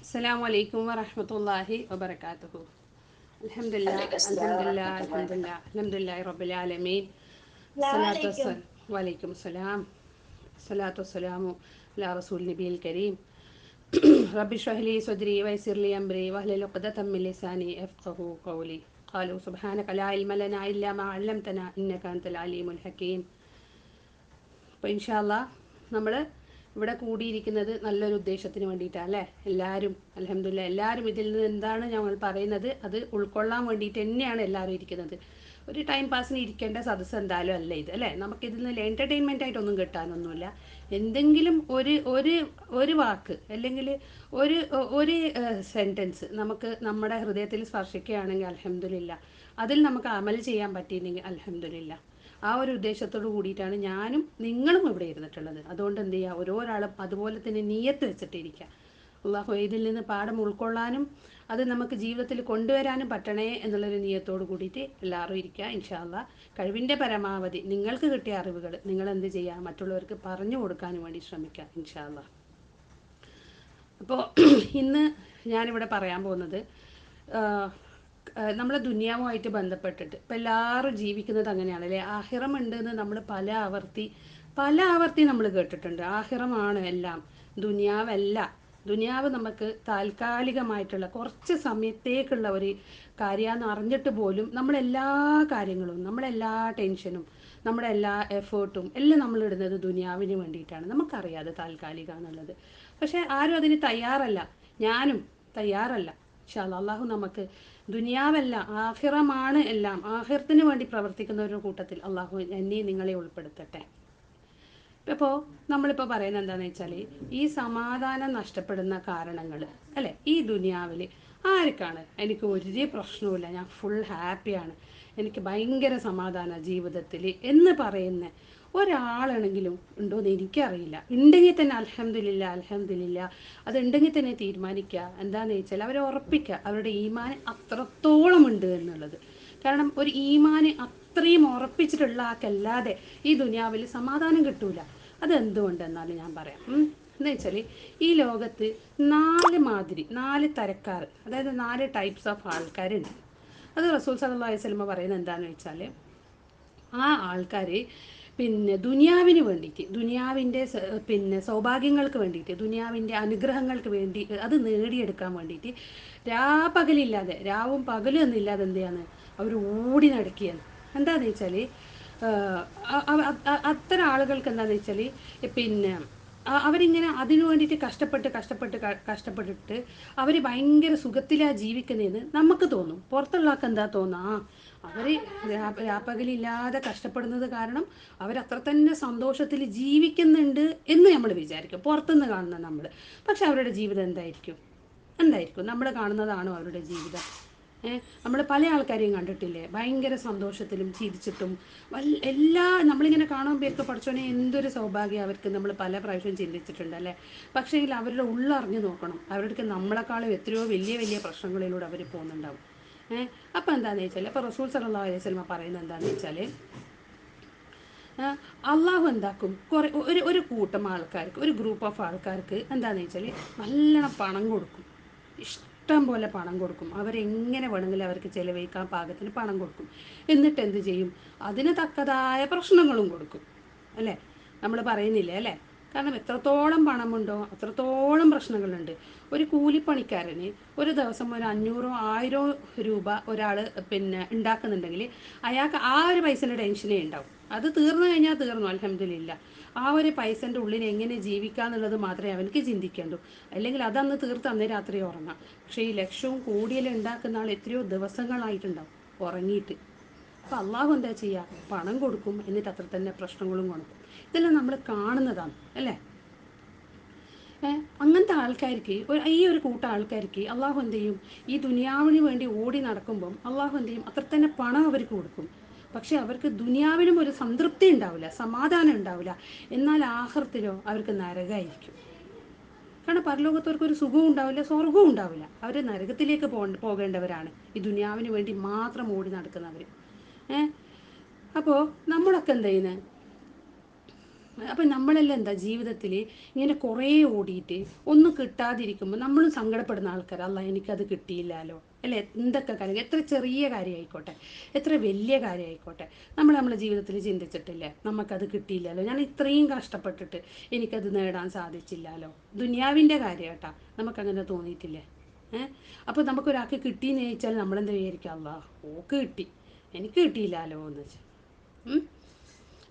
السلام عليكم ورحمة الله وبركاته. الحمد لله عليك الحمد السلام لله ورحمة الله الحمد لله وبركاته. الحمد لله رب العالمين. السلام الصلاة عليكم. والسلام وعليكم السلام. الصلاة والسلام على رسول النبي الكريم. رب اشرح لي صدري ويسر لي أمري واحلل عقدة من لساني يفقهوا قولي. قالوا سبحانك لا علم لنا إلا ما علمتنا إنك أنت العليم الحكيم. അപ്പോൾ ഇൻഷാല്ലാ നമ്മൾ ഇവിടെ കൂടിയിരിക്കുന്നത് നല്ലൊരു ഉദ്ദേശത്തിന് വേണ്ടിയിട്ടാണ് അല്ലേ? എല്ലാവരും അൽഹംദുലില്ലാ എല്ലാവരും ഇതിൽ നിന്ന് എന്താണ് ഞങ്ങൾ പറയുന്നത് അത് ഉൾക്കൊള്ളാൻ വേണ്ടിയിട്ട് തന്നെയാണ് എല്ലാവരും ഇരിക്കുന്നത്. ഒരു ടൈം പാസിന് ഇരിക്കേണ്ട സദസ്സ് എന്തായാലും അല്ല ഇത് അല്ലേ? നമുക്കിതിൽ നിന്ന് എൻ്റർടൈൻമെൻ്റ് ആയിട്ടൊന്നും കിട്ടാനൊന്നുമില്ല. എന്തെങ്കിലും ഒരു വാക്ക് അല്ലെങ്കിൽ ഒരു ഒരു സെൻറ്റൻസ് നമുക്ക് നമ്മുടെ ഹൃദയത്തിൽ സ്പർശിക്കുകയാണെങ്കിൽ അൽഹംദുലില്ലാ, അതിൽ നമുക്ക് അമൽ ചെയ്യാൻ പറ്റിയില്ലെങ്കിൽ അൽഹംദുലില്ലാ. ആ ഒരു ഉദ്ദേശത്തോട് കൂടിയിട്ടാണ് ഞാനും നിങ്ങളും ഇവിടെ ഇരുന്നിട്ടുള്ളത്. അതുകൊണ്ട് എന്ത് ചെയ്യുക, ഓരോരാളും അതുപോലെ തന്നെ നിയ്യത്ത് വെച്ചിട്ടിരിക്കുക. അള്ളാഹു ഇതിൽ നിന്ന് പാഠം ഉൾക്കൊള്ളാനും അത് നമുക്ക് ജീവിതത്തിൽ കൊണ്ടുവരാനും പറ്റണേ എന്നുള്ളൊരു നിയ്യത്തോട് കൂടിയിട്ട് എല്ലാവരും ഇരിക്കുക. ഇൻഷാ അള്ളാ കഴിവിൻ്റെ പരമാവധി നിങ്ങൾക്ക് കിട്ടിയ അറിവുകൾ നിങ്ങൾ എന്ത് ചെയ്യുക, മറ്റുള്ളവർക്ക് പറഞ്ഞു കൊടുക്കാനും വേണ്ടി ശ്രമിക്കുക ഇൻഷാ അള്ളാ. അപ്പോൾ ഇന്ന് ഞാനിവിടെ പറയാൻ പോകുന്നത് നമ്മളെ ദുനിയാവുമായിട്ട് ബന്ധപ്പെട്ടിട്ട് ഇപ്പം എല്ലാവരും ജീവിക്കുന്നത് അങ്ങനെയാണല്ലേ. ആഹിറം ഉണ്ടെന്ന് നമ്മൾ പല ആവർത്തി നമ്മൾ കേട്ടിട്ടുണ്ട്. ആഹിറമാണ് എല്ലാം, ദുനിയാവല്ല. ദുനിയാവ് നമുക്ക് താൽക്കാലികമായിട്ടുള്ള കുറച്ച് സമയത്തേക്കുള്ള ഒരു കാര്യമാണെന്ന് അറിഞ്ഞിട്ട് പോലും നമ്മളെല്ലാ കാര്യങ്ങളും നമ്മളെല്ലാ ടെൻഷനും നമ്മുടെ എല്ലാ എഫേർട്ടും എല്ലാം നമ്മളിടുന്നത് ദുനിയാവിന് വേണ്ടിയിട്ടാണ്. നമുക്കറിയാതെ താൽക്കാലികമാണെന്നുള്ളത്, പക്ഷേ ആരും അതിന് തയ്യാറല്ല. ഞാനും തയ്യാറല്ല. ഇൻഷാ അല്ലാഹ് അള്ളാഹു നമുക്ക് ദുനിയാവല്ല ആഖിറമാണ് എല്ലാം, ആഖിറത്തിന് വേണ്ടി പ്രവർത്തിക്കുന്നവരുടെ കൂട്ടത്തിൽ അള്ളാഹു എന്നെയും നിങ്ങളെ ഉൾപ്പെടുത്തട്ടെ. ഇപ്പോൾ നമ്മളിപ്പോൾ പറയുന്നത് എന്താണെന്ന് വെച്ചാൽ ഈ സമാധാനം നഷ്ടപ്പെടുന്ന കാരണങ്ങൾ അല്ലേ, ഈ ദുനിയാവിൽ ആർക്കാണ് എനിക്ക് ഒരു പ്രശ്നവുമില്ല, ഞാൻ ഫുൾ ഹാപ്പിയാണ്, എനിക്ക് ഭയങ്കര സമാധാനമാണ് ജീവിതത്തിൽ എന്ന് പറയുന്ന ഒരാളാണെങ്കിലും ഉണ്ടോയെന്ന് എനിക്കറിയില്ല. ഉണ്ടെങ്കിൽ തന്നെ അൽഹംദുലില്ലാ അൽഹംദുലില്ലാ, അതുണ്ടെങ്കിൽ തന്നെ തീരുമാനിക്കുക എന്താണെന്ന് വെച്ചാൽ അവർ ഉറപ്പിക്കുക അവരുടെ ഈമാൻ അത്രത്തോളം ഉണ്ട് എന്നുള്ളത്. കാരണം ഒരു ഈമാന് അത്രയും ഉറപ്പിച്ചിട്ടുള്ള ആൾക്കല്ലാതെ ഈ ദുനിയാവിൽ സമാധാനം കിട്ടൂല. അതെന്തുകൊണ്ടെന്നാലും ഞാൻ പറയാം. എന്ന് വെച്ചാൽ ഈ ലോകത്ത് നാല് തരക്കാർ, അതായത് 4 ടൈപ്സ് ഓഫ് ആൾക്കാരുണ്ട്. അത് റസൂൽ സല്ലല്ലാഹു അലൈഹി വസല്ലം പറയുന്നത് എന്താണെന്ന് വെച്ചാൽ ആ ആൾക്കാർ പിന്നെ ദുനിയാവിന് വേണ്ടിയിട്ട്, ദുനിയാവിൻ്റെ പിന്നെ സൗഭാഗ്യങ്ങൾക്ക് വേണ്ടിയിട്ട്, ദുനിയാവിൻ്റെ അനുഗ്രഹങ്ങൾക്ക് വേണ്ടി അത് നേടിയെടുക്കാൻ വേണ്ടിയിട്ട് രാപ്പകലില്ലാതെ, രാവും പകലും എന്നില്ലാതെ എന്ത് ചെയ്യാണ് അവർ ഓടി നടക്കുകയാണ്. എന്താണെന്ന് വെച്ചാൽ അത്തരം ആളുകൾക്ക് എന്താണെന്ന് വെച്ചാൽ പിന്നെ അവരിങ്ങനെ അതിനു വേണ്ടിയിട്ട് കഷ്ടപ്പെട്ടിട്ട് അവർ ഭയങ്കര സുഖത്തിലാണ് ജീവിക്കുന്നതെന്ന് നമുക്ക് തോന്നും. പുറത്തുള്ള ആൾക്ക് എന്താ തോന്നുക, അവർ രാപ്പകലില്ലാതെ കഷ്ടപ്പെടുന്നത് കാരണം അവരത്ര തന്നെ സന്തോഷത്തിൽ ജീവിക്കുന്നുണ്ട് എന്ന് നമ്മൾ വിചാരിക്കും, പുറത്തുനിന്ന് കാണുന്ന നമ്മൾ. പക്ഷെ അവരുടെ ജീവിതം എന്തായിരിക്കും നമ്മൾ കാണുന്നതാണോ അവരുടെ ജീവിതം? നമ്മൾ പല ആൾക്കാരെയും കണ്ടിട്ടില്ലേ, ഭയങ്കര സന്തോഷത്തിലും ചിരിച്ചിട്ടും നമ്മളിങ്ങനെ കാണുമ്പോഴൊക്കെ പഠിച്ചോനെ എന്തൊരു സൗഭാഗ്യം അവർക്ക്, നമ്മൾ പല പ്രാവശ്യം ചിന്തിച്ചിട്ടുണ്ട് അല്ലേ. പക്ഷേ അവരുടെ ഉള്ളറിഞ്ഞു നോക്കണം, അവർക്ക് നമ്മളെക്കാളും എത്രയോ വലിയ വലിയ പ്രശ്നങ്ങളിലൂടെ അവർ പോകുന്നുണ്ടാവും. അപ്പോൾ എന്താണെന്ന് വെച്ചാൽ അപ്പോൾ റസൂൽ സല്ലല്ലാഹു അലൈഹി വസല്ലം പറയുന്നത് എന്താണെന്ന് വെച്ചാൽ അള്ളാഹു എന്താക്കും, ഒരു കൂട്ടം ആൾക്കാർക്ക്, ഒരു ഗ്രൂപ്പ് ഓഫ് ആൾക്കാർക്ക് എന്താണെന്ന് വെച്ചാൽ നല്ലോണം പണം കൊടുക്കും, ഇഷ്ടം പോലെ പണം കൊടുക്കും. അവരെങ്ങനെ വേണമെങ്കിലും അവർക്ക് ചിലവഴിക്കാൻ പാകത്തിന് പണം കൊടുക്കും. എന്നിട്ട് എന്ത് ചെയ്യും, അതിന് തക്കതായ പ്രശ്നങ്ങളും കൊടുക്കും അല്ലേ. നമ്മൾ പറയുന്നില്ലേ അല്ലേ. കാരണം എത്രത്തോളം പണമുണ്ടോ അത്രത്തോളം പ്രശ്നങ്ങളുണ്ട്. ഒരു കൂലിപ്പണിക്കാരന് ഒരു ദിവസം ഒരു 500-1000 രൂപ ഒരാൾ പിന്നെ ഉണ്ടാക്കുന്നുണ്ടെങ്കിൽ അയാൾക്ക് ആ ഒരു പൈസയുടെ ടെൻഷനേ ഉണ്ടാവും. അത് തീർന്നു കഴിഞ്ഞാൽ തീർന്നു അൽഹംദുലില്ലാ. ആ ഒരു പൈസൻ്റെ ഉള്ളിൽ എങ്ങനെ ജീവിക്കുക എന്നുള്ളത് മാത്രമേ അവനക്ക് ചിന്തിക്കേണ്ടൂ. അല്ലെങ്കിൽ അതന്ന് തീർത്ത് അന്ന് രാത്രി ഉറങ്ങാം. പക്ഷേ ഈ ലക്ഷവും കോടിയെല്ലാം ഉണ്ടാക്കുന്ന ആൾ എത്രയോ ദിവസങ്ങളായിട്ടുണ്ടാവും ഉറങ്ങിയിട്ട്. അപ്പോൾ അള്ളാഹു എന്താ ചെയ്യുക, പണം കൊടുക്കും, എന്നിട്ട് അത്ര തന്നെ പ്രശ്നങ്ങളും കൊടുക്കും. ഇതെല്ലാം നമ്മൾ കാണുന്നതാണ് അല്ലേ. അങ്ങനത്തെ ആൾക്കാർക്ക് ഈ ഒരു കൂട്ടം ആൾക്കാർക്ക് അള്ളാഹു എന്ത് ചെയ്യും, ഈ ദുനിയാവിന് വേണ്ടി ഓടി നടക്കുമ്പം അള്ളാഹു എന്ത് ചെയ്യും, അത്ര തന്നെ പണം അവർക്ക് കൊടുക്കും. പക്ഷേ അവർക്ക് ദുനിയാവിനും ഒരു സംതൃപ്തി ഉണ്ടാവില്ല, സമാധാനം ഉണ്ടാവില്ല. എന്നാൽ ആഖിറത്തിലോ അവർക്ക് നരകമായിരിക്കും. കാരണം പരലോകത്തവർക്കൊരു സുഖവും ഉണ്ടാവില്ല, സ്വർഗവും ഉണ്ടാവില്ല. അവർ നരകത്തിലേക്ക് പോകേണ്ടവരാണ്, ഈ ദുനിയാവിന് വേണ്ടി മാത്രം ഓടി നടക്കുന്നവർ. അപ്പോൾ നമ്മളൊക്കെ എന്ത് ചെയ്യുന്നത്, അപ്പം നമ്മളെല്ലാം എന്താ ജീവിതത്തിൽ ഇങ്ങനെ കുറേ ഓടിയിട്ട് ഒന്നും കിട്ടാതിരിക്കുമ്പോൾ നമ്മളും സങ്കടപ്പെടുന്ന ആൾക്കാർ. അല്ല എനിക്കത് കിട്ടിയില്ലല്ലോ അല്ലേ. എന്തൊക്കെ കാര്യം, എത്ര ചെറിയ കാര്യമായിക്കോട്ടെ, എത്ര വലിയ കാര്യമായിക്കോട്ടെ, നമ്മൾ നമ്മുടെ ജീവിതത്തിൽ ചിന്തിച്ചിട്ടില്ലേ നമുക്കത് കിട്ടിയില്ലല്ലോ, ഞാൻ ഇത്രയും കഷ്ടപ്പെട്ടിട്ട് എനിക്കത് നേടാൻ സാധിച്ചില്ലല്ലോ. ദുനിയാവിൻ്റെ കാര്യം കേട്ടാ, നമുക്കങ്ങനെ തോന്നിയിട്ടില്ലേ? അപ്പോൾ നമുക്കൊരാൾക്ക് കിട്ടിയെന്ന് ചോദിച്ചാൽ നമ്മളെന്താ വിചാരിക്കുക, അല്ല ഓക്ക് കിട്ടി എനിക്ക് കിട്ടിയില്ലല്ലോ എന്ന് വെച്ചാൽ.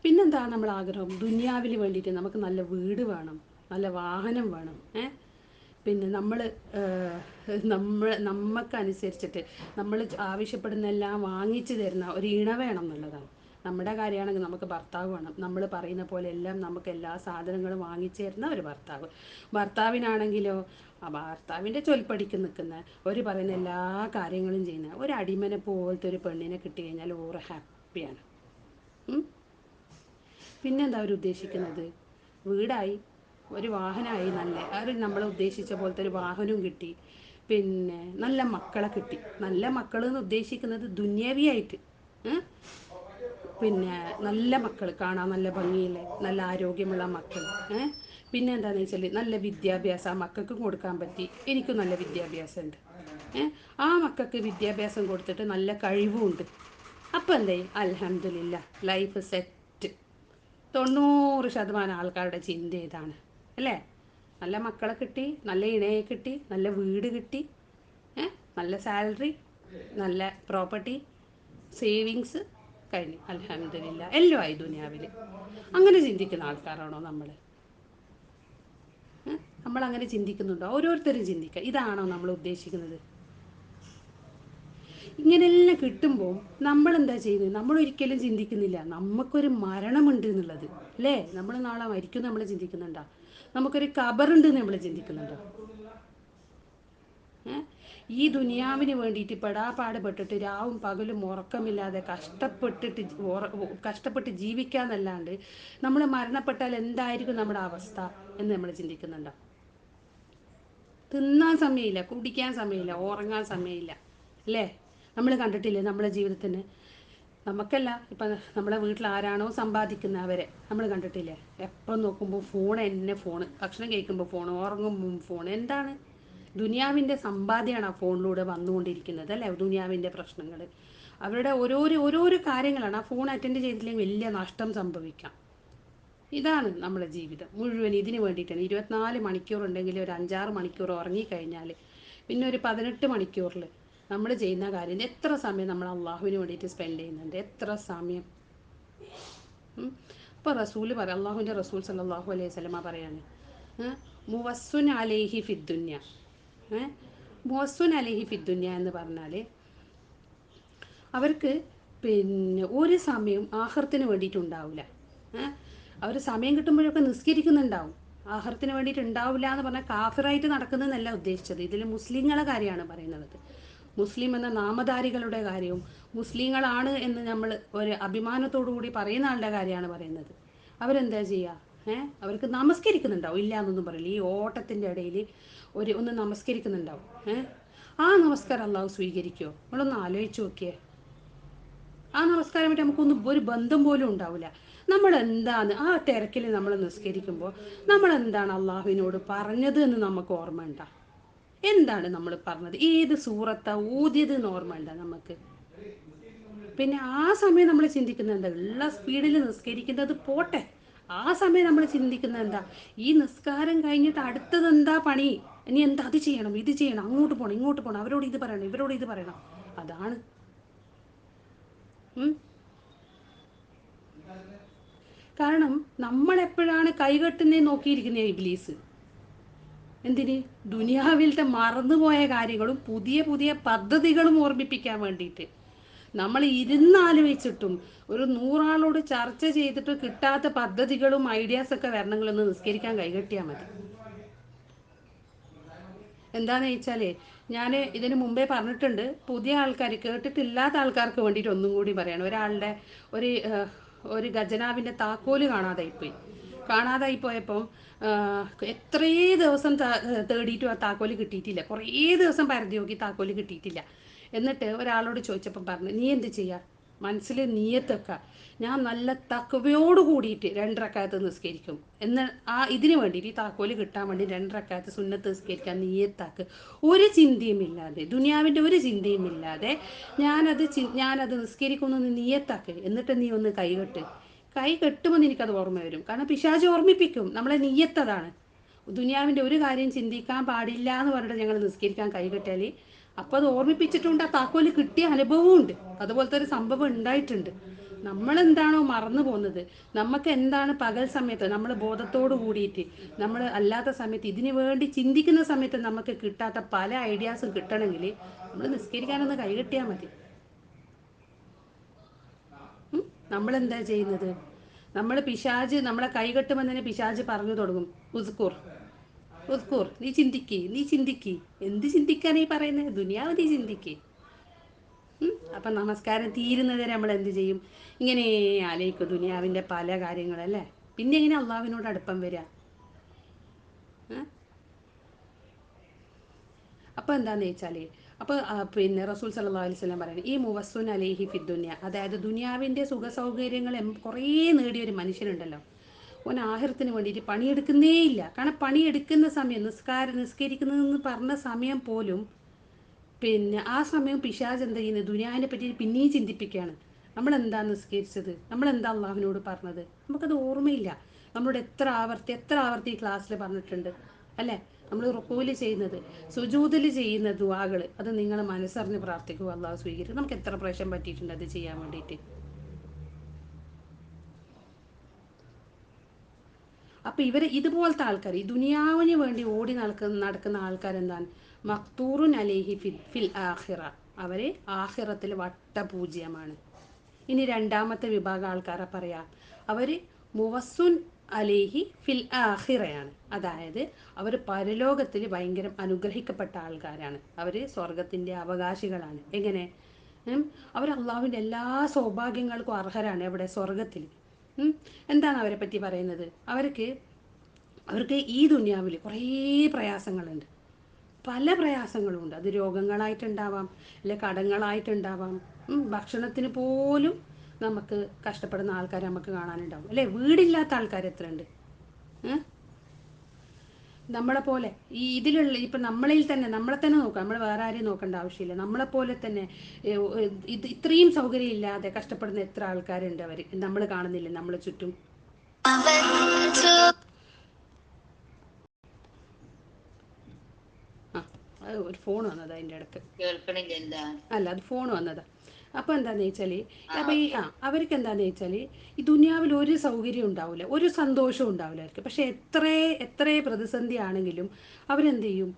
പിന്നെന്താ നമ്മൾ ആഗ്രഹം, ദുനിയാവിൽ വേണ്ടിയിട്ട് നമുക്ക് നല്ല വീട് വേണം, നല്ല വാഹനം വേണം. പിന്നെ നമുക്കനുസരിച്ചിട്ട് നമ്മൾ ആവശ്യപ്പെടുന്നെല്ലാം വാങ്ങിച്ചു തരുന്ന ഒരു ഇണ വേണം എന്നുള്ളതാണ്. നമ്മുടെ കാര്യമാണെങ്കിൽ നമുക്ക് ഭർത്താവ് വേണം, നമ്മൾ പറയുന്ന പോലെ എല്ലാം നമുക്ക് എല്ലാ സാധനങ്ങളും വാങ്ങിച്ചു തരുന്ന ഒരു ഭർത്താവ്. ഭർത്താവിനാണെങ്കിലോ ആ ഭർത്താവിൻ്റെ ചൊൽപ്പടിക്ക് നിൽക്കുന്ന, ഒരു പറയുന്ന എല്ലാ കാര്യങ്ങളും ചെയ്യുന്ന ഒരു അടിമനെ പോലത്തെ ഒരു പെണ്ണിനെ കിട്ടി കഴിഞ്ഞാൽ ഓറ് ഹാപ്പിയാണ്. പിന്നെന്താ അവർ ഉദ്ദേശിക്കുന്നത്, വീടായി, ഒരു വാഹനമായി, നല്ല അവർ നമ്മൾ ഉദ്ദേശിച്ച പോലത്തെ ഒരു വാഹനവും കിട്ടി, പിന്നെ നല്ല മക്കളെ കിട്ടി. നല്ല മക്കൾ എന്ന് ഉദ്ദേശിക്കുന്നത് ദുന്യവിയായിട്ട്, പിന്നെ നല്ല മക്കൾ, കാണാൻ നല്ല ഭംഗിയില്ലേ, നല്ല ആരോഗ്യമുള്ള മക്കൾ. പിന്നെ എന്താണെന്ന് വെച്ചാൽ നല്ല വിദ്യാഭ്യാസം ആ മക്കൾക്ക് കൊടുക്കാൻ പറ്റി. എനിക്കും നല്ല വിദ്യാഭ്യാസമുണ്ട്, ആ മക്കൾക്ക് വിദ്യാഭ്യാസം കൊടുത്തിട്ട് നല്ല കഴിവുമുണ്ട്. അപ്പോൾ എന്തായി, അൽഹംദുലില്ലാ, ലൈഫ് സെറ്റ്. 90% ആൾക്കാരുടെ ചിന്ത ഇതാണ് അല്ലേ. നല്ല മക്കളെ കിട്ടി, നല്ല ഇണയെ കിട്ടി, നല്ല വീട് കിട്ടി, നല്ല സാലറി, നല്ല പ്രോപ്പർട്ടി, സേവിങ്സ്, കഴിഞ്ഞു അൽഹംദുലില്ലാ, എല്ലാം ആയി ദുനിയാവിൽ. അങ്ങനെ ചിന്തിക്കുന്ന ആൾക്കാരാണോ നമ്മൾ? നമ്മളങ്ങനെ ചിന്തിക്കുന്നുണ്ടോ? ഓരോരുത്തരും ചിന്തിക്കുക, ഇതാണോ നമ്മൾ ഉദ്ദേശിക്കുന്നത്? ഇങ്ങനെല്ലാം കിട്ടുമ്പോൾ നമ്മളെന്താ ചെയ്യുന്നത്, നമ്മളൊരിക്കലും ചിന്തിക്കുന്നില്ല നമുക്കൊരു മരണമുണ്ട് എന്നുള്ളത് അല്ലേ. നമ്മൾ നാളെ മരിക്കും നമ്മൾ ചിന്തിക്കുന്നുണ്ടോ? നമുക്കൊരു കബറുണ്ട് നമ്മൾ ചിന്തിക്കുന്നുണ്ടോ? ഈ ദുനിയാവിന് വേണ്ടിയിട്ട് പെടാപ്പാടുപെട്ടിട്ട് രാവും പകലും ഉറക്കമില്ലാതെ കഷ്ടപ്പെട്ട് ജീവിക്കാന്നല്ലാണ്ട് നമ്മൾ മരണപ്പെട്ടാൽ എന്തായിരിക്കും നമ്മുടെ അവസ്ഥ എന്ന് നമ്മൾ ചിന്തിക്കുന്നുണ്ടോ? തിന്നാൻ സമയമില്ല, കുടിക്കാൻ സമയമില്ല, ഉറങ്ങാൻ സമയമില്ല അല്ലേ. നമ്മൾ കണ്ടിട്ടില്ലേ നമ്മളെ ജീവിതത്തിന്, നമുക്കല്ല, ഇപ്പം നമ്മളെ വീട്ടിൽ ആരാണോ സമ്പാദിക്കുന്ന അവരെ നമ്മൾ കണ്ടിട്ടില്ലേ, എപ്പം നോക്കുമ്പോൾ ഫോൺ തന്നെ, ഫോണ്, ഭക്ഷണം കഴിക്കുമ്പോൾ ഫോൺ, ഉറങ്ങുമ്പോൾ ഫോൺ. എന്താണ്, ദുനിയാവിൻ്റെ സമ്പാദ്യമാണ് ആ ഫോണിലൂടെ വന്നുകൊണ്ടിരിക്കുന്നത് അല്ലേ. ദുനിയാവിൻ്റെ പ്രശ്നങ്ങൾ, അവരുടെ ഓരോരോ കാര്യങ്ങളാണ്. ആ ഫോൺ അറ്റൻഡ് ചെയ്തില്ലെങ്കിൽ വലിയ നഷ്ടം സംഭവിക്കാം. ഇതാണ് നമ്മുടെ ജീവിതം മുഴുവൻ ഇതിന് വേണ്ടിയിട്ടാണ്. 24 മണിക്കൂർ ഉണ്ടെങ്കിൽ ഒരു 5-6 മണിക്കൂർ ഉറങ്ങിക്കഴിഞ്ഞാൽ പിന്നെ ഒരു 18 മണിക്കൂറിൽ നമ്മൾ ചെയ്യുന്ന കാര്യം, എത്ര സമയം നമ്മൾ അള്ളാഹുവിന് വേണ്ടിയിട്ട് സ്പെൻഡ് ചെയ്യുന്നുണ്ട്, എത്ര സമയം. ഇപ്പോൾ റസൂൽ പറയാം, അള്ളാഹുവിൻ്റെ റസൂൽ സല്ലല്ലാഹു അലൈഹി വസല്ലമ പറയാണ്, മുവസ്സുൻ അലൈഹി ഫിദ്ദുന്യ. മുവസ്സുൻ അലൈഹി ഫിദ്ദുന്യ എന്ന് പറഞ്ഞാൽ അവർക്ക് പിന്നെ ഒരു സമയം ആഖിറത്തിന് വേണ്ടിയിട്ടുണ്ടാവില്ല. അവർ സമയം കിട്ടുമ്പോഴൊക്കെ നിസ്കരിക്കുന്നുണ്ടാവും, ആഖിറത്തിന് വേണ്ടിയിട്ട് ഉണ്ടാവില്ല എന്ന് പറഞ്ഞാൽ കാഫിറായിട്ട് നടക്കുന്നതെന്നല്ല ഉദ്ദേശിച്ചത്. ഇതിൽ മുസ്ലിങ്ങളെ കാര്യമാണ് പറയുന്നത്. മുസ്ലിം എന്ന നാമധാരികളുടെ കാര്യവും മുസ്ലിങ്ങളാണ് എന്ന് നമ്മൾ ഒരു അഭിമാനത്തോടു കൂടി പറയുന്ന ആളുടെ കാര്യമാണ് പറയുന്നത്. അവരെന്താ ചെയ്യുക, അവർക്ക് നമസ്കരിക്കുന്നുണ്ടാവും, ഇല്ല എന്നൊന്നും പറയില്ല. ഈ ഓട്ടത്തിൻ്റെ ഇടയിൽ ഒന്ന് നമസ്കരിക്കുന്നുണ്ടാവും. ആ നമസ്കാരം അള്ളാഹു സ്വീകരിക്കുമോ? നമ്മളൊന്ന് ആലോചിച്ച് നോക്കിയേ. ആ നമസ്കാരമായിട്ട് നമുക്കൊന്നും ഒരു ബന്ധം പോലും ഉണ്ടാവില്ല. നമ്മൾ എന്താണ് ആ തിരക്കിൽ നമ്മൾ നിസ്കരിക്കുമ്പോൾ നമ്മൾ എന്താണ് അള്ളാഹുവിനോട് പറഞ്ഞത് എന്ന് നമുക്ക് ഓർമ്മ ഉണ്ടാ? എന്താണ് നമ്മൾ പറഞ്ഞത്, ഏത് സൂറത്താ ഊതിയത് എന്ന് ഓർമ്മ ഉണ്ടാ നമുക്ക്? പിന്നെ ആ സമയം നമ്മൾ ചിന്തിക്കുന്നത് എന്താ, ഉള്ള സ്പീഡിൽ നിസ്കരിക്കുന്നത് പോട്ടെ, ആ സമയം നമ്മൾ ചിന്തിക്കുന്നത് എന്താ, ഈ നിസ്കാരം കഴിഞ്ഞിട്ട് അടുത്തത് എന്താ പണി, ഇനി എന്താ, അത് ചെയ്യണം, ഇത് ചെയ്യണം, അങ്ങോട്ട് പോകണം, ഇങ്ങോട്ട് പോകണം, അവരോട് ഇത് പറയണം, ഇവരോട് ഇത് പറയണം. അതാണ്. കാരണം നമ്മളെപ്പോഴാണ് കൈകെട്ടുന്നേ നോക്കിയിരിക്കുന്ന ഇബ്ലീസ്. എന്തിന്, ദുനിയാവിലത്തെ മറന്നുപോയ കാര്യങ്ങളും പുതിയ പുതിയ പദ്ധതികളും ഓർമ്മിപ്പിക്കാൻ വേണ്ടിയിട്ട്. നമ്മൾ ഇരുന്നാലോചിച്ചിട്ടും ഒരു 100 ആളോട് ചർച്ച ചെയ്തിട്ട് കിട്ടാത്ത പദ്ധതികളും ഐഡിയാസൊക്കെ വരണമെങ്കിലൊന്ന് നിസ്കരിക്കാൻ കൈകെട്ടിയാൽ മതി. എന്താണെന്ന് ചോദിച്ചാൽ, ഞാൻ ഇതിന് മുമ്പേ പറഞ്ഞിട്ടുണ്ട്, പുതിയ ആൾക്കാർ, കേട്ടിട്ടില്ലാത്ത ആൾക്കാർക്ക് വേണ്ടിയിട്ട് ഒന്നും കൂടി പറയണം. ഒരാളുടെ ഒരു ഒരു ഖജനാവിൻ്റെ താക്കോല് കാണാതായി പോയപ്പം എത്രേ ദിവസം തേടിയിട്ടും ആ താക്കോല് കിട്ടിയിട്ടില്ല. കുറേ ദിവസം പരതി നോക്കി, താക്കോല് കിട്ടിയിട്ടില്ല. എന്നിട്ട് ഒരാളോട് ചോദിച്ചപ്പം പറഞ്ഞു, നീ എന്ത് ചെയ്യുക, മനസ്സിൽ നീയത്തൊക്കെ ഞാൻ നല്ല തക്കവയോട് കൂടിയിട്ട് രണ്ടരക്കാലത്ത് നിസ്കരിക്കും എന്ന് ഇതിന് വേണ്ടിയിട്ട് ഈ താക്കോല് കിട്ടാൻ വേണ്ടി രണ്ടരക്കാലത്ത് സുന്നത്ത് നിസ്കരിക്കാൻ നീയത്താക്ക്. ഒരു ചിന്തയും ഇല്ലാതെ, ദുനിയാവിൻ്റെ ഒരു ചിന്തയും ഇല്ലാതെ ഞാനത് നിസ്കരിക്കുന്നൊന്ന് നീയത്താക്ക്. എന്നിട്ട് നീ ഒന്ന് കൈകെട്ട്. കൈ കെട്ടുമ്പോൾ എനിക്കത് ഓർമ്മ വരും. കാരണം പിശാച് ഓർമ്മിപ്പിക്കും, നമ്മളെ നീയത്തതാണ്. ദുനിയാവിൻ്റെ ഒരു കാര്യം ചിന്തിക്കാൻ പാടില്ല എന്ന് പറഞ്ഞിട്ട് ഞങ്ങൾ നിസ്കരിക്കാൻ കൈകെട്ടിയാൽ അപ്പോൾ അത് ഓർമ്മിപ്പിച്ചിട്ടുണ്ട്. ആ താക്കോല് കിട്ടിയ അനുഭവവും ഉണ്ട്. അതുപോലത്തെ ഒരു സംഭവം ഉണ്ടായിട്ടുണ്ട്. നമ്മളെന്താണോ മറന്നു പോകുന്നത്, നമുക്ക് എന്താണ് പകൽ സമയത്ത് നമ്മൾ ബോധത്തോട് കൂടിയിട്ട് നമ്മൾ അല്ലാത്ത സമയത്ത് ഇതിനു വേണ്ടി ചിന്തിക്കുന്ന സമയത്ത് നമുക്ക് കിട്ടാത്ത പല ഐഡിയാസും കിട്ടണമെങ്കിൽ നമ്മൾ നിസ്കരിക്കാനൊന്ന് കൈകെട്ടിയാൽ മതി. നമ്മളെന്താ ചെയ്യുന്നത്? പിശാജ് നമ്മളെ കൈകെട്ടുമ്പോൾ തന്നെ പിശാജ് പറഞ്ഞു തുടങ്ങും, ഉസ്കൂർ ഉസ്കൂർ, നീ ചിന്തിക്ക്. എന്ത് ചിന്തിക്കാനീ പറയുന്നത്? ദുനിയാവ് നീ ചിന്തിക്ക്. അപ്പം നമസ്കാരം തീരുന്നവരെ നമ്മൾ എന്ത് ചെയ്യും? ഇങ്ങനെ ആലോചിക്കും ദുനിയാവിൻ്റെ പല കാര്യങ്ങളല്ലേ. പിന്നെ എങ്ങനെ അള്ളാഹുവിനോട് അടുപ്പം വരിക? അപ്പോൾ എന്താണെന്ന് വെച്ചാൽ, അപ്പോൾ പിന്നെ റസൂൽ സല്ലല്ലാഹു അലൈഹി വസല്ലം പറയുന്നത്, ഈ മുവസ്സുൻ അലൈഹി ഫി ദുനിയ, അതായത് ദുനിയാവിൻ്റെ സുഖ സൗകര്യങ്ങൾ കുറേ നേടിയൊരു മനുഷ്യനുണ്ടല്ലോ, ഓൻ ആഹിറത്തിന് വേണ്ടിയിട്ട് പണിയെടുക്കുന്നേ ഇല്ല. കാരണം പണിയെടുക്കുന്ന സമയം, നിസ്കരിക്കുന്നതെന്ന് പറഞ്ഞ സമയം പോലും പിന്നെ ആ സമയം പിശാച് എന്താ ചെയ്യുന്നത്? ദുനിയാവിനെ പറ്റി പിന്നെയും ചിന്തിപ്പിക്കുകയാണ്. നമ്മളെന്താ നിസ്കരിച്ചത്? നമ്മളെന്താ അള്ളാഹുവിനോട് പറഞ്ഞത്? നമുക്കത് ഓർമ്മയില്ല. നമ്മളോട് എത്ര ആവർത്തി ക്ലാസ്സിൽ പറഞ്ഞിട്ടുണ്ട് അല്ലേ? നമ്മൾ റുക്കൂല് ചെയ്യുന്നത്, സുജൂദിൽ ചെയ്യുന്ന ദുആകൾ, അത് നിങ്ങൾ മനസ്സറിഞ്ഞ് പ്രാർത്ഥിക്കുക, അള്ളാഹു സ്വീകരിക്കും. നമുക്ക് എത്ര പ്രാവശ്യം പറ്റിയിട്ടുണ്ട് അത് ചെയ്യാൻ വേണ്ടിയിട്ട്? അപ്പോൾ ഇതുപോലത്തെ ആൾക്കാർ, ഈ ദുനിയാവിന് വേണ്ടി ഓടി നടക്കുന്ന ആൾക്കാരെന്താണ്? മക്തൂറുൻ അലൈഹി ഫിൽ ആഖിറ, അവർ ആഖിറത്തിൽ വട്ടപൂജ്യമാണ്. ഇനി രണ്ടാമത്തെ വിഭാഗം ആൾക്കാരെ പറയാം, അവർ മുവസ്സുൻ അലേഹി ഫിൽ ആഖിറയാണ്. അതായത് അവർ പരലോകത്തിൽ ഭയങ്കര അനുഗ്രഹിക്കപ്പെട്ട ആൾക്കാരാണ്. അവർ സ്വർഗത്തിൻ്റെ അവകാശികളാണ്. എങ്ങനെ? അവർ അള്ളാഹുവിൻ്റെ എല്ലാ സൗഭാഗ്യങ്ങൾക്കും അർഹരാണ്. എവിടെ? സ്വർഗത്തിൽ. എന്താണ് അവരെ പറ്റി പറയുന്നത്? അവർക്ക് ഈ ദുനിയാവിൽ കുറേ പ്രയാസങ്ങളുണ്ട്. പല പ്രയാസങ്ങളുമുണ്ട്. അത് രോഗങ്ങളായിട്ടുണ്ടാവാം, അല്ലെ കടങ്ങളായിട്ടുണ്ടാവാം. ഭക്ഷണത്തിന് പോലും നമുക്ക് കഷ്ടപ്പെടുന്ന ആൾക്കാർ നമുക്ക് കാണാനുണ്ടാവും, അല്ലേ? വീടില്ലാത്ത ആൾക്കാർ എത്രയുണ്ട്? നമ്മളെ പോലെ ഇപ്പം നമ്മളിൽ തന്നെ, നമ്മളെ തന്നെ നോക്കാം. നമ്മൾ വേറെ ആരെയും നോക്കേണ്ട ആവശ്യമില്ല. നമ്മളെപ്പോലെ തന്നെ ഇത്രയും സൗകര്യം ഇല്ലാതെ കഷ്ടപ്പെടുന്ന എത്ര ആൾക്കാരുണ്ട്. അവർ നമ്മൾ കാണുന്നില്ല നമ്മളെ ചുറ്റും. ആ, അത് ഒരു ഫോൺ വന്നത് അതിൻ്റെ ഇടക്ക്. അല്ല, അത് ഫോൺ വന്നതാ. അപ്പോൾ എന്താണെന്ന് വെച്ചാൽ, അപ്പോൾ അവർക്ക് എന്താണെന്ന് വെച്ചാൽ, ഈ ദുനിയാവിൽ ഒരു സൗകര്യം ഉണ്ടാവില്ല, ഒരു സന്തോഷവും ഉണ്ടാവില്ല അവർക്ക്. പക്ഷെ എത്ര പ്രതിസന്ധി ആണെങ്കിലും അവരെന്ത് ചെയ്യും?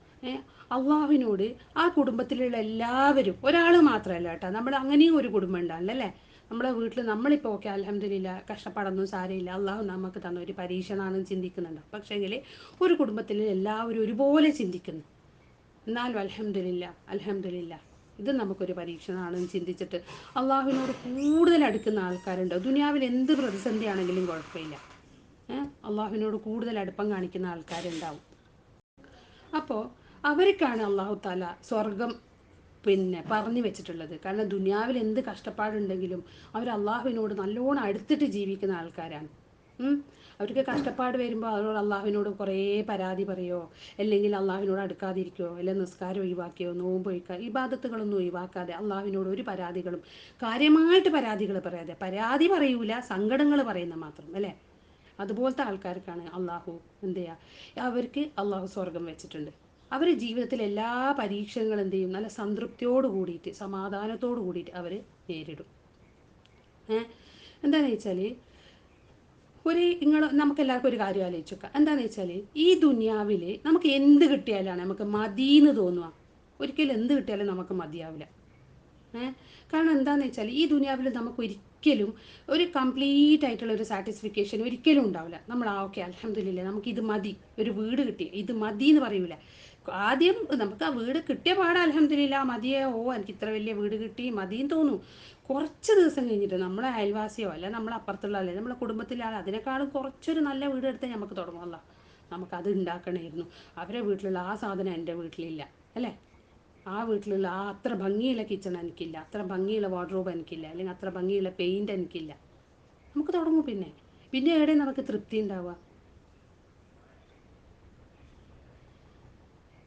അള്ളാഹുവിനോട്, ആ കുടുംബത്തിലുള്ള എല്ലാവരും, ഒരാൾ മാത്രമല്ല കേട്ടോ, നമ്മൾ അങ്ങനെയും ഒരു കുടുംബം ഉണ്ടാവില്ലല്ലേ. നമ്മളെ വീട്ടിൽ നമ്മളിപ്പോൾ ഓക്കെ അൽഹംദുലില്ലാ, കഷ്ടപ്പാടൊന്നും സാരമില്ല, അള്ളാഹു നമുക്ക് തന്ന ഒരു പരീക്ഷണമാണെന്ന് ചിന്തിക്കുന്നുണ്ട്. പക്ഷേങ്കിൽ ഒരു കുടുംബത്തിൽ എല്ലാവരും ഒരുപോലെ ചിന്തിക്കുന്നു. എന്നാലും അൽഹംദുലില്ലാ, ഇത് നമുക്കൊരു പരീക്ഷണമാണെന്ന് ചിന്തിച്ചിട്ട് അള്ളാഹുവിനോട് കൂടുതൽ അടുക്കുന്ന ആൾക്കാരുണ്ട്. ദുനിയാവിൽ എന്ത് പ്രതിസന്ധിയാണെങ്കിലും കുഴപ്പമില്ല, അള്ളാഹുവിനോട് കൂടുതൽ അടുപ്പം കാണിക്കുന്ന ആൾക്കാരുണ്ടാവും. അപ്പോൾ അവർക്കാണ് അള്ളാഹു താല സ്വർഗം പിന്നെ പറഞ്ഞു വെച്ചിട്ടുള്ളത്. കാരണം ദുനിയാവിൽ എന്ത് കഷ്ടപ്പാടുണ്ടെങ്കിലും അവർ അള്ളാഹുവിനോട് നല്ലോണം അടുത്തിട്ട് ജീവിക്കുന്ന ആൾക്കാരാണ്. അവർക്ക് കഷ്ടപ്പാട് വരുമ്പോൾ അവരോട് അള്ളാഹുവിനോട് കുറേ പരാതി പറയുമോ, അല്ലെങ്കിൽ അള്ളാഹുവിനോട് അടുക്കാതിരിക്കുകയോ, അല്ലെങ്കിൽ നിസ്കാരം ഒഴിവാക്കിയോ, നോമ്പ് ഒഴിക്കുക, ഇബാദത്തുകളൊന്നും ഒഴിവാക്കാതെ അള്ളാഹുവിനോട് ഒരു പരാതികളും, കാര്യമായിട്ട് പരാതികൾ പറയാതെ, പരാതി പറയൂല, സങ്കടങ്ങൾ പറയുന്ന മാത്രം, അല്ലേ? അതുപോലത്തെ ആൾക്കാർക്കാണ് അള്ളാഹു എന്ത് ചെയ്യുക? അവർക്ക് അള്ളാഹു സ്വർഗം വെച്ചിട്ടുണ്ട്. അവർ ജീവിതത്തിൽ എല്ലാ പരീക്ഷകളും എന്ത് ചെയ്യും? നല്ല സംതൃപ്തിയോട് കൂടിയിട്ട്, സമാധാനത്തോട് കൂടിയിട്ട് അവർ നേരിടും. എന്താണെന്ന് വെച്ചാൽ, നമുക്ക് എല്ലാവർക്കും ഒരു കാര്യം ആലോചിച്ച് നോക്കാം. എന്താണെന്ന് വെച്ചാൽ, ഈ ദുനിയാവിൽ നമുക്ക് എന്ത് കിട്ടിയാലാണ് നമുക്ക് മതിയെന്ന് തോന്നുക? ഒരിക്കലും എന്ത് കിട്ടിയാലും നമുക്ക് മതിയാവില്ല. കാരണം എന്താണെന്ന് വെച്ചാൽ, ഈ ദുനിയാവിൽ നമുക്ക് ഒരിക്കലും ഒരു കംപ്ലീറ്റ് ആയിട്ടുള്ള ഒരു സാറ്റിസ്ഫിക്കേഷൻ ഒരിക്കലും ഉണ്ടാവില്ല. നമ്മൾ ഓക്കെ അൽഹംദുലില്ലാ, നമുക്കിത് മതി, ഒരു വീട് കിട്ടി, ഇത് മതി എന്ന് പറയൂല. ആദ്യം നമുക്ക് ആ വീട് കിട്ടിയ പാടെ അൽഹംദുലില്ലാ മതിയെ, എനിക്ക് ഇത്ര വലിയ വീട് കിട്ടി മതിയെന്ന് തോന്നും. കുറച്ച് ദിവസം കഴിഞ്ഞിട്ട് നമ്മളെ അയൽവാസിയോ അല്ല നമ്മളെ അപ്പുറത്തുള്ള അല്ലെ നമ്മളെ കുടുംബത്തിലെ ആൾ അതിനേക്കാളും കുറച്ചൊരു നല്ല വീട് എടുത്താൽ നമുക്ക് തുടങ്ങുമല്ലോ, നമുക്കത് ഉണ്ടാക്കണമായിരുന്നു, അവരെ വീട്ടിലുള്ള ആ സാധനം എൻ്റെ വീട്ടിലില്ല, അല്ലേ? ആ വീട്ടിലുള്ള ആ അത്ര ഭംഗിയുള്ള കിച്ചൺ എനിക്കില്ല, അത്ര ഭംഗിയുള്ള വാർഡ്രോബ് എനിക്കില്ല, അല്ലെങ്കിൽ അത്ര ഭംഗിയുള്ള പെയിൻറ് എനിക്കില്ല. നമുക്ക് തുടങ്ങും. പിന്നെ എവിടെ നമുക്ക് തൃപ്തി ഉണ്ടാവുക?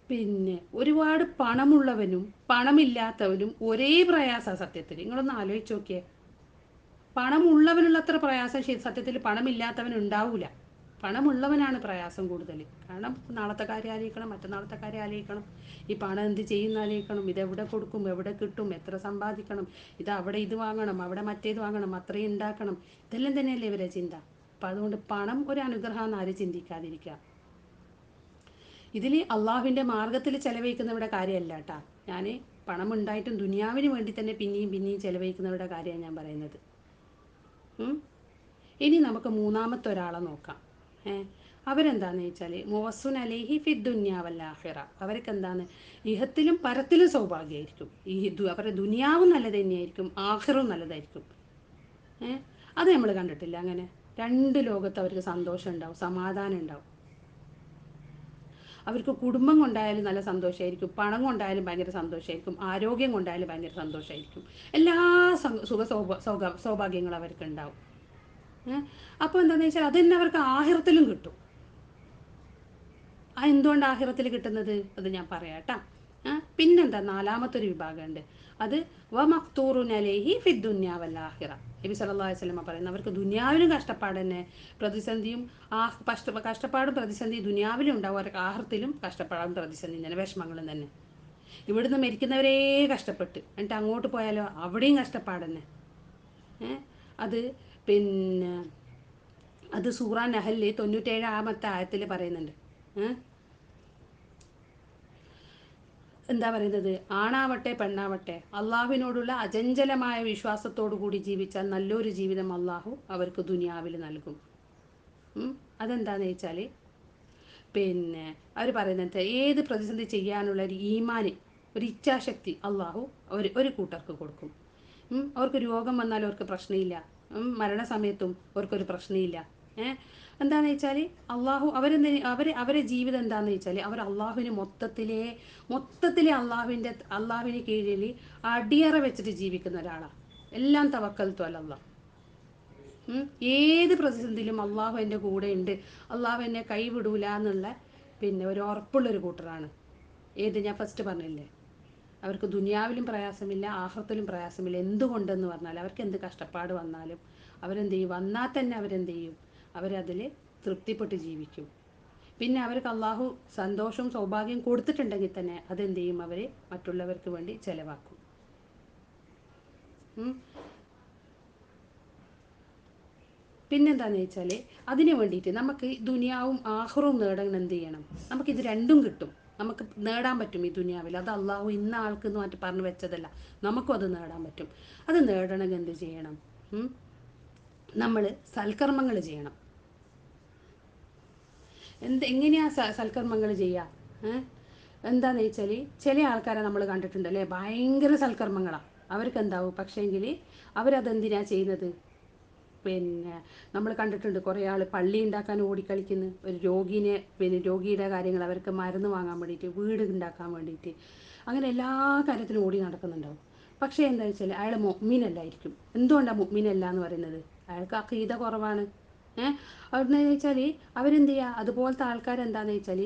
പിന്നെ ഒരുപാട് പണമുള്ളവനും പണമില്ലാത്തവനും ഒരേ പ്രയാസമാണ് സത്യത്തിൽ. നിങ്ങളൊന്ന് ആലോചിച്ച് നോക്കിയേ. പണമുള്ളവനുള്ള അത്ര പ്രയാസം സത്യത്തിൽ പണമില്ലാത്തവൻ ഉണ്ടാവൂല. പണമുള്ളവനാണ് പ്രയാസം കൂടുതൽ. കാരണം നാളത്തെ കാര്യം ആലോചിക്കണം, മറ്റന്നാളത്തെ കാര്യം ആലോചിക്കണം, ഈ പണം എന്ത് ചെയ്യുന്ന ആലോചിക്കണം, ഇതെവിടെ കൊടുക്കും, എവിടെ കിട്ടും, എത്ര സമ്പാദിക്കണം, ഇത് അവിടെ ഇത് വാങ്ങണം, അവിടെ മറ്റേത് വാങ്ങണം, അത്രയും ഉണ്ടാക്കണം, ഇതെല്ലാം തന്നെയല്ലേ ഇവരെ ചിന്ത. അപ്പം അതുകൊണ്ട് പണം ഒരു അനുഗ്രഹമെന്ന് ആരും ചിന്തിക്കാതിരിക്കുക. ഇതിൽ അള്ളാഹുവിൻ്റെ മാർഗത്തിൽ ചിലവഴിക്കുന്നവരുടെ കാര്യമല്ല കേട്ടാ. ഞാൻ പണം ഉണ്ടായിട്ടും ദുനിയാവിന് വേണ്ടി തന്നെ പിന്നെയും പിന്നെയും ചിലവഴിക്കുന്നവരുടെ കാര്യമാണ് ഞാൻ പറയുന്നത്. ഇനി നമുക്ക് മൂന്നാമത്തെ ഒരാളെ നോക്കാം. അവരെന്താണെന്ന് വെച്ചാൽ മുവസ്സുൻ അലൈഹി ഫി ദുന്യാവൽ ആഖിറ. അവർക്ക് എന്താണ്? ഇഹത്തിലും പരത്തിലും സൗഭാഗ്യമായിരിക്കും. അവരുടെ ദുനിയാവും നല്ലത് തന്നെയായിരിക്കും, ആഖിറും നല്ലതായിരിക്കും. അത് നമ്മൾ കണ്ടിട്ടില്ല. അങ്ങനെ രണ്ട് ലോകത്ത് അവർക്ക് സന്തോഷം ഉണ്ടാവും, സമാധാനം ഉണ്ടാവും. അവർക്ക് കുടുംബം കൊണ്ടായാലും നല്ല സന്തോഷമായിരിക്കും, പണം കൊണ്ടായാലും ഭയങ്കര സന്തോഷമായിരിക്കും, ആരോഗ്യം കൊണ്ടായാലും ഭയങ്കര സന്തോഷമായിരിക്കും. എല്ലാ സൗഭാഗ്യങ്ങളും അവർക്ക് ഉണ്ടാവും. അപ്പോൾ എന്താണെന്ന് വെച്ചാൽ അത് തന്നെ അവർക്ക് ആഖിറത്തിലും കിട്ടും. എന്തുകൊണ്ട് ആഖിറത്തിൽ കിട്ടുന്നത് അത് ഞാൻ പറയാം കേട്ടോ. പിന്നെന്താ, നാലാമത്തൊരു വിഭാഗമുണ്ട്. അത് വ മഖ്തൂറുൻ അലൈഹി ഫി ദുനിയ വൽ ആഖിറ. നബി സല്ലല്ലാഹു അലൈഹി വസല്ലം പറയുന്നത് അവർക്ക് ദുനിയാവിലും കഷ്ടപ്പാട് തന്നെ, പ്രതിസന്ധിയും കഷ്ടപ്പാടും പ്രതിസന്ധിയും ദുനിയാവിലും ഉണ്ടാവും, അവർക്ക് ആഖിറത്തിലും കഷ്ടപ്പാടും പ്രതിസന്ധിയും തന്നെ, വിഷമങ്ങളും തന്നെ. ഇവിടുന്ന് മരിക്കുന്നവരേ കഷ്ടപ്പെട്ട് എന്നിട്ട് അങ്ങോട്ട് പോയാലോ അവിടെയും കഷ്ടപ്പാട് തന്നെ. അത് പിന്നെ അത് സൂറ നഹലിൽ 97-ാമത്തെ ആയത്തിൽ പറയുന്നുണ്ട്. എന്താ പറയുന്നത്? ആണാവട്ടെ പെണ്ണാവട്ടെ അള്ളാഹുവിനോടുള്ള അചഞ്ചലമായ വിശ്വാസത്തോടു കൂടി ജീവിച്ചാൽ നല്ലൊരു ജീവിതം അള്ളാഹു അവർക്ക് ദുനിയാവിൽ നൽകും. അതെന്താണെന്ന് വെച്ചാൽ പിന്നെ അവർ പറയുന്നത് ഏത് പ്രതിസന്ധി ചെയ്യാനുള്ള ഒരു ഈമാന്, ഒരു ഇച്ഛാശക്തി അള്ളാഹു ഒരു കൂട്ടർക്ക് കൊടുക്കും. അവർക്ക് രോഗം വന്നാലും അവർക്ക് പ്രശ്നമില്ല, മരണസമയത്തും അവർക്കൊരു പ്രശ്നമില്ല. എന്താണെന്ന് വെച്ചാൽ അള്ളാഹു അവരെ ജീവിതം എന്താണെന്ന് വെച്ചാൽ അവർ അള്ളാഹുവിന് മൊത്തത്തിലെ അള്ളാഹുവിന് കീഴിൽ അടിയറ വെച്ചിട്ട് ജീവിക്കുന്ന ഒരാളാണ്. എല്ലാം തവക്കൽത്തു അലല്ലാഹ്. ഏത് പ്രതിസന്ധിയിലും അള്ളാഹു എൻ്റെ കൂടെ ഉണ്ട്, അള്ളാഹു എന്നെ കൈവിടൂല എന്നുള്ള പിന്നെ ഒരു ഉറപ്പുള്ളൊരു കൂട്ടറാണ്. ഞാൻ ഫസ്റ്റ് പറഞ്ഞില്ലേ, അവർക്ക് ദുനിയാവിലും പ്രയാസമില്ല, ആഖിറത്തിലും പ്രയാസമില്ല. എന്തുകൊണ്ടെന്ന് പറഞ്ഞാൽ അവർക്ക് എന്ത് കഷ്ടപ്പാട് വന്നാലും അവരെന്ത് ചെയ്യും? വന്നാൽ തന്നെ അവരെന്ത് ചെയ്യും? അവരതിൽ തൃപ്തിപ്പെട്ട് ജീവിക്കും. പിന്നെ അവർക്ക് അള്ളാഹു സന്തോഷവും സൗഭാഗ്യം കൊടുത്തിട്ടുണ്ടെങ്കിൽ തന്നെ അതെന്ത് ചെയ്യും? അവർ മറ്റുള്ളവർക്ക് വേണ്ടി ചിലവാക്കും. പിന്നെന്താണെന്ന് വെച്ചാൽ അതിന് വേണ്ടിയിട്ട് നമുക്ക് ദുനിയാവും ആഖിറവും നേടാൻ എന്ത് ചെയ്യണം? നമുക്കിത് രണ്ടും കിട്ടും, നമുക്ക് നേടാൻ പറ്റും ഈ ദുനിയാവിൽ. അത് അള്ളാഹു ഇന്ന ആൾക്ക് എന്ന് മാറ്റി പറഞ്ഞു വെച്ചതല്ല, നമുക്കും അത് നേടാൻ പറ്റും. അത് നേടണമെങ്കിൽ എന്ത് ചെയ്യണം? നമ്മൾ സൽക്കർമ്മങ്ങൾ ചെയ്യണം. എങ്ങനെയാണ് സൽക്കർമ്മങ്ങൾ ചെയ്യുക? എന്താണെന്ന് വെച്ചാൽ ചില ആൾക്കാരെ നമ്മൾ കണ്ടിട്ടുണ്ടല്ലേ, ഭയങ്കര സൽക്കർമ്മങ്ങളാണ് അവർക്ക് എന്താവും. പക്ഷേങ്കിൽ അവരതെന്തിനാണ് ചെയ്യുന്നത്? പിന്നെ നമ്മൾ കണ്ടിട്ടുണ്ട് കുറേ ആൾ പള്ളി ഉണ്ടാക്കാൻ ഓടിക്കളിക്കുന്നു, ഒരു രോഗിയുടെ കാര്യങ്ങൾ, അവർക്ക് മരുന്ന് വാങ്ങാൻ വേണ്ടിയിട്ട്, വീട് ഉണ്ടാക്കാൻ വേണ്ടിയിട്ട്, അങ്ങനെ എല്ലാ കാര്യത്തിനും ഓടി നടക്കുന്നുണ്ടാവും. പക്ഷേ എന്താ വെച്ചാൽ അയാൾ മുഅ്മിനല്ലായിരിക്കും. എന്തുകൊണ്ടാണ് മുഅ്മിനല്ല എന്ന് പറയുന്നത്? അയാൾക്ക് അഖീദ കുറവാണ്. അവിടെന്ന് വെച്ചാൽ അവരെന്ത് ചെയ്യുക? അതുപോലത്തെ ആൾക്കാരെന്താണെന്ന് വെച്ചാൽ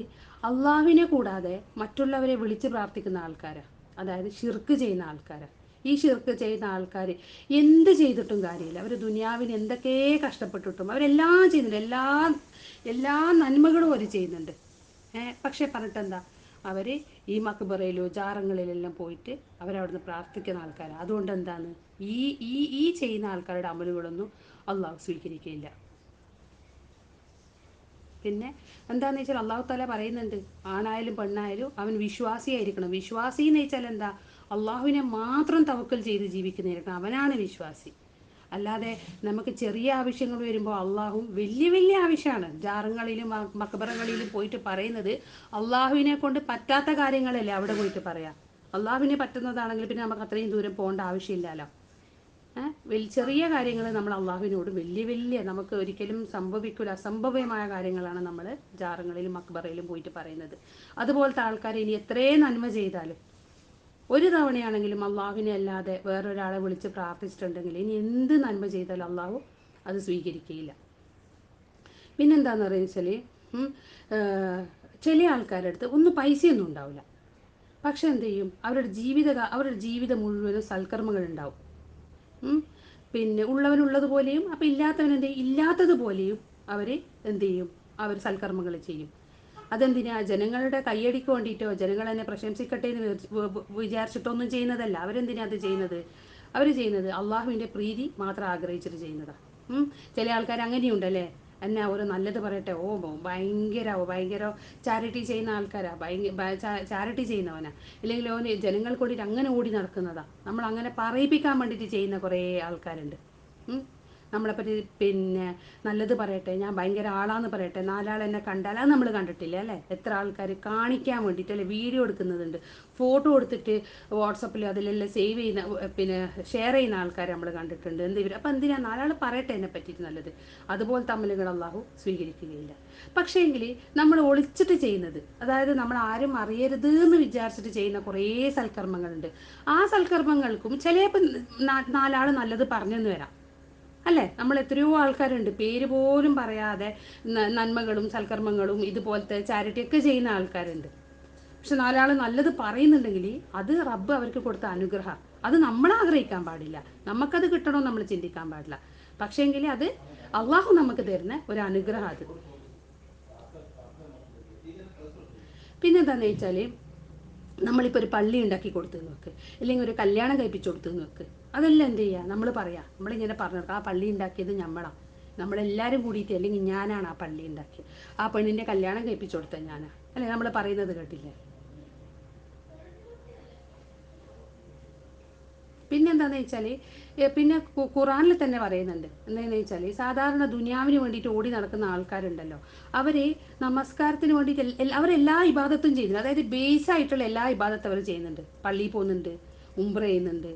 അള്ളാഹുവിനെ കൂടാതെ മറ്റുള്ളവരെ വിളിച്ച് പ്രാർത്ഥിക്കുന്ന ആൾക്കാരാണ്, അതായത് ഷിർക്ക് ചെയ്യുന്ന ആൾക്കാരാണ്. ഈ ഷിർക്ക് ചെയ്യുന്ന ആൾക്കാർ എന്ത് ചെയ്തിട്ടും കാര്യമില്ല. അവർ ദുനിയാവിന് എന്തൊക്കെ കഷ്ടപ്പെട്ടിട്ടും അവരെല്ലാം ചെയ്യുന്നുണ്ട്, എല്ലാ നന്മകളും അവർ ചെയ്യുന്നുണ്ട്. പക്ഷേ പറഞ്ഞിട്ടെന്താ? അവർ ഈ മക്ബറയിലോ ജാറങ്ങളിലെല്ലാം പോയിട്ട് അവരവിടുന്ന് പ്രാർത്ഥിക്കുന്ന ആൾക്കാരാണ്. അതുകൊണ്ട് എന്താണ് ഈ ഈ ഈ ചെയ്യുന്ന ആൾക്കാരുടെ അമലുകളൊന്നും അള്ളാഹു സ്വീകരിക്കുകയില്ല. പിന്നെ എന്താണെന്ന് വെച്ചാൽ അള്ളാഹു താല പറയുന്നുണ്ട്, ആണായാലും പെണ്ണായാലും അവൻ വിശ്വാസിയായിരിക്കണം. വിശ്വാസി എന്ന് വെച്ചാൽ എന്താ? അള്ളാഹുവിനെ മാത്രം തവക്കൽ ചെയ്ത് ജീവിക്കുന്നതായിരിക്കണം, അവനാണ് വിശ്വാസി. അല്ലാതെ നമുക്ക് ചെറിയ ആവശ്യങ്ങൾ വരുമ്പോൾ അള്ളാഹു വലിയ വലിയ ആവശ്യമാണ് ജാറങ്ങളിലും മക്ബറകളിലും പോയിട്ട് പറയുന്നത്. അള്ളാഹുവിനെ കൊണ്ട് പറ്റാത്ത കാര്യങ്ങളല്ലേ അവിടെ പോയിട്ട് പറയാം. അള്ളാഹുവിനെ പറ്റുന്നതാണെങ്കിൽ പിന്നെ നമുക്ക് അത്രയും ദൂരം പോകേണ്ട ആവശ്യമില്ലല്ലോ. ചെറിയ കാര്യങ്ങൾ നമ്മൾ അള്ളാഹുവിനോട് വലിയ നമുക്ക് ഒരിക്കലും സംഭവിക്കില്ല, അസംഭവ്യമായ കാര്യങ്ങളാണ് നമ്മൾ ജാറങ്ങളിലും മക്ബറയിലും പോയിട്ട് പറയുന്നത്. അതുപോലത്തെ ആൾക്കാർ ഇനി എത്രയും നന്മ ചെയ്താലും ഒരു തവണയാണെങ്കിലും അള്ളാഹുവിനെ അല്ലാതെ വേറൊരാളെ വിളിച്ച് പ്രാർത്ഥിച്ചിട്ടുണ്ടെങ്കിൽ ഇനി എന്ത് നന്മ ചെയ്താലും അള്ളാഹു അത് സ്വീകരിക്കുകയില്ല. പിന്നെന്താണെന്ന് അറിയിച്ചാൽ ചില ആൾക്കാരുടെ അടുത്ത് ഒന്നും പൈസയൊന്നും ഉണ്ടാവില്ല. പക്ഷെ എന്ത് ചെയ്യും, അവരുടെ ജീവിതം മുഴുവനും സൽക്കർമ്മങ്ങൾ ഉണ്ടാവും. പിന്നെ ഉള്ളവനുള്ളതുപോലെയും അപ്പം ഇല്ലാത്തവൻ എന്ത് ചെയ്യും, ഇല്ലാത്തതുപോലെയും അവർ എന്ത് ചെയ്യും, അവർ സൽക്കർമ്മങ്ങൾ ചെയ്യും. അതെന്തിനാ, ജനങ്ങളുടെ കയ്യടിക്ക് വേണ്ടിയിട്ടോ ജനങ്ങൾ എന്നെ പ്രശംസിക്കട്ടെ എന്ന് വിചാരിച്ചിട്ടൊന്നും ചെയ്യുന്നതല്ല. അവരെന്തിനാ അത് ചെയ്യുന്നത്? അവർ ചെയ്യുന്നത് അള്ളാഹുവിൻ്റെ പ്രീതി മാത്രം ആഗ്രഹിച്ചിട്ട് ചെയ്യുന്നതാണ്. ചില ആൾക്കാർ അങ്ങനെയുണ്ടല്ലേ, എന്നെ ഒരു നല്ലത് പറയട്ടെ, ഭയങ്കര ചാരിറ്റി ചെയ്യുന്ന ആൾക്കാരാണ്, ചാരിറ്റി ചെയ്യുന്നവനാ, ഇല്ലെങ്കിൽ ഓന് ജനങ്ങൾക്ക് വേണ്ടിയിട്ട് അങ്ങനെ ഓടി നടക്കുന്നതാണ്. നമ്മൾ അങ്ങനെ പറയിപ്പിക്കാൻ വേണ്ടിയിട്ട് ചെയ്യുന്ന കുറേ ആൾക്കാരുണ്ട്. നമ്മളെപ്പറ്റി പിന്നെ നല്ലത് പറയട്ടെ, ഞാൻ ഭയങ്കര ആളാന്ന് പറയട്ടെ, നാലാൾ എന്നെ കണ്ടാൽ, അത് നമ്മൾ കണ്ടിട്ടില്ല അല്ലേ? എത്ര ആൾക്കാർ കാണിക്കാൻ വേണ്ടിയിട്ട് അല്ലെ വീഡിയോ എടുക്കുന്നുണ്ട്, ഫോട്ടോ എടുത്തിട്ട് വാട്സപ്പിൽ അതിലെല്ലാം സേവ് ചെയ്യുന്ന പിന്നെ ഷെയർ ചെയ്യുന്ന ആൾക്കാരെ നമ്മൾ കണ്ടിട്ടുണ്ട്. അപ്പം എന്തിനാ നാലാൾ പറയട്ടെ എന്നെ പറ്റിയിട്ട് നല്ലത്? അതുപോലത്തെ അമലുകൾ അള്ളാഹു സ്വീകരിക്കുകയില്ല. പക്ഷേ എങ്കിൽ നമ്മൾ ഒളിച്ചിട്ട് ചെയ്യുന്നത്, അതായത് നമ്മൾ ആരും അറിയരുത് എന്ന് വിചാരിച്ചിട്ട് ചെയ്യുന്ന കുറേ സൽക്കർമ്മങ്ങളുണ്ട്. ആ സൽക്കർമ്മങ്ങൾക്കും ചിലപ്പോൾ നാലാൾ നല്ലത് പറഞ്ഞെന്ന് വരാം അല്ലേ? നമ്മൾ എത്രയോ ആൾക്കാരുണ്ട് പേര് പോലും പറയാതെ നന്മകളും സൽക്കർമ്മങ്ങളും ഇതുപോലത്തെ ചാരിറ്റിയൊക്കെ ചെയ്യുന്ന ആൾക്കാരുണ്ട്. പക്ഷെ നാലാൾ നല്ലത് പറയുന്നുണ്ടെങ്കിൽ അത് റബ്ബ് അവർക്ക് കൊടുത്ത അനുഗ്രഹം. അത് നമ്മൾ ആഗ്രഹിക്കാൻ പാടില്ല, നമുക്കത് കിട്ടണമെന്ന് നമ്മൾ ചിന്തിക്കാൻ പാടില്ല. പക്ഷേങ്കിൽ അത് അള്ളാഹു നമുക്ക് തരുന്ന ഒരു അനുഗ്രഹം അത്. പിന്നെന്താണെന്ന് വെച്ചാൽ, നമ്മളിപ്പോൾ ഒരു പള്ളി ഉണ്ടാക്കി കൊടുത്തു നോക്ക്, അല്ലെങ്കിൽ ഒരു കല്യാണം കഴിപ്പിച്ചു കൊടുത്തു നോക്ക്, അതെല്ലാം എന്ത് ചെയ്യുക, നമ്മൾ പറയാം, നമ്മളിങ്ങനെ പറഞ്ഞു കൊടുക്കുക, ആ പള്ളി ഉണ്ടാക്കിയത് നമ്മളാണ്, നമ്മളെല്ലാവരും കൂടിയിട്ട്, അല്ലെങ്കിൽ ഞാനാണ് ആ പള്ളി ഉണ്ടാക്കിയത്, ആ പെണ്ണിൻ്റെ കല്യാണം കഴിപ്പിച്ചു കൊടുത്തത് ഞാനാണ് അല്ലേ? നമ്മൾ പറയുന്നത് കേട്ടില്ലേ? പിന്നെന്താണെന്ന് വെച്ചാൽ, പിന്നെ ഖുറാനിൽ തന്നെ പറയുന്നുണ്ട്, എന്താണെന്ന് വെച്ചാൽ സാധാരണ ദുനിയാവിന് വേണ്ടിയിട്ട് ഓടി നടക്കുന്ന ആൾക്കാരുണ്ടല്ലോ, അവർ നമസ്കാരത്തിന് വേണ്ടിയിട്ട് അവരെല്ലാ ഇബാദത്തും ചെയ്യുന്നുണ്ട്. അതായത് ബേസ് ആയിട്ടുള്ള എല്ലാ ഇബാദത്തും അവർ ചെയ്യുന്നുണ്ട്. പള്ളിയിൽ പോകുന്നുണ്ട്, ഉംറ ചെയ്യുന്നുണ്ട്,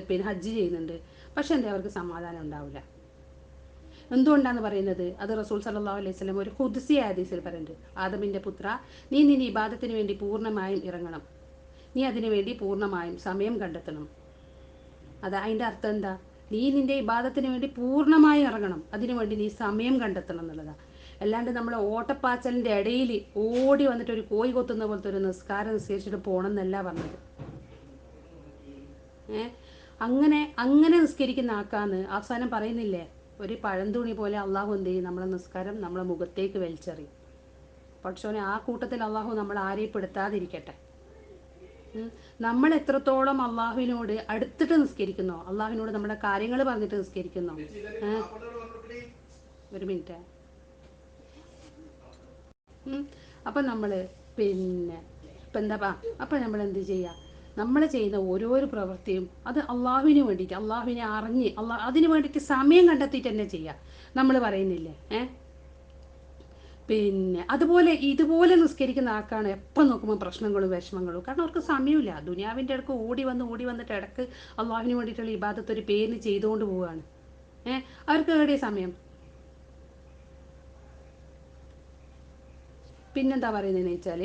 പിന്നെ ഹജ്ജ് ചെയ്യുന്നുണ്ട്. പക്ഷെ എന്താ, അവർക്ക് സമാധാനം ഉണ്ടാവില്ല. എന്തുകൊണ്ടാണ് പറയുന്നത്? അത് റസൂൽ സല്ലല്ലാഹു അലൈഹി വസല്ലം ഒരു ഖുദ്സി ഹദീസിൽ പറയുന്നുണ്ട്, ആദമിൻ്റെ പുത്ര, നീ നിന്റെ ഇബാദത്തിന് വേണ്ടി പൂർണ്ണമായും ഇറങ്ങണം, നീ അതിനു വേണ്ടി പൂർണ്ണമായും സമയം കണ്ടെത്തണം. അതിൻ്റെ അർത്ഥം എന്താ? നീ നിന്റെ ഇബാദത്തിന് വേണ്ടി പൂർണ്ണമായി ഇറങ്ങണം, അതിനു വേണ്ടി നീ സമയം കണ്ടെത്തണം എന്നുള്ളതാണ്. അല്ലാണ്ട് നമ്മൾ ഓട്ടപ്പാച്ചലിൻ്റെ ഇടയിൽ ഓടി വന്നിട്ട് ഒരു കോഴി കൊത്തുന്ന പോലത്തെ ഒരു നിസ്കാരം നിസ്കരിച്ചിട്ട് പോകണം എന്നല്ല പറഞ്ഞത്. അങ്ങനെ അങ്ങനെ നിസ്കരിക്കുന്ന ആക്കാന്ന് അവസാനം പറയുന്നില്ലേ, ഒരു പഴന്തുണി പോലെ അള്ളാഹു എന്ത് ചെയ്യും, നമ്മളെ നിസ്കാരം നമ്മളെ മുഖത്തേക്ക് വലിച്ചെറിയും. പക്ഷേ ആ കൂട്ടത്തിൽ അള്ളാഹു നമ്മൾ ആരെയും പെടുത്താതിരിക്കട്ടെ. നമ്മൾ എത്രത്തോളം അള്ളാഹുവിനോട് അടുത്തിട്ട് നിസ്കരിക്കുന്നോ, അള്ളാഹുവിനോട് നമ്മുടെ കാര്യങ്ങൾ പറഞ്ഞിട്ട് നിസ്കരിക്കുന്നോ. ഒരു മിനിറ്റ്. അപ്പം നമ്മൾ പിന്നെ ഇപ്പം എന്താ, അപ്പം നമ്മൾ എന്ത് ചെയ്യുക, നമ്മൾ ചെയ്യുന്ന ഓരോരോ പ്രവൃത്തിയും അത് അള്ളാഹുവിന് വേണ്ടിയിട്ട്, അള്ളാഹുവിനെ അറിഞ്ഞ് അതിന് വേണ്ടിയിട്ട് സമയം കണ്ടെത്തിയിട്ട് തന്നെ ചെയ്യുക. നമ്മൾ പറയുന്നില്ലേ, പിന്നെ അതുപോലെ ഇതുപോലെ നിസ്കരിക്കുന്ന ആൾക്കാണ് എപ്പം നോക്കുമ്പോൾ പ്രശ്നങ്ങളും വിഷമങ്ങളും. കാരണം അവർക്ക് സമയമില്ല, ദുനിയാവിൻ്റെ ഇടക്ക് ഓടി വന്നിട്ട് ഇടക്ക് അള്ളാഹുവിന് വേണ്ടിയിട്ടുള്ള ഇബാദത്ത് ഒരു പേരിന് ചെയ്തുകൊണ്ട് പോവുകയാണ്. അവർക്ക് എവിടെയ സമയം? പിന്നെന്താ പറയുന്നതെന്ന് വെച്ചാൽ,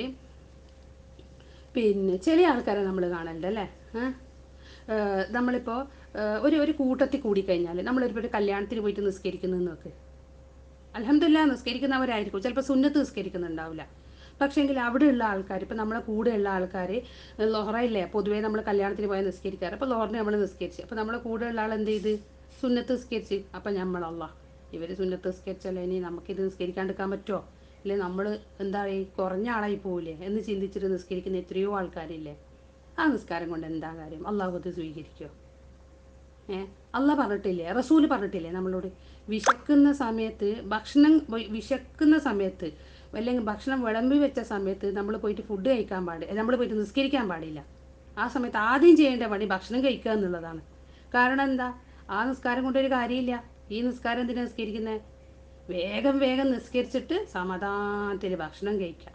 പിന്നെ ചില ആൾക്കാരെ നമ്മൾ കാണലുണ്ട് അല്ലേ, നമ്മളിപ്പോൾ ഒരു കൂട്ടത്തിൽ കൂടിക്കഴിഞ്ഞാൽ, നമ്മളൊരു കല്യാണത്തിന് പോയിട്ട് നിസ്കരിക്കുന്നതെന്ന് നോക്ക്, അൽഹംദുലില്ലാ നിസ്കരിക്കുന്നവരായിരിക്കും, ചിലപ്പോൾ സുന്നത്ത് നിസ്കരിക്കുന്നുണ്ടാവില്ല. പക്ഷേങ്കിൽ അവിടെയുള്ള ആൾക്കാർ, ഇപ്പം നമ്മളെ കൂടെയുള്ള ആൾക്കാർ ലൊഹറയില്ലേ പൊതുവേ നമ്മൾ കല്യാണത്തിന് പോയാൽ നിസ്കരിക്കാറ്, അപ്പോൾ ലോഹറിന് നമ്മൾ നിസ്കരിച്ച്, അപ്പോൾ നമ്മളെ കൂടെയുള്ള ആൾ എന്ത് ചെയ്ത് സുന്നത്ത് നിസ്കരിച്ച്, അപ്പം നമ്മളല്ല, ഇവർ സുന്നത്ത് നിസ്കരിച്ചല്ലേ, ഇനി നമുക്കിത് നിസ്കരിക്കാണ്ടിരിക്കാൻ പറ്റുമോ, ഇല്ലേ നമ്മൾ എന്താ കുറഞ്ഞ ആളായി പോവില്ലേ എന്ന് ചിന്തിച്ചിട്ട് നിസ്കരിക്കുന്ന എത്രയോ ആൾക്കാരില്ലേ. ആ നിസ്കാരം കൊണ്ട് എന്താ കാര്യം? അള്ളാഹു അത് സ്വീകരിക്കുമോ? അള്ളാഹ് പറഞ്ഞിട്ടില്ലേ, റസൂല് പറഞ്ഞിട്ടില്ലേ നമ്മളോട്, വിശക്കുന്ന സമയത്ത് വിശക്കുന്ന സമയത്ത് അല്ലെങ്കിൽ ഭക്ഷണം വിളമ്പി വെച്ച സമയത്ത് നമ്മൾ പോയിട്ട് ഫുഡ് കഴിക്കാൻ പാടില്ല, നമ്മൾ പോയിട്ട് നിസ്കരിക്കാൻ പാടില്ല. ആ സമയത്ത് ആദ്യം ചെയ്യേണ്ട പണി ഭക്ഷണം കഴിക്കുക എന്നുള്ളതാണ്. കാരണം എന്താ, ആ നിസ്കാരം കൊണ്ടൊരു കാര്യമില്ല. ഈ നിസ്കാരം എന്തിനാണ് നിസ്കരിക്കുന്നത്? വേഗം വേഗം നിസ്കരിച്ചിട്ട് സമാധാനത്തിൽ ഭക്ഷണം കഴിക്കുക.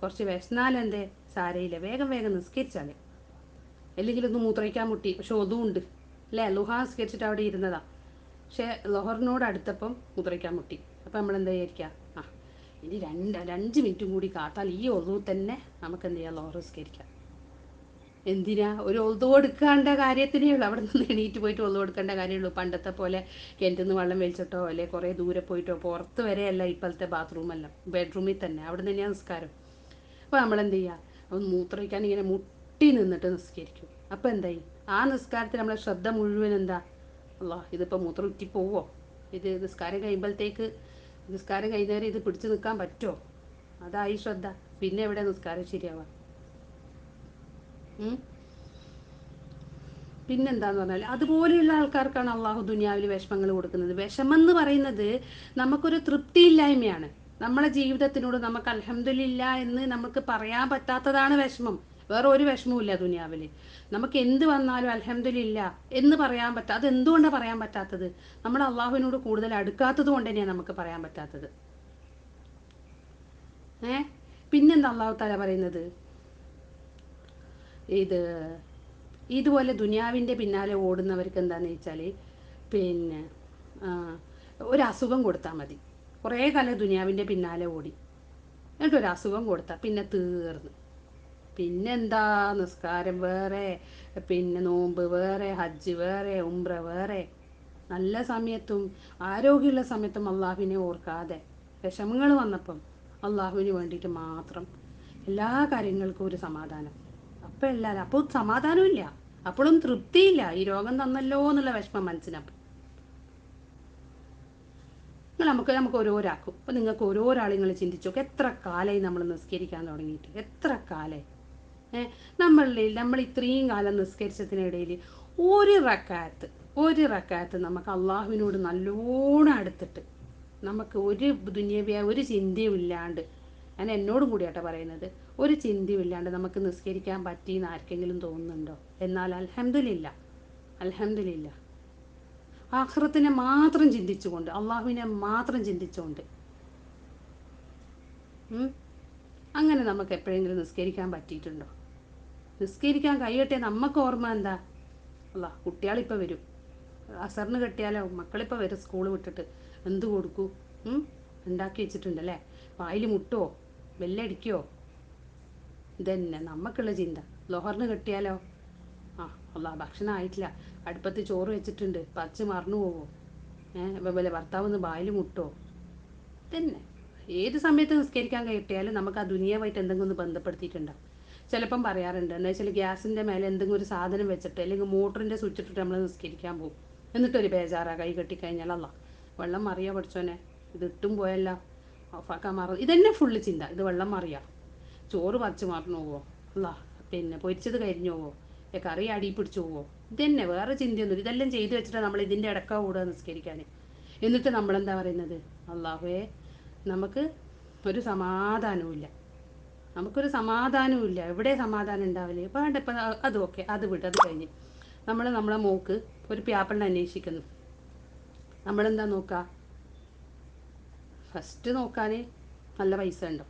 കുറച്ച് വിശന്നാലെന്തേ സാരയില്ല, വേഗം വേഗം നിസ്കരിച്ചാൽ. അല്ലെങ്കിൽ ഒന്ന് മൂത്രയ്ക്കാൻ മുട്ടി, പക്ഷെ ഒതും ഉണ്ട് അല്ലേ, ലുഹാ നിസ്കരിച്ചിട്ട് അവിടെ ഇരുന്നതാ, പക്ഷേ ലൊഹറിനോട് അടുത്തപ്പം മൂത്രയ്ക്കാൻ മുട്ടി. അപ്പം നമ്മൾ എന്താ വിചാരിക്കുക, ആ ഇനി അഞ്ച് മിനിറ്റും കൂടി കാത്താൽ ഈ ഒതു തന്നെ നമുക്ക് എന്ത് ചെയ്യാം, ലൊഹർ നിസ്കരിക്കാം. എന്തിനാ ഒരു ഒതു കൊടുക്കേണ്ട കാര്യത്തിനേ ഉള്ളൂ. അവിടെ നിന്ന് എണീറ്റ് പോയിട്ട് ഒതു കൊടുക്കേണ്ട കാര്യമുള്ളൂ. പണ്ടത്തെ പോലെ കിണറ്റിൽ നിന്ന് വെള്ളം വലിച്ചിട്ടോ അല്ലെ കുറേ ദൂരെ പോയിട്ടോ പുറത്ത് വരെയല്ല ഇപ്പോഴത്തെ ബാത്റൂമെല്ലാം, ബെഡ്റൂമിൽ തന്നെ, അവിടെ നിന്ന് തന്നെയാണ് നിസ്കാരം. അപ്പോൾ നമ്മളെന്ത് ചെയ്യുക, ഒന്ന് മൂത്രമൊഴിക്കാൻ ഇങ്ങനെ മുട്ടി നിന്നിട്ട് നിസ്കരിക്കും. അപ്പോൾ എന്തായി, ആ നിസ്കാരത്തിൽ നമ്മളെ ശ്രദ്ധ മുഴുവൻ എന്താ, അല്ലാ ഇതിപ്പോൾ മൂത്രം ഉറ്റി പോവോ, ഇത് നിസ്കാരം കഴിയുമ്പോഴത്തേക്ക്, നിസ്കാരം കഴിയുന്നവരെ ഇത് പിടിച്ചു നിൽക്കാൻ പറ്റുമോ, അതായി ശ്രദ്ധ. പിന്നെ എവിടെ നിസ്കാരം ശരിയാവുക? പിന്നെന്താന്ന് പറഞ്ഞാൽ അതുപോലെയുള്ള ആൾക്കാർക്കാണ് അള്ളാഹു ദുനിയാവിൽ വിഷമങ്ങൾ കൊടുക്കുന്നത്. വിഷമം എന്ന് പറയുന്നത് നമുക്കൊരു തൃപ്തിയില്ലായ്മയാണ്. നമ്മളെ ജീവിതത്തിനോട് നമുക്ക് അൽഹംദുലില്ല എന്ന് നമുക്ക് പറയാൻ പറ്റാത്തതാണ് വിഷമം. വേറെ ഒരു വിഷമവും ഇല്ല ദുനിയാവിൽ. നമുക്ക് എന്ത് വന്നാലും അൽഹംദുലില്ല എന്ന് പറയാൻ പറ്റാ. അത് എന്തുകൊണ്ടാണ് പറയാൻ പറ്റാത്തത്? നമ്മൾ അള്ളാഹുവിനോട് കൂടുതൽ അടുക്കാത്തത് കൊണ്ട് തന്നെയാണ് നമുക്ക് പറയാൻ പറ്റാത്തത്. പിന്നെന്താ അള്ളാഹു താല പറയുന്നത്, ഇത് ഇതുപോലെ ദുനിയാവിൻ്റെ പിന്നാലെ ഓടുന്നവർക്ക് എന്താണെന്ന് വെച്ചാൽ, പിന്നെ ഒരു അസുഖം കൊടുത്താൽ മതി. കുറേ കാലം ദുനിയാവിൻ്റെ പിന്നാലെ ഓടി എന്നിട്ടൊരു അസുഖം കൊടുത്താൽ പിന്നെ തീർന്ന്. പിന്നെന്താ, നിസ്കാരം വേറെ, പിന്നെ നോമ്പ് വേറെ, ഹജ്ജ് വേറെ, ഉംറ വേറെ. നല്ല സമയത്തും ആരോഗ്യമുള്ള സമയത്തും അള്ളാഹുവിനെ ഓർക്കാതെ വിഷമങ്ങൾ വന്നപ്പം അള്ളാഹുവിന് വേണ്ടിയിട്ട് മാത്രം എല്ലാ കാര്യങ്ങൾക്കും ഒരു സമാധാനം. അപ്പം എല്ലാവരും അപ്പോൾ സമാധാനമില്ല, അപ്പോഴും തൃപ്തിയില്ല. ഈ രോഗം തന്നല്ലോ എന്നുള്ള വിഷമം മനസ്സിനപ്പം. നമുക്ക് ഓരോരാക്കും. അപ്പം നിങ്ങൾക്ക് ഓരോരാൾ നിങ്ങൾ ചിന്തിച്ചു നോക്കുക, എത്ര കാലമായി നമ്മൾ നിസ്കരിക്കാൻ തുടങ്ങിയിട്ട്, എത്ര കാലമായി. നമ്മൾ ഇത്രയും കാലം നിസ്കരിച്ചതിനിടയിൽ ഒരു റക്കാത്ത് നമുക്ക് അള്ളാഹുവിനോട് നല്ലോണം അടുത്തിട്ട്, നമുക്ക് ഒരു ദുനിയവ്യ ഒരു ചിന്തയും ഇല്ലാണ്ട്, ഞാൻ എന്നോടും കൂടിയാട്ടോ പറയുന്നത്, ഒരു ചിന്തയും ഇല്ലാണ്ട് നമുക്ക് നിസ്കരിക്കാൻ പറ്റിയെന്ന് ആർക്കെങ്കിലും തോന്നുന്നുണ്ടോ? എന്നാൽ അൽഹംദുലില്ല ആഖിറത്തിനെ മാത്രം ചിന്തിച്ചുകൊണ്ട്, അള്ളാഹുവിനെ മാത്രം ചിന്തിച്ചുകൊണ്ട് അങ്ങനെ നമുക്ക് എപ്പോഴെങ്കിലും നിസ്കരിക്കാൻ പറ്റിയിട്ടുണ്ടോ? നിസ്കരിക്കാൻ കഴിയട്ടെ. നമുക്ക് ഓർമ്മ എന്താ, അല്ല കുട്ടികളിപ്പോൾ വരും, അസറിന് കെട്ടിയാലോ മക്കളിപ്പോൾ വരും സ്കൂൾ വിട്ടിട്ട്, എന്ത് കൊടുക്കൂ, ഉണ്ടാക്കി വെച്ചിട്ടുണ്ടല്ലേ, വായിൽ മുട്ടുമോ, ബെല്ലടിക്കുമോ, ഇതന്നെ നമുക്കുള്ള ചിന്ത. ലോഹറിന് കെട്ടിയാലോ, അല്ല ഭക്ഷണം ആയിട്ടില്ല, അടുപ്പത്ത് ചോറ് വെച്ചിട്ടുണ്ട്, പച്ച മറന്നു പോവോ, അതുപോലെ ഭർത്താവ് വായിൽ മുട്ടോ, ഇതന്നെ. ഏത് സമയത്ത് നിസ്കരിക്കാൻ കിട്ടിയാലും നമുക്ക് ആ ദുനിയാവായിട്ട് എന്തെങ്കിലും ഒന്ന് ബന്ധപ്പെടുത്തിയിട്ടുണ്ടാവും. ചിലപ്പം പറയാറുണ്ട്, എന്താ വെച്ചാൽ ഗ്യാസിൻ്റെ മേലെ എന്തെങ്കിലും ഒരു സാധനം വെച്ചിട്ട് അല്ലെങ്കിൽ മോട്ടറിൻ്റെ സ്വിച്ച് ഇട്ടിട്ട് നമ്മൾ നിസ്കരിക്കാൻ പോകും. എന്നിട്ടൊരു ബേജാറാ, കൈ കെട്ടിക്കഴിഞ്ഞാൽ അല്ല വെള്ളം മറിയാ പഠിച്ചോനെ, ഇത് ഇട്ടും പോയല്ല, ഓഫാക്കാൻ മറന്നു, ഇതന്നെ ഫുള്ള് ചിന്ത. ഇത് വെള്ളം മറിയാ, ചോറ് പറിച്ച് മറന്നു പോവോ, അല്ല പിന്നെ പൊരിച്ചത് കരിഞ്ഞു പോവോ, കറി അടി പിടിച്ചു പോവോ, ഇതന്നെ, വേറെ ചിന്തയൊന്നുമില്ല. ഇതെല്ലാം ചെയ്തു വെച്ചിട്ട് നമ്മൾ ഇതിൻ്റെ ഇടക്ക കൂടുക നിസ്കരിക്കാൻ. എന്നിട്ട് നമ്മളെന്താ പറയുന്നത്, അള്ളാഹുവേ നമുക്ക് ഒരു സമാധാനവും നമുക്കൊരു സമാധാനവും ഇല്ല. എവിടെ സമാധാനം ഉണ്ടാവില്ലേ? വേണ്ട, ഇപ്പം അത് ഓക്കെ, അത് വിട്ട്, അത് കഴിഞ്ഞ് നമ്മളെ മോക്ക് ഒരു പ്യാപ്പിളിനെ അന്വേഷിക്കുന്നു. നമ്മളെന്താ നോക്കുക, ഫസ്റ്റ് നോക്കാൻ നല്ല പൈസ ഉണ്ടോ,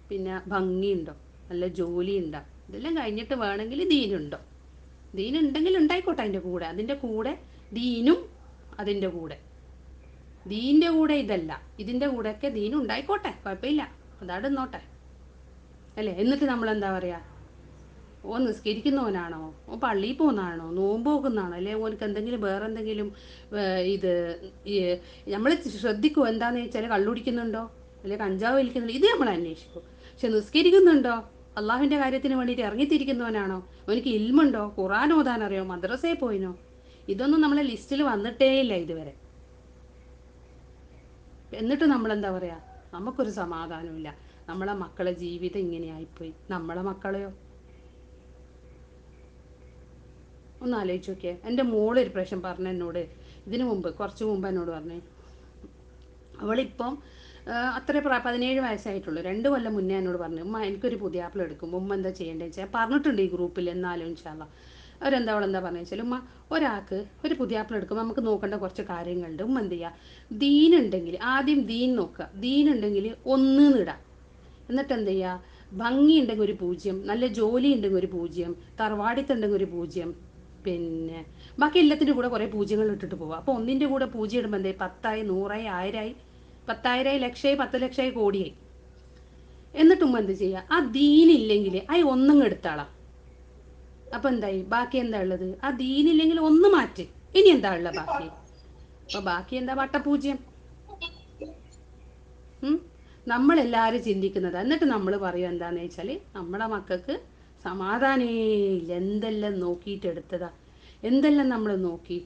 പിന്നെ ഭംഗിയുണ്ടോ, നല്ല ജോലി ഉണ്ടോ, ഇതെല്ലാം കഴിഞ്ഞിട്ട് വേണമെങ്കിൽ ദീനുണ്ടോ. ദീനുണ്ടെങ്കിൽ ഉണ്ടായിക്കോട്ടെ, അതിൻ്റെ കൂടെ ദീനും, അതിൻ്റെ കൂടെ ദീൻ്റെ കൂടെ ഇതല്ല, ഇതിൻ്റെ കൂടെയൊക്കെ ദീനും ഉണ്ടായിക്കോട്ടെ, കുഴപ്പമില്ല, അതാട് നിന്നോട്ടെ അല്ലേ. എന്നിട്ട് നമ്മളെന്താ പറയുക, ഓ നിസ്കരിക്കുന്നവനാണോ, ഓ പള്ളിയിൽ പോകുന്നതാണോ, നോമ്പ് നോക്കുന്നതാണോ, അല്ലെ ഓനക്ക് എന്തെങ്കിലും വേറെ എന്തെങ്കിലും ഇത് നമ്മൾ ശ്രദ്ധിക്കുമോ, എന്താണെന്ന് വെച്ചാൽ കള്ളുടിക്കുന്നുണ്ടോ, അല്ലെ കഞ്ചാവ് വലിക്കുന്നുണ്ടോ, ഇത് നമ്മൾ അന്വേഷിക്കും. പക്ഷെ നിസ്കരിക്കുന്നുണ്ടോ, അള്ളാഹുവിൻ്റെ കാര്യത്തിന് വേണ്ടിയിട്ട് ഇറങ്ങിത്തിരിക്കുന്നവനാണോ, അവനക്ക് ഇൽമുണ്ടോ, ഖുർആൻ ഓതാൻ അറിയോ, മദ്രസയിൽ പോയിനോ, ഇതൊന്നും നമ്മളെ ലിസ്റ്റിൽ വന്നിട്ടേ ഇല്ല ഇതുവരെ. എന്നിട്ട് നമ്മളെന്താ പറയുക, നമുക്കൊരു സമാധാനമില്ല, നമ്മളെ മക്കളെ ജീവിതം ഇങ്ങനെയായിപ്പോയി. നമ്മളെ മക്കളെയോ ഒന്ന് ആലോചിച്ച് നോക്കിയേ. എൻ്റെ മോളൊരു പ്രാവശ്യം പറഞ്ഞു എന്നോട്, കുറച്ച് മുമ്പ് എന്നോട് പറഞ്ഞു, അവളിപ്പം അത്ര 17 വയസ്സായിട്ടുള്ളൂ. 2 കൊല്ലം മുന്നേ എന്നോട് പറഞ്ഞു, ഉമ്മ എനിക്കൊരു പുതിയാപ്പിള എടുക്കും, ഉമ്മ എന്താ ചെയ്യേണ്ടതെന്ന് വെച്ചാൽ പറഞ്ഞിട്ടുണ്ട് ഈ ഗ്രൂപ്പിൽ, എന്നാലും ഇൻഷാല്ലാ അവളെന്താ പറഞ്ഞു വെച്ചാൽ, ഉമ്മ ഒരാൾക്ക് ഒരു പുതിയാപ്പിള എടുക്കുമ്പോൾ നമുക്ക് നോക്കേണ്ട കുറച്ച് കാര്യങ്ങളുണ്ട്. ഉമ്മ എന്ത് ചെയ്യുക, ദീനുണ്ടെങ്കിൽ ആദ്യം ദീൻ നോക്കുക, ദീനുണ്ടെങ്കിൽ 1 ഇടാം. എന്നിട്ട് എന്ത് ചെയ്യുക, ഭംഗി ഉണ്ടെങ്കിൽ ഒരു 0, നല്ല ജോലി ഉണ്ടെങ്കിൽ ഒരു 0, തറവാടിത്തുണ്ടെങ്കിൽ ഒരു 0, പിന്നെ ബാക്കി എല്ലാത്തിൻ്റെ കൂടെ കുറേ പൂജ്യങ്ങൾ ഇട്ടിട്ട് പോവുക. അപ്പോൾ ഒന്നിൻ്റെ കൂടെ 0 ഇടുമ്പോൾ എന്തായി, 10ആയി, 100ആയി, 1000ആയി, 10,000ആയി, ലക്ഷമായി, 10 ലക്ഷമായി, കോടിയായി. എന്നിട്ടും എന്ത് ചെയ്യുക, ആ ദീനില്ലെങ്കിൽ ആ ഒന്നും എടുത്താളാം. അപ്പം എന്തായി? ബാക്കി എന്താ ഉള്ളത്? ആ ദീനില്ലെങ്കിൽ ഒന്ന് മാറ്റ്. ഇനി എന്താ ഉള്ളത് ബാക്കി? അപ്പോൾ ബാക്കി എന്താ? വട്ടപൂജ്യം. ഉം. നമ്മളെല്ലാവരും ചിന്തിക്കുന്നത്, എന്നിട്ട് നമ്മൾ പറയും എന്താണെന്ന് വെച്ചാൽ നമ്മുടെ മക്കൾക്ക് സമാധാനേ ഇല്ല. എന്തെല്ലാം നോക്കിയിട്ടെടുത്തതാ, എന്തെല്ലാം നമ്മൾ നോക്കി,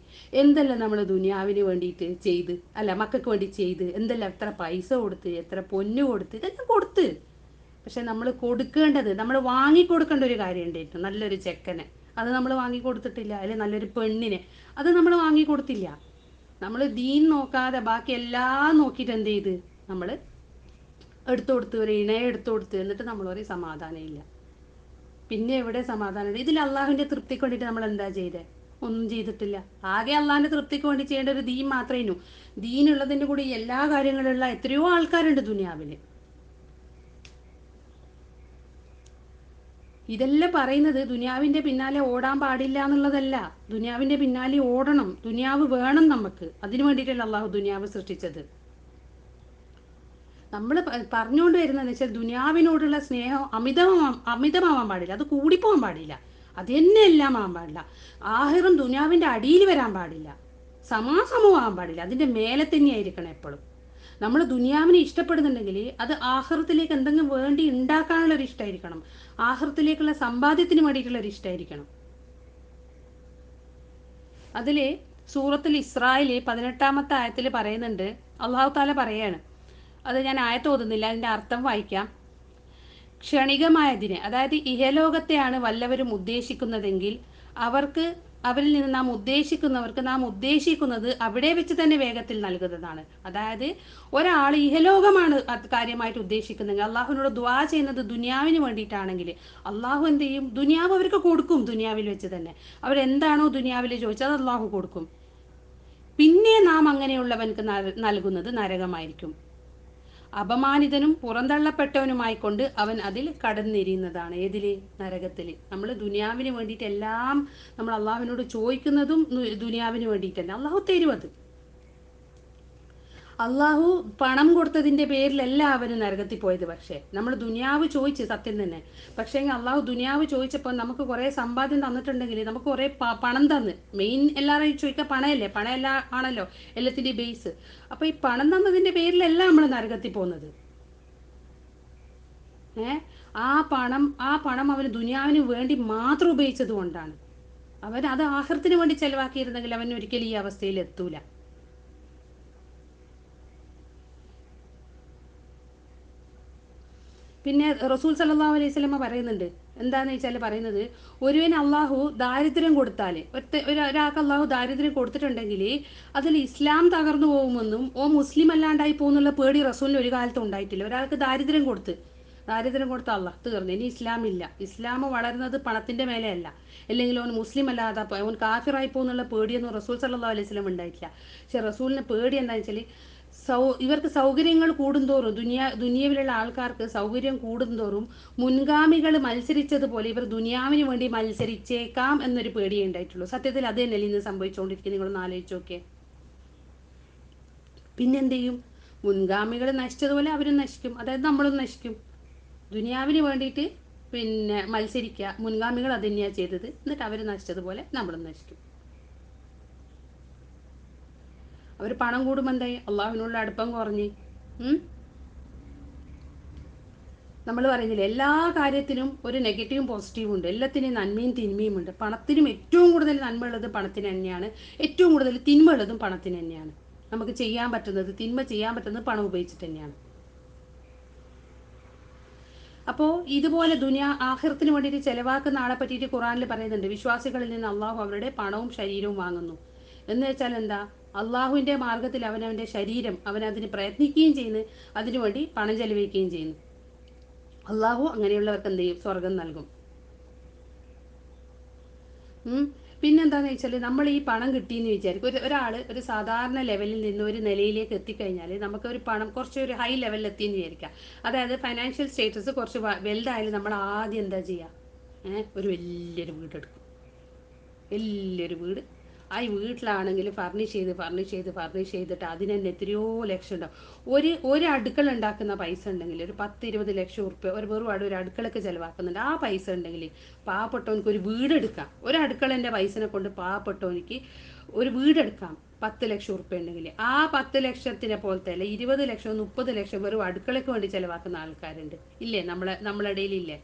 എന്തെല്ലാം നമ്മൾ ദുനിയാവിന് വേണ്ടിയിട്ട് ചെയ്ത്, അല്ല മക്കൾക്ക് വേണ്ടി ചെയ്ത്, എന്തെല്ലാം എത്ര പൈസ കൊടുത്ത്, എത്ര പൊന്നു കൊടുത്ത്, ഇതെല്ലാം കൊടുത്ത്. പക്ഷെ നമ്മൾ കൊടുക്കേണ്ടത്, നമ്മൾ വാങ്ങിക്കൊടുക്കേണ്ട ഒരു കാര്യം ഉണ്ടായിരുന്നു. നല്ലൊരു ചെക്കനെ അത് നമ്മൾ വാങ്ങിക്കൊടുത്തിട്ടില്ല. അല്ലെങ്കിൽ നല്ലൊരു പെണ്ണിനെ അത് നമ്മൾ വാങ്ങിക്കൊടുത്തില്ല. നമ്മൾ ദീൻ നോക്കാതെ ബാക്കി എല്ലാം നോക്കിയിട്ട് എന്ത് ചെയ്ത് നമ്മൾ എടുത്തു കൊടുത്ത്, ഒരു ഇണയെ എടുത്തു കൊടുത്ത്, എന്നിട്ട് നമ്മൾ ഒരു സമാധാനം ഇല്ല. പിന്നെ എവിടെ സമാധാനം? ഇതിൽ അള്ളാഹുവിൻ്റെ തൃപ്തിക്ക് വേണ്ടിയിട്ട് നമ്മൾ എന്താ ചെയ്തേ? ഒന്നും ചെയ്തിട്ടില്ല. ആകെ അള്ളാഹിൻ്റെ തൃപ്തിക്ക് വേണ്ടി ചെയ്യേണ്ട ഒരു ദീൻ മാത്രമേ. ദീനുള്ളതിൻ്റെ കൂടി എല്ലാ കാര്യങ്ങളുള്ള എത്രയോ ആൾക്കാരുണ്ട് ദുനിയാവിൽ. ഇതെല്ലാം പറയുന്നത് ദുനിയാവിൻ്റെ പിന്നാലെ ഓടാൻ പാടില്ല എന്നുള്ളതല്ല. ദുനിയാവിൻ്റെ പിന്നാലെ ഓടണം. ദുനിയാവ് വേണം നമുക്ക്. അതിനു വേണ്ടിയിട്ടല്ല അള്ളാഹു ദുനിയാവ് സൃഷ്ടിച്ചത്. നമ്മൾ പറഞ്ഞുകൊണ്ട് വരുന്നതെന്ന് വെച്ചാൽ ദുനിയാവിനോടുള്ള സ്നേഹം അമിതമാവാൻ പാടില്ല. അത് കൂടിപ്പോവാൻ പാടില്ല. അത് തന്നെ എല്ലാം ആവാൻ പാടില്ല. ആഹിറും ദുനിയാവിൻ്റെ അടിയിൽ വരാൻ പാടില്ല. സമാസമമാവാൻ പാടില്ല. അതിൻ്റെ മേലെ തന്നെയായിരിക്കണം എപ്പോഴും. നമ്മൾ ദുനിയാവിനെ ഇഷ്ടപ്പെടുന്നുണ്ടെങ്കിൽ അത് ആഹൃത്തിലേക്ക് എന്തെങ്കിലും വേണ്ടി ഉണ്ടാക്കാനുള്ള ഒരു ഇഷ്ടമായിരിക്കണം. ആഹൃത്തിലേക്കുള്ള സമ്പാദ്യത്തിന് വേണ്ടിയിട്ടുള്ള ഒരു ഇഷ്ടമായിരിക്കണം. അതിൽ സൂറത്തുൽ ഇസ്രായിൽ 18-ാമത്തെ ആയത്തിൽ പറയുന്നുണ്ട്, അള്ളാഹു താല പറയാണ്, അത് ഞാൻ ആയത്ത് ഓതുന്നില്ല, അതിൻ്റെ അർത്ഥം വായിക്കാം. ക്ഷണികമായതിനെ, അതായത് ഇഹലോകത്തെയാണ് വല്ലവരും ഉദ്ദേശിക്കുന്നതെങ്കിൽ അവരിൽ നിന്ന് നാം ഉദ്ദേശിക്കുന്നത് അവിടെ വെച്ച് തന്നെ വേഗത്തിൽ നൽകുന്നതാണ്. അതായത് ഒരാൾ ഇഹലോകമാണ് കാര്യമായിട്ട് ഉദ്ദേശിക്കുന്നതെങ്കിൽ, അള്ളാഹുവിനോട് ദുആ ചെയ്യുന്നത് ദുനിയാവിന് വേണ്ടിയിട്ടാണെങ്കിൽ, അള്ളാഹു എന്ത് ചെയ്യും? ദുനിയാവ് അവർക്ക് കൊടുക്കും. ദുനിയാവിൽ വെച്ച് തന്നെ അവരെന്താണോ ദുനിയാവിൽ ചോദിച്ചത് അത് അള്ളാഹു കൊടുക്കും. പിന്നെ നാം അങ്ങനെയുള്ളവൻക്ക് നൽകുന്നത് നരകമായിരിക്കും. അപമാനിതനും പുറന്തള്ളപ്പെട്ടവനുമായിക്കൊണ്ട് അവൻ അതിൽ കടന്നെരിയുന്നതാണ്. ഏതിൽ? നരകത്തിൽ. നമ്മൾ ദുനിയാവിന് വേണ്ടിയിട്ട് എല്ലാം നമ്മൾ അള്ളാഹുവിനോട് ചോദിക്കുന്നതും ദുനിയാവിന് വേണ്ടിയിട്ടല്ല. അള്ളാഹു തരുവത്. അള്ളാഹു പണം കൊടുത്തതിൻ്റെ പേരിലല്ല അവന് നരകത്തിൽ പോയത്. പക്ഷേ നമ്മൾ ദുനിയാവ് ചോദിച്ച്, സത്യം തന്നെ. പക്ഷേ അള്ളാഹു ദുനിയാവ് ചോദിച്ചപ്പോൾ നമുക്ക് കുറേ സമ്പാദ്യം തന്നിട്ടുണ്ടെങ്കിൽ നമുക്ക് കുറേ പണം തന്ന്, മെയിൻ എല്ലാവരെയും ചോദിക്കുക പണമല്ലേ? പണം എല്ലാം ആണല്ലോ എല്ലാത്തിൻ്റെയും ബേസ്. അപ്പോൾ ഈ പണം തന്നതിൻ്റെ പേരിലല്ല നമ്മൾ നരകത്തിൽ പോകുന്നത്. ആ പണം അവന് ദുനിയാവിന് വേണ്ടി മാത്രം ഉപയോഗിച്ചത് കൊണ്ടാണ്. അവൻ അത് ആഖിറത്തിന് വേണ്ടി ചെലവാക്കിയിരുന്നെങ്കിൽ അവൻ ഒരിക്കലും ഈ അവസ്ഥയിൽ എത്തൂല. പിന്നെ റസൂൽ സല്ലല്ലാഹു അലൈഹി വസല്ലമ പറയുന്നുണ്ട്, എന്താന്ന് വെച്ചാൽ പറയുന്നത്, ഒരുവന് അള്ളാഹു ദാരിദ്ര്യം കൊടുത്താൽ, ഒരാൾക്ക് അള്ളാഹു ദാരിദ്ര്യം കൊടുത്തിട്ടുണ്ടെങ്കിൽ അതിൽ ഇസ്ലാം തകർന്നു പോകുമെന്നും മുസ്ലിം അല്ലാണ്ടായി പോകുന്നുള്ള പേടി റസൂലിന് ഒരു കാലത്തും ഉണ്ടായിട്ടില്ല. ഒരാൾക്ക് ദാരിദ്ര്യം കൊടുത്ത അള്ളാഹ് തീർന്നു, ഇനി ഇസ്ലാമില്ല. ഇസ്ലാം വളരുന്നത് പണത്തിൻ്റെ മേലെയല്ല, അല്ലെങ്കിൽ അവൻ മുസ്ലിം അല്ലാതെ അവൻ കാഫിറായി പോകുന്നുള്ള പേടിയൊന്നും റസൂൽ സല്ലല്ലാഹു അലൈഹി വസല്ലം ഉണ്ടായിട്ടില്ല. പക്ഷെ റസൂലിന് പേടി എന്താണെന്ന് വെച്ചാൽ, ഇവർക്ക് സൗകര്യങ്ങൾ കൂടുന്തോറും, ദുനിയാവിലുള്ള ആൾക്കാർക്ക് സൗകര്യം കൂടുന്തോറും മുൻഗാമികൾ മത്സരിച്ചതുപോലെ ഇവർ ദുനിയാവിന് വേണ്ടി മത്സരിച്ചേക്കാം എന്നൊരു പേടിയേ ഉണ്ടായിട്ടുള്ളൂ. സത്യത്തിൽ അത് തന്നെയല്ലേ ഇന്ന് സംഭവിച്ചുകൊണ്ടിരിക്കുന്നത്? നിങ്ങളൊന്ന് ആലോചിച്ച് നോക്കിയേ. പിന്നെന്ത് ചെയ്യും? മുൻഗാമികൾ നശിച്ചതുപോലെ അവരും നശിക്കും. അതായത് നമ്മളും നശിക്കും. ദുനിയാവിന് വേണ്ടിയിട്ട് പിന്നെ മത്സരിക്കുക, മുൻഗാമികൾ അത് തന്നെയാണ് ചെയ്തത്. എന്നിട്ട് അവർ നശിച്ചതുപോലെ നമ്മളും നശിക്കും. അവർ പണം കൂടുമ്പോൾ എന്തായി? അള്ളാഹുവിനുള്ള അടുപ്പം കുറഞ്ഞ്. നമ്മൾ പറയുന്നില്ല, എല്ലാ കാര്യത്തിനും ഒരു നെഗറ്റീവും പോസിറ്റീവും ഉണ്ട്. എല്ലാത്തിനും നന്മയും തിന്മയും ഉണ്ട്. പണത്തിനും ഏറ്റവും കൂടുതൽ നന്മ ഉള്ളത് പണത്തിന് തന്നെയാണ്. ഏറ്റവും കൂടുതൽ തിന്മ ഉള്ളതും പണത്തിന് തന്നെയാണ്. നമുക്ക് ചെയ്യാൻ പറ്റുന്നത്, തിന്മ ചെയ്യാൻ പറ്റുന്നത് പണം ഉപയോഗിച്ചിട്ട് തന്നെയാണ്. അപ്പോൾ ഇതുപോലെ ആഖിറത്തിന് വേണ്ടിയിട്ട് ചെലവാക്കുന്ന ആളെ പറ്റിയിട്ട് ഖുറാനിൽ പറയുന്നുണ്ട്, വിശ്വാസികളിൽ നിന്ന് അള്ളാഹു അവരുടെ പണവും ശരീരവും വാങ്ങുന്നു. എന്ന് വെച്ചാൽ എന്താ? അള്ളാഹുവിൻ്റെ മാർഗത്തിൽ അവനവൻ്റെ ശരീരം അവനതിന് പ്രയത്നിക്കുകയും ചെയ്യുന്നു, അതിനുവേണ്ടി പണം ചെലവഴിക്കുകയും ചെയ്യുന്നു. അള്ളാഹു അങ്ങനെയുള്ളവർക്ക് എന്ത് ചെയ്യും? സ്വർഗം നൽകും. പിന്നെന്താണെന്ന് വെച്ചാൽ, നമ്മൾ ഈ പണം കിട്ടിയെന്ന് വിചാരിക്കും, ഒരാൾ ഒരു സാധാരണ ലെവലിൽ നിന്ന് ഒരു നിലയിലേക്ക് എത്തിക്കഴിഞ്ഞാൽ, നമുക്ക് ഒരു പണം കുറച്ച് ഒരു ഹൈ ലെവലിൽ എത്തിയെന്ന് വിചാരിക്കുക. അതായത് ഫൈനാൻഷ്യൽ സ്റ്റേറ്റസ് കുറച്ച് വലുതായാലും നമ്മൾ ആദ്യം എന്താ ചെയ്യുക? ഒരു വലിയൊരു വീട് എടുക്കും. വലിയൊരു വീട്, ആ ഈ വീട്ടിലാണെങ്കിൽ ഫർണിഷ് ചെയ്തിട്ട് അതിന് തന്നെ എത്രയോ ലക്ഷം ഉണ്ടാവും. ഒരു അടുക്കള ഉണ്ടാക്കുന്ന പൈസ ഉണ്ടെങ്കിൽ ഒരു 10-20 ലക്ഷം ഉറുപ്പ്യ ഒരു വെറും ഒരു അടുക്കളക്ക് ചിലവാക്കുന്നുണ്ട്. ആ പൈസ ഉണ്ടെങ്കിൽ പാവപ്പെട്ടവനക്ക് ഒരു വീടെടുക്കാം. ഒരു അടുക്കളൻ്റെ പൈസനെ കൊണ്ട് പാവപ്പെട്ടവനിക്ക് ഒരു വീടെടുക്കാം. 10 ലക്ഷം ഉറുപ്പ്യ ഉണ്ടെങ്കിൽ ആ 10 ലക്ഷത്തിനെ പോലത്തെ അല്ല 20 ലക്ഷം 30 ലക്ഷം വെറും അടുക്കളയ്ക്ക് വേണ്ടി ചിലവാക്കുന്ന ആൾക്കാരുണ്ട്. ഇല്ലേ? നമ്മളെ ഇടയിലില്ലേ?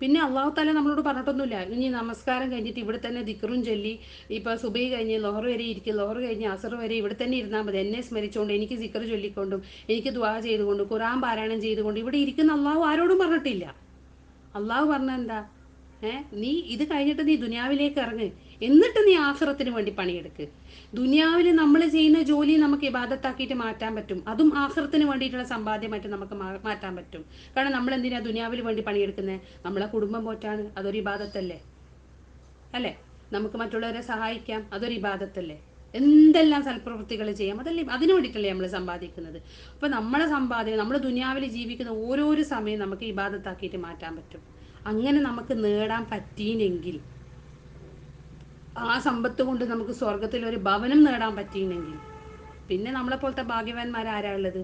പിന്നെ അള്ളാഹു താല നമ്മളോട് പറഞ്ഞിട്ടൊന്നുമില്ല ഇനി നമസ്കാരം കഴിഞ്ഞിട്ട് ഇവിടെ തന്നെ ദിക്റും ചൊല്ലി ഇപ്പോൾ സുബൈ കഴിഞ്ഞ് ലോഹർ വരെ ഇരിക്കും, ലോഹർ കഴിഞ്ഞ് അസർ വരെ ഇവിടെ തന്നെ ഇരുന്നാൽ മതി, എന്നെ സ്മരിച്ചുകൊണ്ട് എനിക്ക് ദിക്ർ ചൊല്ലിക്കൊണ്ടും എനിക്ക് ദുആ ചെയ്തുകൊണ്ടും ഖുർആൻ പാരായണം ചെയ്തുകൊണ്ട് ഇവിടെ ഇരിക്കുന്ന അള്ളാഹു ആരോടും പറഞ്ഞിട്ടില്ല. അള്ളാഹു പറഞ്ഞ എന്താ? നീ ഇത് കഴിഞ്ഞിട്ട് നീ ദുനിയാവിലേക്ക് ഇറങ്ങ്, എന്നിട്ട് നീ ആഖിറത്തിന് വേണ്ടി പണിയെടുക്ക്. ദുനിയാവിൽ നമ്മൾ ചെയ്യുന്ന ജോലി നമുക്ക് ഇബാദത്താക്കിയിട്ട് മാറ്റാൻ പറ്റും, അതും ആഖിറത്തിന് വേണ്ടിയിട്ടുള്ള സമ്പാദ്യമായിട്ട് നമുക്ക് മാറ്റാൻ പറ്റും. കാരണം നമ്മൾ എന്തിനാ ദുനിയാവിൽ വേണ്ടി പണിയെടുക്കുന്നത്? നമ്മളെ കുടുംബം പോറ്റാണ്, അതൊരു ഇബാദത്തല്ലേ? അല്ലേ? നമുക്ക് മറ്റുള്ളവരെ സഹായിക്കാം, അതൊരു ഇബാദത്തല്ലേ? എന്തെല്ലാം സൽപ്രവൃത്തികൾ ചെയ്യാം, അതല്ലേ? അതിനു വേണ്ടിയിട്ടല്ലേ നമ്മൾ സമ്പാദിക്കുന്നത്. അപ്പോൾ നമ്മളെ സമ്പാദ്യം നമ്മൾ ദുനിയാവിൽ ജീവിക്കുന്ന ഓരോരോ സമയം നമുക്ക് ഇബാദത്താക്കിയിട്ട് മാറ്റാൻ പറ്റും. അങ്ങനെ നമുക്ക് നേടാൻ പറ്റിയില്ലെങ്കിൽ, ആ സമ്പത്ത് കൊണ്ട് നമുക്ക് സ്വർഗത്തിൽ ഒരു ഭവനം നേടാൻ പറ്റിയില്ലെങ്കിൽ, പിന്നെ നമ്മളെ പോലത്തെ ഭാഗ്യവാന്മാരാരാ ഉള്ളത്?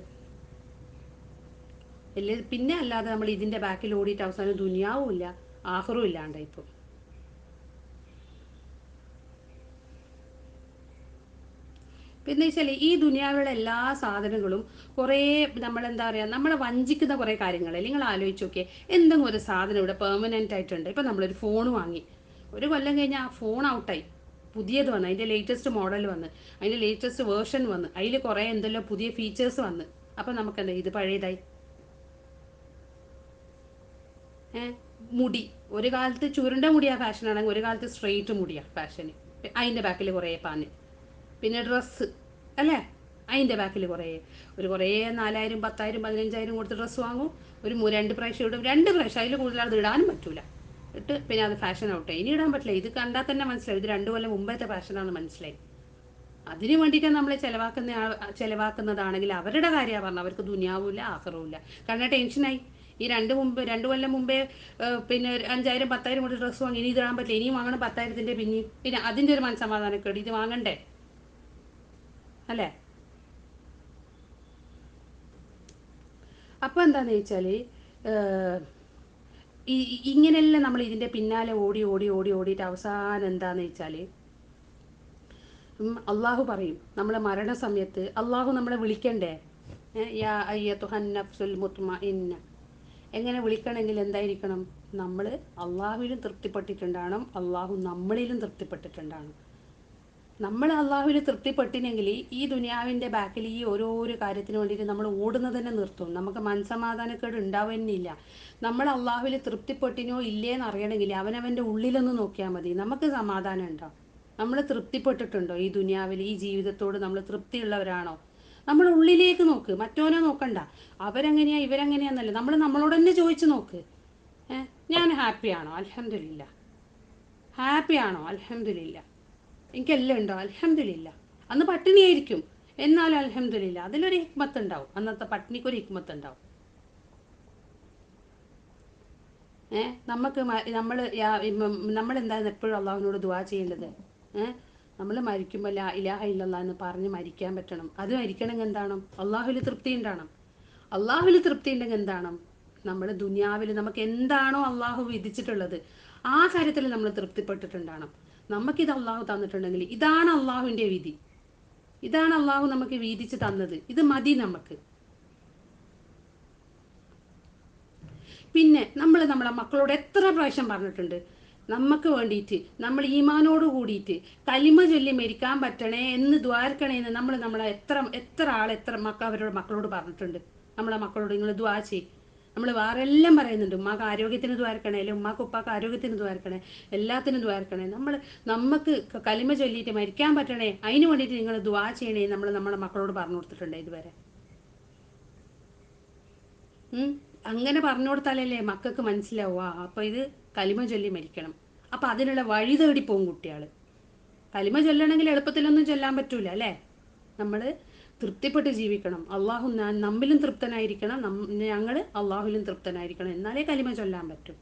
അല്ലേ? പിന്നെ അല്ലാതെ നമ്മൾ ഇതിൻ്റെ ബാക്കിൽ ഓടിയിട്ട് അവസാനം ദുനിയാവും ഇല്ല ആഖിറും ഇല്ലാണ്ടായിപ്പോൾ. പിന്നെ വെച്ചാൽ ഈ ദുനിയാവിലുള്ള എല്ലാ സാധനങ്ങളും കുറേ നമ്മളെന്താ പറയുക, നമ്മളെ വഞ്ചിക്കുന്ന കുറേ കാര്യങ്ങൾ. നിങ്ങൾ ആലോചിച്ച് നോക്കിയേ, എന്തെങ്കിലും ഒരു സാധനം ഇവിടെ പെർമനൻ്റ് ആയിട്ടുണ്ട്. ഇപ്പം നമ്മളൊരു ഫോൺ വാങ്ങി, ഒരു കൊല്ലം കഴിഞ്ഞാൽ ആ ഫോൺ ഔട്ടായി, പുതിയത് വന്ന്, അതിൻ്റെ ലേറ്റസ്റ്റ് മോഡൽ വന്ന്, അതിൻ്റെ ലേറ്റസ്റ്റ് വേർഷൻ വന്ന്, അതിൽ കുറേ എന്തെല്ലാം പുതിയ ഫീച്ചേഴ്സ് വന്ന്. അപ്പം നമുക്കെന്താ, ഇത് പഴയതായി. മുടി, ഒരു കാലത്ത് ചുരുണ്ട മുടിയാ ഫാഷനാണെങ്കിൽ ഒരു കാലത്ത് സ്ട്രെയിറ്റ് മുടിയാ ഫാഷന്. അതിൻ്റെ ബാക്കിൽ കുറേ പാന്. പിന്നെ ഡ്രസ്സ്, അല്ലേ? അതിൻ്റെ ബാക്കിൽ കുറേ 4000 10,000 15,000 കൊടുത്ത് ഡ്രസ്സ് വാങ്ങും. ഒരു 2 പ്രാവശ്യം ഇടും, 2 പ്രാവശ്യം, അതിൽ കൂടുതൽ അത് ഇടാനും പറ്റൂല. ഇട്ട് പിന്നെ അത് ഫാഷൻ ഔട്ട്, ഇനി ഇടാൻ പറ്റില്ല. ഇത് കണ്ടാൽ തന്നെ മനസ്സിലായി ഇത് 2 കൊല്ലം മുമ്പത്തെ ഫാഷനാണെന്ന് മനസ്സിലായി. അതിന് വേണ്ടിയിട്ടാണ് നമ്മൾ ചിലവാക്കുന്നതാണെങ്കിൽ അവരുടെ കാര്യമാണ് പറഞ്ഞത്, അവർക്ക് ദുനിയാവില്ല ആഖിറവുമില്ല. കാരണം ടെൻഷനായി. ഈ 2 കൊല്ലം മുമ്പേ പിന്നെ 5,000 10,000 കൊടുത്ത് ഡ്രസ്സ് വാങ്ങി, ഇനി ഇടാൻ പറ്റില്ല, ഇനിയും വാങ്ങണം 10,000-ൻ്റെ പിന്നെ അതിൻ്റെ ഒരു മനസ്സമാധാനക്കേട്, ഇത് വാങ്ങണ്ടേ? അല്ലേ? അപ്പോൾ എന്താണെന്ന് വെച്ചാൽ ഇങ്ങനെയെല്ലാം നമ്മൾ ഇതിൻ്റെ പിന്നാലെ ഓടിയിട്ട് അവസാനം എന്താണെന്ന് വെച്ചാൽ അള്ളാഹു പറയും നമ്മളെ മരണസമയത്ത്. അള്ളാഹു നമ്മളെ വിളിക്കണ്ടേ? യാ അയ്യത്തുഹൻ നഫ്സുൽ മുത്മഇന്ന. എങ്ങനെ വിളിക്കണമെങ്കിൽ എന്തായിരിക്കണം? നമ്മൾ അള്ളാഹുവിലും തൃപ്തിപ്പെട്ടിട്ടുണ്ടാകണം, അള്ളാഹു നമ്മളിലും തൃപ്തിപ്പെട്ടിട്ടുണ്ടാകണം. നമ്മൾ അള്ളാഹുവിൽ തൃപ്തിപ്പെട്ടിനെങ്കിൽ ഈ ദുനിയാവിൻ്റെ ബാക്കിൽ ഈ ഓരോരോ കാര്യത്തിന് വേണ്ടിയിട്ട് നമ്മൾ ഓടുന്നത് തന്നെ നിർത്തും, നമുക്ക് മനസ്സമാധാനക്കേട് ഉണ്ടാവുന്നില്ല. നമ്മൾ അള്ളാഹുവിൽ തൃപ്തിപ്പെട്ടിനോ ഇല്ലേന്ന് അറിയണമെങ്കിൽ അവനവൻ്റെ ഉള്ളിലൊന്ന് നോക്കിയാൽ മതി, നമുക്ക് സമാധാനം ഉണ്ടാവും. നമ്മൾ തൃപ്തിപ്പെട്ടിട്ടുണ്ടോ ഈ ദുനിയാവിൽ, ഈ ജീവിതത്തോട് നമ്മൾ തൃപ്തിയുള്ളവരാണോ? നമ്മൾ ഉള്ളിലേക്ക് നോക്ക്, മറ്റോനെ നോക്കണ്ട. അവരെങ്ങനെയാ ഇവരെങ്ങനെയാന്നല്ല, നമ്മൾ നമ്മളോട് തന്നെ ചോദിച്ചു നോക്ക്. ഞാൻ ഹാപ്പിയാണോ? അൽഹംദുലില്ലാ. ഹാപ്പിയാണോ? അൽഹംദുലില്ലാ. എനിക്കെല്ലാം ഉണ്ടോ? അൽഹംദുലില്ലാ. അന്ന് പട്ടിണിയായിരിക്കും, എന്നാലും അൽഹംദുലില്ലാ. അതിലൊരു ഹിക്മത്ത് ഉണ്ടാവും, അന്നത്തെ പട്ടിണിക്കൊരു ഹിക്മത്ത് ഉണ്ടാവും. നമുക്ക് നമ്മളെന്തായാലും എപ്പോഴും അള്ളാഹുവിനോട് ദുആ ചെയ്യേണ്ടത്, നമ്മൾ മരിക്കുമ്പോൾ ലാ ഇലാഹ ഇല്ലല്ലാഹ് എന്ന് പറഞ്ഞ് മരിക്കാൻ പറ്റണം. അത് മരിക്കണമെങ്കിൽ എന്താണ്? അള്ളാഹുവിൽ തൃപ്തി ഉണ്ടാകണം. അള്ളാഹുവിൽ തൃപ്തി ഉണ്ടെങ്കിൽ എന്താണ്? നമ്മൾ ദുനിയാവിൽ നമുക്ക് എന്താണോ അള്ളാഹു വിധിച്ചിട്ടുള്ളത് ആ കാര്യത്തിൽ നമ്മൾ തൃപ്തിപ്പെട്ടിട്ടുണ്ടാകണം. നമുക്കിത് അള്ളാഹു തന്നിട്ടുണ്ടെങ്കിൽ ഇതാണ് അള്ളാഹുവിൻ്റെ വിധി, ഇതാണ് അള്ളാഹു നമുക്ക് വീതിച്ച് തന്നത്, ഇത് മതി നമുക്ക്. പിന്നെ നമ്മൾ നമ്മളെ മക്കളോട് എത്ര പ്രാവശ്യം പറഞ്ഞിട്ടുണ്ട്, നമുക്ക് വേണ്ടിയിട്ട് നമ്മൾ ഈമാനോട് കൂടിയിട്ട് കലിമ ചൊല്ലി മരിക്കാൻ പറ്റണേ എന്ന് ദ്വാരക്കണേന്ന് നമ്മളെ എത്ര ആൾ എത്ര മക്കളോട് പറഞ്ഞിട്ടുണ്ട്. നമ്മളെ മക്കളോട് നിങ്ങൾ ദ്വാ ചെയ്യും. നമ്മൾ വേറെ എല്ലാം പറയുന്നുണ്ട്, ഉമ്മാക്ക് ആരോഗ്യത്തിന് ദ്വാരക്കണേ, അല്ലെങ്കിൽ ഉമ്മാക്ക് ഉപ്പാക്ക് ആരോഗ്യത്തിന് ദ്വാരക്കണേ, എല്ലാത്തിനും ദ്വാരക്കണേ. നമുക്ക് കലിമ ചൊല്ലിയിട്ട് മരിക്കാൻ പറ്റണേ, അതിന് വേണ്ടിയിട്ട് നിങ്ങൾ ദ്വാ ചെയ്യണേ നമ്മളെ മക്കളോട് പറഞ്ഞു കൊടുത്തിട്ടുണ്ട് ഇതുവരെ? അങ്ങനെ പറഞ്ഞു കൊടുത്താലല്ലേ മക്കൾക്ക് മനസ്സിലാവുക. അപ്പോൾ ഇത് കലിമ ചൊല്ലി മരിക്കണം. അപ്പോൾ അതിനുള്ള വഴി തേടി പോകും കുട്ടികൾ. കലിമ ചൊല്ലണമെങ്കിൽ എളുപ്പത്തിലൊന്നും ചൊല്ലാൻ പറ്റൂല, അല്ലേ? നമ്മൾ തൃപ്തിപ്പെട്ട് ജീവിക്കണം. അള്ളാഹു നമ്മിലും തൃപ്തനായിരിക്കണം, ഞങ്ങൾ അള്ളാഹുവിലും തൃപ്തനായിരിക്കണം, എന്നാലേ കലിമ ചൊല്ലാൻ പറ്റും.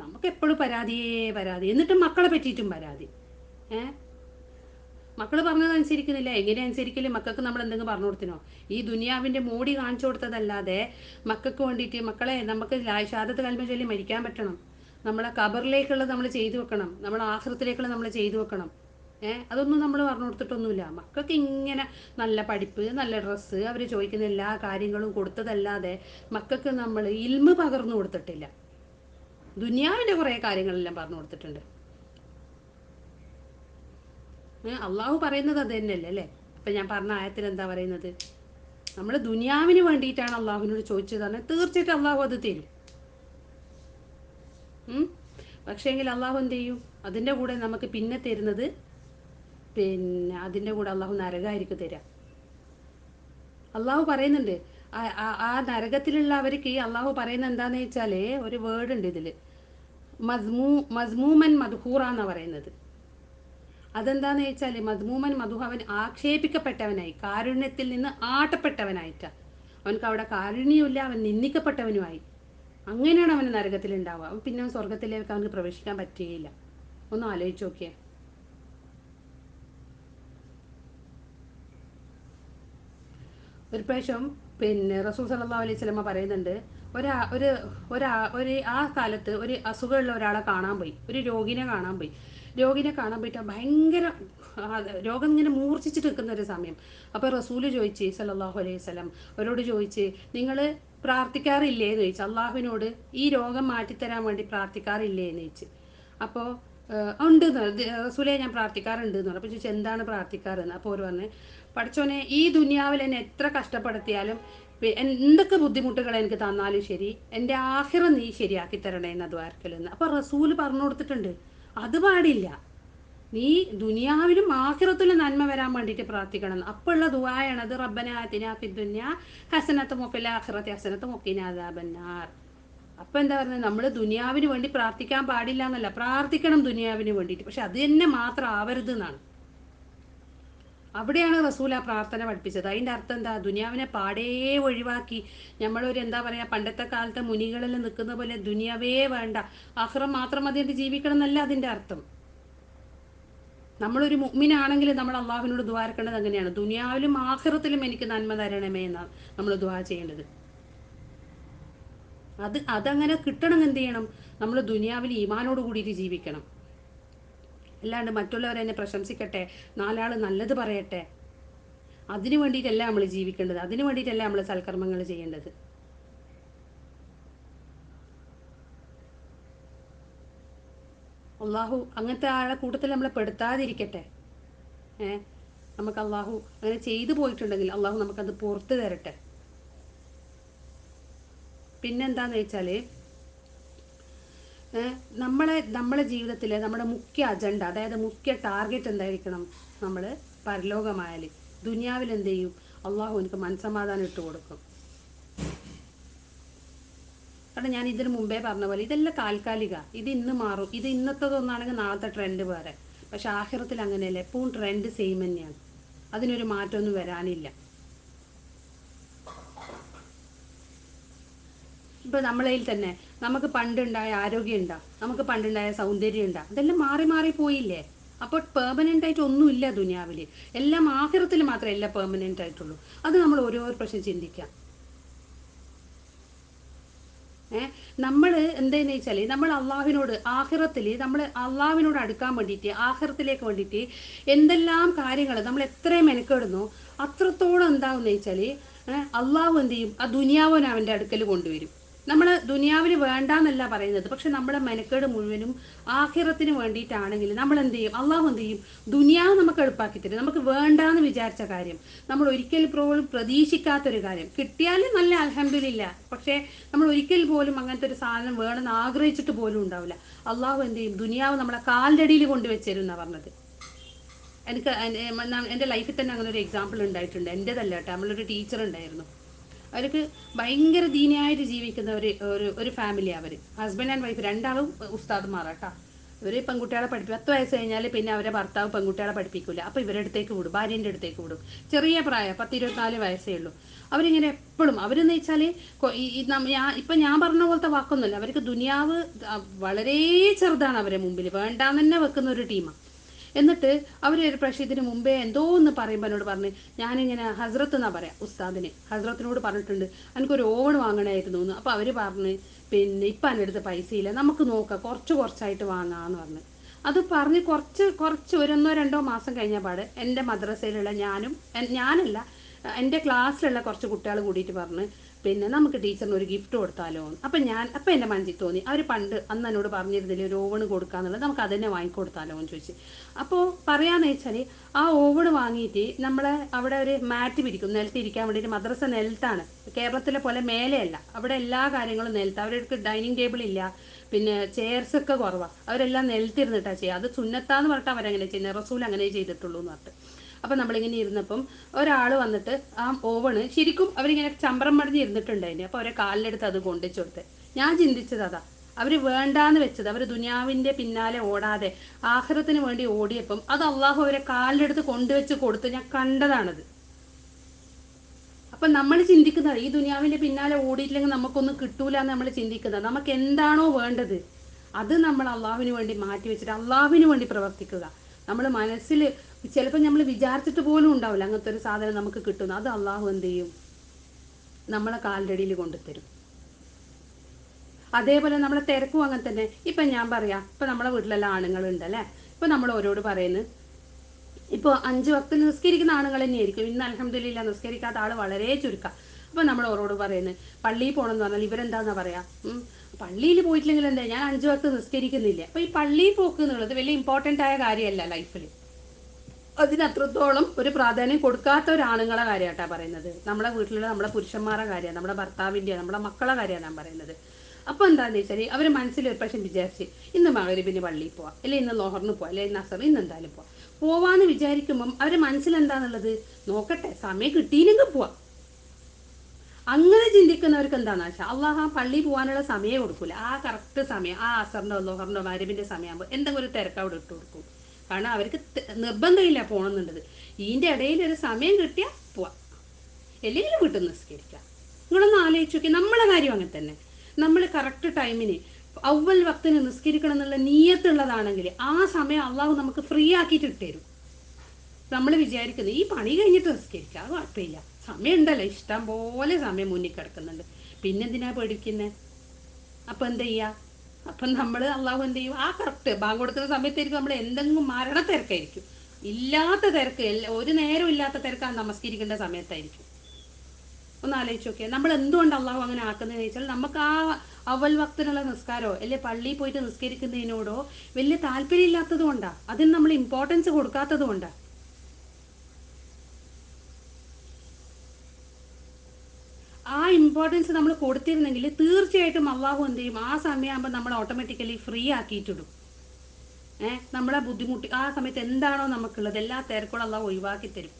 നമുക്ക് എപ്പോഴും പരാതിയേ പരാതി, എന്നിട്ടും മക്കളെ പറ്റിയിട്ടും പരാതി. ഏ മക്കൾ പറഞ്ഞത് അനുസരിക്കുന്നില്ല. എങ്ങനെ അനുസരിക്കല്? മക്കൾക്ക് നമ്മൾ എന്തെങ്കിലും പറഞ്ഞു കൊടുത്തിനോ? ഈ ദുനിയാവിൻ്റെ മോടി കാണിച്ചു കൊടുത്തതല്ലാതെ മക്കൾക്ക് വേണ്ടിയിട്ട്, മക്കളെ നമുക്ക് ഷഹാദത്ത് കലിമ ചൊല്ലി മരിക്കാൻ പറ്റണം, നമ്മളെ ഖബറിലേക്കുള്ളത് നമ്മൾ ചെയ്തു വെക്കണം, നമ്മളെ ആഖിറത്തിലേക്കുള്ളത് നമ്മൾ ചെയ്തു വെക്കണം. അതൊന്നും നമ്മൾ പറഞ്ഞു കൊടുത്തിട്ടൊന്നുമില്ല. മക്കൾക്ക് ഇങ്ങനെ നല്ല പഠിപ്പ്, നല്ല ഡ്രസ്സ്, അവർ ചോദിക്കുന്ന എല്ലാ കാര്യങ്ങളും കൊടുത്തതല്ലാതെ മക്കൾക്ക് നമ്മൾ ഇൽമ് പകർന്നു കൊടുത്തിട്ടില്ല. ദുനിയാവിൻ്റെ കുറേ കാര്യങ്ങളെല്ലാം പറഞ്ഞു കൊടുത്തിട്ടുണ്ട്. അള്ളാഹു പറയുന്നത് അത് തന്നെയല്ലേ അല്ലേ? അപ്പം ഞാൻ പറഞ്ഞ ആയത്തിൽ എന്താ പറയുന്നത്? നമ്മൾ ദുനിയാവിന് വേണ്ടിയിട്ടാണ് അള്ളാഹുവിനോട് ചോദിച്ചതാണ്, തീർച്ചയായിട്ടും അള്ളാഹു അത് തരും. പക്ഷേങ്കിൽ അള്ളാഹു എന്ത് ചെയ്യും? അതിൻ്റെ കൂടെ നമുക്ക് പിന്നെ തരുന്നത്, പിന്നെ അതിൻ്റെ കൂടെ അള്ളാഹു നരകമായിരിക്കും തരാം. അള്ളാഹു പറയുന്നുണ്ട്, ആ നരകത്തിലുള്ളവർക്ക് അള്ളാഹു പറയുന്നത് എന്താണെന്ന് വെച്ചാൽ, ഒരു വേർഡ് ഉണ്ട് ഇതിൽ, മസ്മൂമൻ മദ്ഹൂറ എന്നാണ് പറയുന്നത്. അതെന്താന്ന് വെച്ചാൽ, മദ്മൂമൻ മധു, അവൻ ആക്ഷേപിക്കപ്പെട്ടവനായി, കാരുണ്യത്തിൽ നിന്ന് ആട്ടപ്പെട്ടവനായിട്ടാണ്. അവനക്ക് അവിടെ കാരുണ്യമില്ല, അവൻ നിന്ദിക്കപ്പെട്ടവനുമായി. അങ്ങനെയാണ് അവന് നരകത്തിൽ ഉണ്ടാവുക. അവൻ പിന്നെ സ്വർഗത്തിലേക്ക് അവന് പ്രവേശിക്കാൻ പറ്റുകയില്ല. ഒന്ന് ആലോചിച്ച് നോക്കിയേ. ഒരു പ്രാവശ്യം പിന്നെ റസൂൽ സല്ലല്ലാഹു അലൈഹി വസല്ലമ പറയുന്നുണ്ട്, ഒരാ ഒരു ഒരാ ഒരു ആ കാലത്ത് ഒരു അസുഖമുള്ള ഒരാളെ കാണാൻ പോയി, ഒരു രോഗിനെ കാണാൻ പോയി. രോഗിനെ കാണാൻ പോയിട്ട് ഭയങ്കര രോഗം ഇങ്ങനെ മൂർച്ഛിച്ചിട്ട് നിൽക്കുന്ന ഒരു സമയം. അപ്പോൾ റസൂല് ചോദിച്ച് സല്ലല്ലാഹു അലൈഹി വസല്ലം അവരോട് ചോദിച്ച്, നിങ്ങൾ പ്രാർത്ഥിക്കാറില്ലേ എന്ന് ചോദിച്ചു, അള്ളാഹുവിനോട് ഈ രോഗം മാറ്റിത്തരാൻ വേണ്ടി പ്രാർത്ഥിക്കാറില്ലേ എന്ന് ചോദിച്ചു. അപ്പോൾ ഉണ്ട് റസൂലെ, ഞാൻ പ്രാർത്ഥിക്കാറുണ്ട് എന്ന് പറഞ്ഞു. അപ്പോൾ ചോദിച്ചു, എന്താണ് പ്രാർത്ഥിക്കാറെന്ന്. അപ്പോൾ അവർ പറഞ്ഞ്, പഠിച്ചോനെ, ഈ ദുനിയാവിൽ എന്നെ എത്ര കഷ്ടപ്പെടുത്തിയാലും എന്തൊക്കെ ബുദ്ധിമുട്ടുകൾ എനിക്ക് തന്നാലും ശരി, എൻ്റെ ആഖിറ നീ ശരിയാക്കി തരണേ എന്ന് ദ്വാരക്കലെന്ന്. അപ്പോൾ റസൂല് പറഞ്ഞു കൊടുത്തിട്ടുണ്ട്, അത് പാടില്ല. നീ ദുനിയാവിലും ആഖിറത്തിലും നന്മ വരാൻ വേണ്ടിയിട്ട് പ്രാർത്ഥിക്കണം. അപ്പോഴുള്ള ദുആയാണ് അത്, റബ്ബനാ ആതിനാ ഫിദ്ദുനിയ ഹസനത്തും വഫിൽ ആഖിറതി ഹസനത്തും വഖിനാ അദാബന്നാർ. അപ്പം എന്താ പറയുന്നത്? നമ്മൾ ദുനിയാവിന് വേണ്ടി പ്രാർത്ഥിക്കാൻ പാടില്ല എന്നല്ല, പ്രാർത്ഥിക്കണം ദുനിയാവിന് വേണ്ടിയിട്ട്, പക്ഷെ അത് തന്നെ മാത്രം ആവരുത് എന്നാണ്. അവിടെയാണ് റസൂൽ ആ പ്രാർത്ഥന പഠിപ്പിച്ചത്. അതിൻ്റെ അർത്ഥം എന്താ? ദുനിയാവിനെ പാടേ ഒഴിവാക്കി, നമ്മളൊരു എന്താ പറയുക, പണ്ടത്തെ കാലത്തെ മുനികളെല്ലാം നിൽക്കുന്ന പോലെ ദുനിയാവേ വേണ്ട, ആഖിറം മാത്രം മതി എന്ന് ജീവിക്കണം എന്നല്ല അതിൻ്റെ അർത്ഥം. നമ്മളൊരു മുഅ്മിനാണെങ്കിൽ നമ്മൾ അള്ളാഹുവിനോട് ദ്വാരക്കേണ്ടത് അങ്ങനെയാണ്, ദുനിയാവിലും ആഖിറത്തിലും എനിക്ക് നന്മ തരണമേ എന്നാണ് നമ്മൾ ദ്വാ ചെയ്യേണ്ടത്. അതങ്ങനെ കിട്ടണമെങ്കിൽ എന്ത് ചെയ്യണം? നമ്മൾ ദുനിയാവിൽ ഈമാനോട് കൂടിയിട്ട് ജീവിക്കണം. അല്ലാണ്ട് മറ്റുള്ളവരെന്നെ പ്രശംസിക്കട്ടെ, നാലാൾ നല്ലത് പറയട്ടെ, അതിനു വേണ്ടിയിട്ടല്ല നമ്മൾ ജീവിക്കേണ്ടത്, അതിനു വേണ്ടിയിട്ടല്ല നമ്മൾ സൽക്കർമ്മങ്ങൾ ചെയ്യേണ്ടത്. അള്ളാഹു അങ്ങനത്തെ ആളെ കൂട്ടത്തിൽ നമ്മളെ പെടുത്താതിരിക്കട്ടെ. നമുക്ക് അള്ളാഹു അങ്ങനെ ചെയ്തു പോയിട്ടുണ്ടെങ്കിൽ അള്ളാഹു നമുക്കത് പുറത്തു തരട്ടെ. പിന്നെന്താന്ന് വെച്ചാൽ, നമ്മളെ ജീവിതത്തിൽ നമ്മുടെ മുഖ്യ അജണ്ട, അതായത് മുഖ്യ ടാർഗറ്റ് എന്തായിരിക്കണം? നമ്മൾ പരലോകമായാൽ ദുനിയാവിൽ എന്ത് ചെയ്യും? അള്ളാഹു എനിക്ക് മനസ്സമാധാനം ഇട്ട് കൊടുക്കും. കാരണം ഞാൻ ഇതിന് മുമ്പേ പറഞ്ഞ പോലെ ഇതെല്ലാം താൽക്കാലിക, ഇത് ഇന്ന് മാറും. ഇത് ഇന്നത്തതൊന്നാണെങ്കിൽ നാളത്തെ ട്രെൻഡ് വേറെ. പക്ഷെ ആഖിറത്തിൽ അങ്ങനെയല്ല, എപ്പോഴും ട്രെൻഡ് സെയിം തന്നെയാണ്, അതിനൊരു മാറ്റമൊന്നും വരാനില്ല. ഇപ്പോൾ നമ്മളതിൽ തന്നെ നമുക്ക് പണ്ടുണ്ടായ ആരോഗ്യം ഉണ്ടാ, നമുക്ക് പണ്ടുണ്ടായ സൗന്ദര്യം ഉണ്ടാ, അതെല്ലാം മാറി മാറി പോയില്ലേ? അപ്പോൾ പെർമനൻ്റ് ആയിട്ട് ഒന്നുമില്ല ദുനിയാവിൽ. എല്ലാം ആഖിറത്തിൽ മാത്രമേ എല്ലാം പെർമനൻ്റ് ആയിട്ടുള്ളൂ. അത് നമ്മൾ ഓരോ പ്രശ്നം ചിന്തിക്കാം. നമ്മൾ എന്താണെന്ന് വെച്ചാൽ, നമ്മൾ അള്ളാഹുവിനോട് ആഖിറത്തിൽ നമ്മൾ അള്ളാഹുവിനോട് അടുക്കാൻ വേണ്ടിയിട്ട്, ആഖിറത്തിലേക്ക് വേണ്ടിയിട്ട് എന്തെല്ലാം കാര്യങ്ങൾ നമ്മൾ എത്രയും മെനക്കെടുന്നു, അത്രത്തോളം എന്താണെന്ന് വെച്ചാൽ അള്ളാഹു എന്ത് ചെയ്യും? ആ ദുനിയാവിനെ അവൻ്റെ അടുക്കൽ കൊണ്ടുവരും. നമ്മൾ ദുനിയാവിന് വേണ്ടാന്നല്ല പറയുന്നത്, പക്ഷെ നമ്മളെ മെനക്കേട് മുഴുവനും ആഖിറത്തിന് വേണ്ടിയിട്ടാണെങ്കിൽ നമ്മൾ എന്ത് ചെയ്യും? അള്ളാഹു എന്ത് ചെയ്യും? ദുനിയാവ് നമുക്ക് എളുപ്പാക്കി തരും. നമുക്ക് വേണ്ടാന്ന് വിചാരിച്ച കാര്യം, നമ്മൾ ഒരിക്കൽ പോലും പ്രതീക്ഷിക്കാത്തൊരു കാര്യം കിട്ടിയാലും നല്ല അൽഹംദുലില്ലാ, പക്ഷേ നമ്മൾ ഒരിക്കൽ പോലും അങ്ങനത്തെ ഒരു സാധനം വേണമെന്ന് ആഗ്രഹിച്ചിട്ട് പോലും ഉണ്ടാവില്ല. അള്ളാഹു എന്ത് ചെയ്യും? ദുനിയാവ് നമ്മളെ കാലിൻ്റെ അടിയിൽ കൊണ്ടുവച്ചരും എന്നാണ് പറഞ്ഞത്. എനിക്ക് എൻ്റെ ലൈഫിൽ തന്നെ അങ്ങനെ ഒരു എക്സാമ്പിൾ ഉണ്ടായിട്ടുണ്ട്. എൻ്റെതല്ല കേട്ടോ, നമ്മളൊരു ടീച്ചർ ഉണ്ടായിരുന്നു. അവർക്ക് ഭയങ്കര ദീനിയായിട്ട് ജീവിക്കുന്ന ഒരു ഫാമിലിയാണ് അവർ. ഹസ്ബൻഡ് ആൻഡ് വൈഫ് രണ്ടാളും ഉസ്താദുമാറാട്ടോ. ഒരു പെൺകുട്ടികളെ പഠിപ്പിക്കും 10 വയസ്സ് കഴിഞ്ഞാൽ പിന്നെ അവരെ ഭർത്താവ് പെൺകുട്ടികളെ പഠിപ്പിക്കില്ല. അപ്പോൾ ഇവരുടെ അടുത്തേക്ക് വിടും, ഭാര്യൻ്റെ അടുത്തേക്ക് വിടും. ചെറിയ പ്രായം 10-24 വയസ്സേ ഉള്ളൂ. അവരിങ്ങനെ എപ്പോഴും അവരെന്ന് വെച്ചാൽ ഇപ്പം ഞാൻ പറഞ്ഞ പോലത്തെ വാക്കൊന്നുമില്ല. അവർക്ക് ദുനിയാവ് വളരെ ചെറുതാണ് അവരെ മുമ്പിൽ, വേണ്ടാന്ന് തന്നെ വെക്കുന്ന ഒരു ടീമാണ്. എന്നിട്ട് അവർ ഒരു പ്രാവശ്യം ഇതിന് മുമ്പേ എന്തോ ഒന്ന് പറയുമ്പോൾ എന്നോട് പറഞ്ഞ്, ഞാനിങ്ങനെ ഹസ്രത്ത് എന്നാ പറയാം, ഉസ്താദിന് ഹസ്രത്തിനോട് പറഞ്ഞിട്ടുണ്ട് എനിക്കൊരു ഓവൺ വാങ്ങണമായിരുന്നു എന്ന്. അപ്പോൾ അവർ പറഞ്ഞ് പിന്നെ ഇപ്പം എൻ്റെ അടുത്ത് പൈസ ഇല്ല, നമുക്ക് നോക്കാം കുറച്ചായിട്ട് വാങ്ങാമെന്ന് പറഞ്ഞു. അത് പറഞ്ഞ് കുറച്ച് 1-2 മാസം കഴിഞ്ഞ പാട് എൻ്റെ മദ്രസയിലുള്ള ഞാനല്ല എൻ്റെ ക്ലാസ്സിലുള്ള കുറച്ച് കുട്ടികൾ കൂടിയിട്ട് പറഞ്ഞ് പിന്നെ നമുക്ക് ടീച്ചറിന് ഒരു ഗിഫ്റ്റ് കൊടുത്താലോ. അപ്പം എൻ്റെ മനസ്സിൽ തോന്നി, അവർ അന്ന് എന്നോട് പറഞ്ഞിരുന്നില്ല ഒരു ഓവണ് കൊടുക്കാന്നുള്ളത്, നമുക്ക് അതന്നെ വാങ്ങിക്കൊടുത്താലോ എന്ന് ചോദിച്ചു. അപ്പോൾ പറയാന്ന് വെച്ചാൽ ആ ഓവൺ വാങ്ങിയിട്ട് നമ്മളെ അവിടെ ഒരു മാറ്റ് പിരിക്കും നിലത്തിരിക്കാൻ വേണ്ടിയിട്ട്. മദ്രസ നിലത്താണ്, കേരളത്തിലെ പോലെ മേലെയല്ല, അവിടെ എല്ലാ കാര്യങ്ങളും നിലത്ത്. അവർക്ക് ഡൈനിങ് ടേബിൾ ഇല്ല, പിന്നെ ചെയർസ് ഒക്കെ കുറവാണ്, അവരെല്ലാം നിലത്തിരുന്നിട്ടാണ് ചെയ്യുക. അത് സുന്നത്താന്ന് പറഞ്ഞിട്ട് അവരങ്ങനെ ചെയ്യുന്നത്, റസൂൽ അങ്ങനെ ചെയ്തിട്ടുള്ളൂ എന്ന് പറഞ്ഞിട്ട്. അപ്പം നമ്മളിങ്ങനെ ഇരുന്നപ്പം ഒരാൾ വന്നിട്ട് ആ ഓവണ് ശരിക്കും അവരിങ്ങനെ ചമ്പ്രം മടിഞ്ഞ് ഇരുന്നിട്ടുണ്ടായിരുന്നു. അപ്പോൾ അവരെ കാലിലെടുത്ത് അത് കൊണ്ടുവച്ച് കൊടുത്ത്. ഞാൻ ചിന്തിച്ചത് അതാ, അവർ വേണ്ടാന്ന് വെച്ചത്, അവർ ദുനിയാവിൻ്റെ പിന്നാലെ ഓടാതെ ആഖിറത്തിന് വേണ്ടി ഓടിയപ്പം അത് അള്ളാഹു അവരെ കാലിലെടുത്ത് കൊണ്ടുവച്ച് കൊടുത്ത് ഞാൻ കണ്ടതാണത്. അപ്പം നമ്മൾ ചിന്തിക്കുന്നത് ഈ ദുനിയാവിൻ്റെ പിന്നാലെ ഓടിയിട്ടില്ലെങ്കിൽ നമുക്കൊന്നും കിട്ടൂല എന്ന് നമ്മൾ ചിന്തിക്കുന്നത്. നമുക്ക് എന്താണോ വേണ്ടത് അത് നമ്മൾ അള്ളാഹുവിന് വേണ്ടി മാറ്റി വെച്ചിട്ട് അള്ളാഹുവിന് വേണ്ടി പ്രവർത്തിക്കുക. നമ്മൾ മനസ്സിൽ ചിലപ്പോൾ നമ്മൾ വിചാരിച്ചിട്ട് പോലും ഉണ്ടാവില്ല അങ്ങനത്തെ ഒരു സാധനം നമുക്ക് കിട്ടുന്നു. അത് അള്ളാഹു എന്ത് ചെയ്യും, നമ്മളെ കാലിൻ്റെ അടിയിൽ കൊണ്ടുതരും. അതേപോലെ നമ്മളെ തിരക്കും അങ്ങനെ തന്നെ. ഇപ്പം ഞാൻ പറയാം, ഇപ്പം നമ്മളെ വീട്ടിലെല്ലാം ആണുങ്ങളുണ്ടല്ലേ, ഇപ്പം നമ്മൾ ഓരോട് പറയുന്നത്, ഇപ്പോൾ 5 വക്ത് നിസ്കരിക്കുന്ന ആണുങ്ങൾ തന്നെയായിരിക്കും. ഇന്ന് അൽഹംദുലില്ലാ നിസ്കരിക്കാത്ത ആൾ വളരെ ചുരുക്കം. അപ്പം നമ്മൾ ഓരോട് പറയുന്നത് പള്ളിയിൽ പോകണമെന്ന് പറഞ്ഞാൽ ഇവരെന്താണെന്നാ പറയാ, പള്ളിയിൽ പോയിട്ടില്ലെങ്കിൽ എന്താ, ഞാൻ 5 വക്ത് നിസ്കരിക്കുന്നില്ല. അപ്പോൾ ഈ പള്ളിയിൽ പോക്ക് എന്നുള്ളത് വലിയ ഇമ്പോർട്ടൻ്റ് ആയ കാര്യമല്ല ലൈഫിൽ. അതിനത്രത്തോളം ഒരു പ്രാധാന്യം കൊടുക്കാത്ത ഒരു ആണുങ്ങളെ കാര്യമായിട്ടാണ് പറയുന്നത്. നമ്മളെ വീട്ടിലുള്ള നമ്മളെ പുരുഷന്മാരുടെ കാര്യമാണ്, നമ്മുടെ ഭർത്താവിൻ്റെ നമ്മുടെ മക്കളെ കാര്യമാണ് ഞാൻ പറയുന്നത്. അപ്പോൾ എന്താണെന്ന് വെച്ചാൽ അവർ മനസ്സിൽ ഒരു പ്രാവശ്യം വിചാരിച്ച് ഇന്ന് മഗ്‌രിബിന് പള്ളിയിൽ പോവാം, അല്ലെങ്കിൽ ഇന്ന് ലോഹറിന് പോവാം, അല്ലെങ്കിൽ ഇന്ന് അസറിന്, ഇന്ന് എന്തായാലും പോവാം. പോവാന്ന് വിചാരിക്കുമ്പം അവരുടെ മനസ്സിലെന്താണെന്നുള്ളത്, നോക്കട്ടെ സമയം കിട്ടിയില്ലെങ്കിൽ പോവാം. അങ്ങനെ ചിന്തിക്കുന്നവർക്ക് എന്താണെന്ന് വെച്ചാൽ അള്ളാഹ് ആ പള്ളിയിൽ പോകാനുള്ള സമയം കൊടുക്കൂല. ആ കറക്റ്റ് സമയം, ആ അസറിൻ്റെ ലോഹറിൻ്റെ മഗ്‌രിബിൻ്റെ സമയമാകുമ്പോൾ എന്തെങ്കിലും ഒരു തിരക്ക് അവിടെ ഇട്ട് കൊടുക്കും. കാരണം അവർക്ക് നിർബന്ധമില്ല പോകണമെന്നുള്ളത്. ഇതിൻ്റെ ഇടയിൽ ഒരു സമയം കിട്ടിയാൽ പോവാം, അല്ലെങ്കിൽ വീട്ടിൽ നിന്ന് നിസ്കരിക്കാം. നിങ്ങളൊന്ന് ആലോചിച്ച് നോക്കി, നമ്മളെ കാര്യം അങ്ങനെ തന്നെ. നമ്മൾ കറക്റ്റ് ടൈമിന് അവൽ വക്തിന് നിസ്കരിക്കണം എന്നുള്ള നിയ്യത്തുള്ളതാണെങ്കിൽ ആ സമയം അള്ളാഹു നമുക്ക് ഫ്രീ ആക്കിയിട്ട് ഇട്ടുതരും. നമ്മൾ വിചാരിക്കുന്നത് ഈ പണി കഴിഞ്ഞിട്ട് നിസ്കരിക്കുക, അത് കുഴപ്പമില്ല, സമയം ഉണ്ടല്ലോ, ഇഷ്ടം പോലെ സമയം മുന്നിൽ കിടക്കുന്നുണ്ട്, പിന്നെന്തിനാ പേടിക്കുന്നത്. അപ്പം എന്താ ചെയ്യുക, അപ്പം നമ്മൾ അള്ളാഹു എന്ത് ചെയ്യും, ആ കറക്റ്റ് ബാങ്ക് കൊടുക്കുന്ന സമയത്തായിരിക്കും നമ്മൾ എന്തെങ്കിലും മരണ തിരക്കായിരിക്കും, ഇല്ലാത്ത തിരക്ക്, ഒരു നേരം ഇല്ലാത്ത തിരക്കാണ് നമസ്കരിക്കേണ്ട സമയത്തായിരിക്കും. ഒന്ന് ആലോചിച്ച് നോക്കിയാൽ നമ്മൾ എന്തുകൊണ്ട് അള്ളാഹു അങ്ങനെ ആക്കുന്നതെന്ന് വെച്ചാൽ നമുക്ക് ആ അവൽ വക്തിനുള്ള നിസ്കാരമോ അല്ലെ പള്ളിയിൽ പോയിട്ട് നിസ്കരിക്കുന്നതിനോടോ വലിയ താല്പര്യം ഇല്ലാത്തത് കൊണ്ടാണ്, അതിന് നമ്മൾ ഇമ്പോർട്ടൻസ് കൊടുക്കാത്തത് കൊണ്ടാണ്. ആ ഇമ്പോർട്ടൻസ് നമ്മൾ കൊടുത്തിരുന്നെങ്കിൽ തീർച്ചയായിട്ടും അള്ളാഹു എന്ത് ചെയ്യും, ആ സമയമാകുമ്പോൾ നമ്മൾ ഓട്ടോമാറ്റിക്കലി ഫ്രീ ആക്കിയിട്ടിടും. നമ്മളെ ബുദ്ധിമുട്ട് ആ സമയത്ത് എന്താണോ നമുക്കുള്ളത് എല്ലാ തിരക്കുകളും അള്ളാഹു ഒഴിവാക്കി തരും.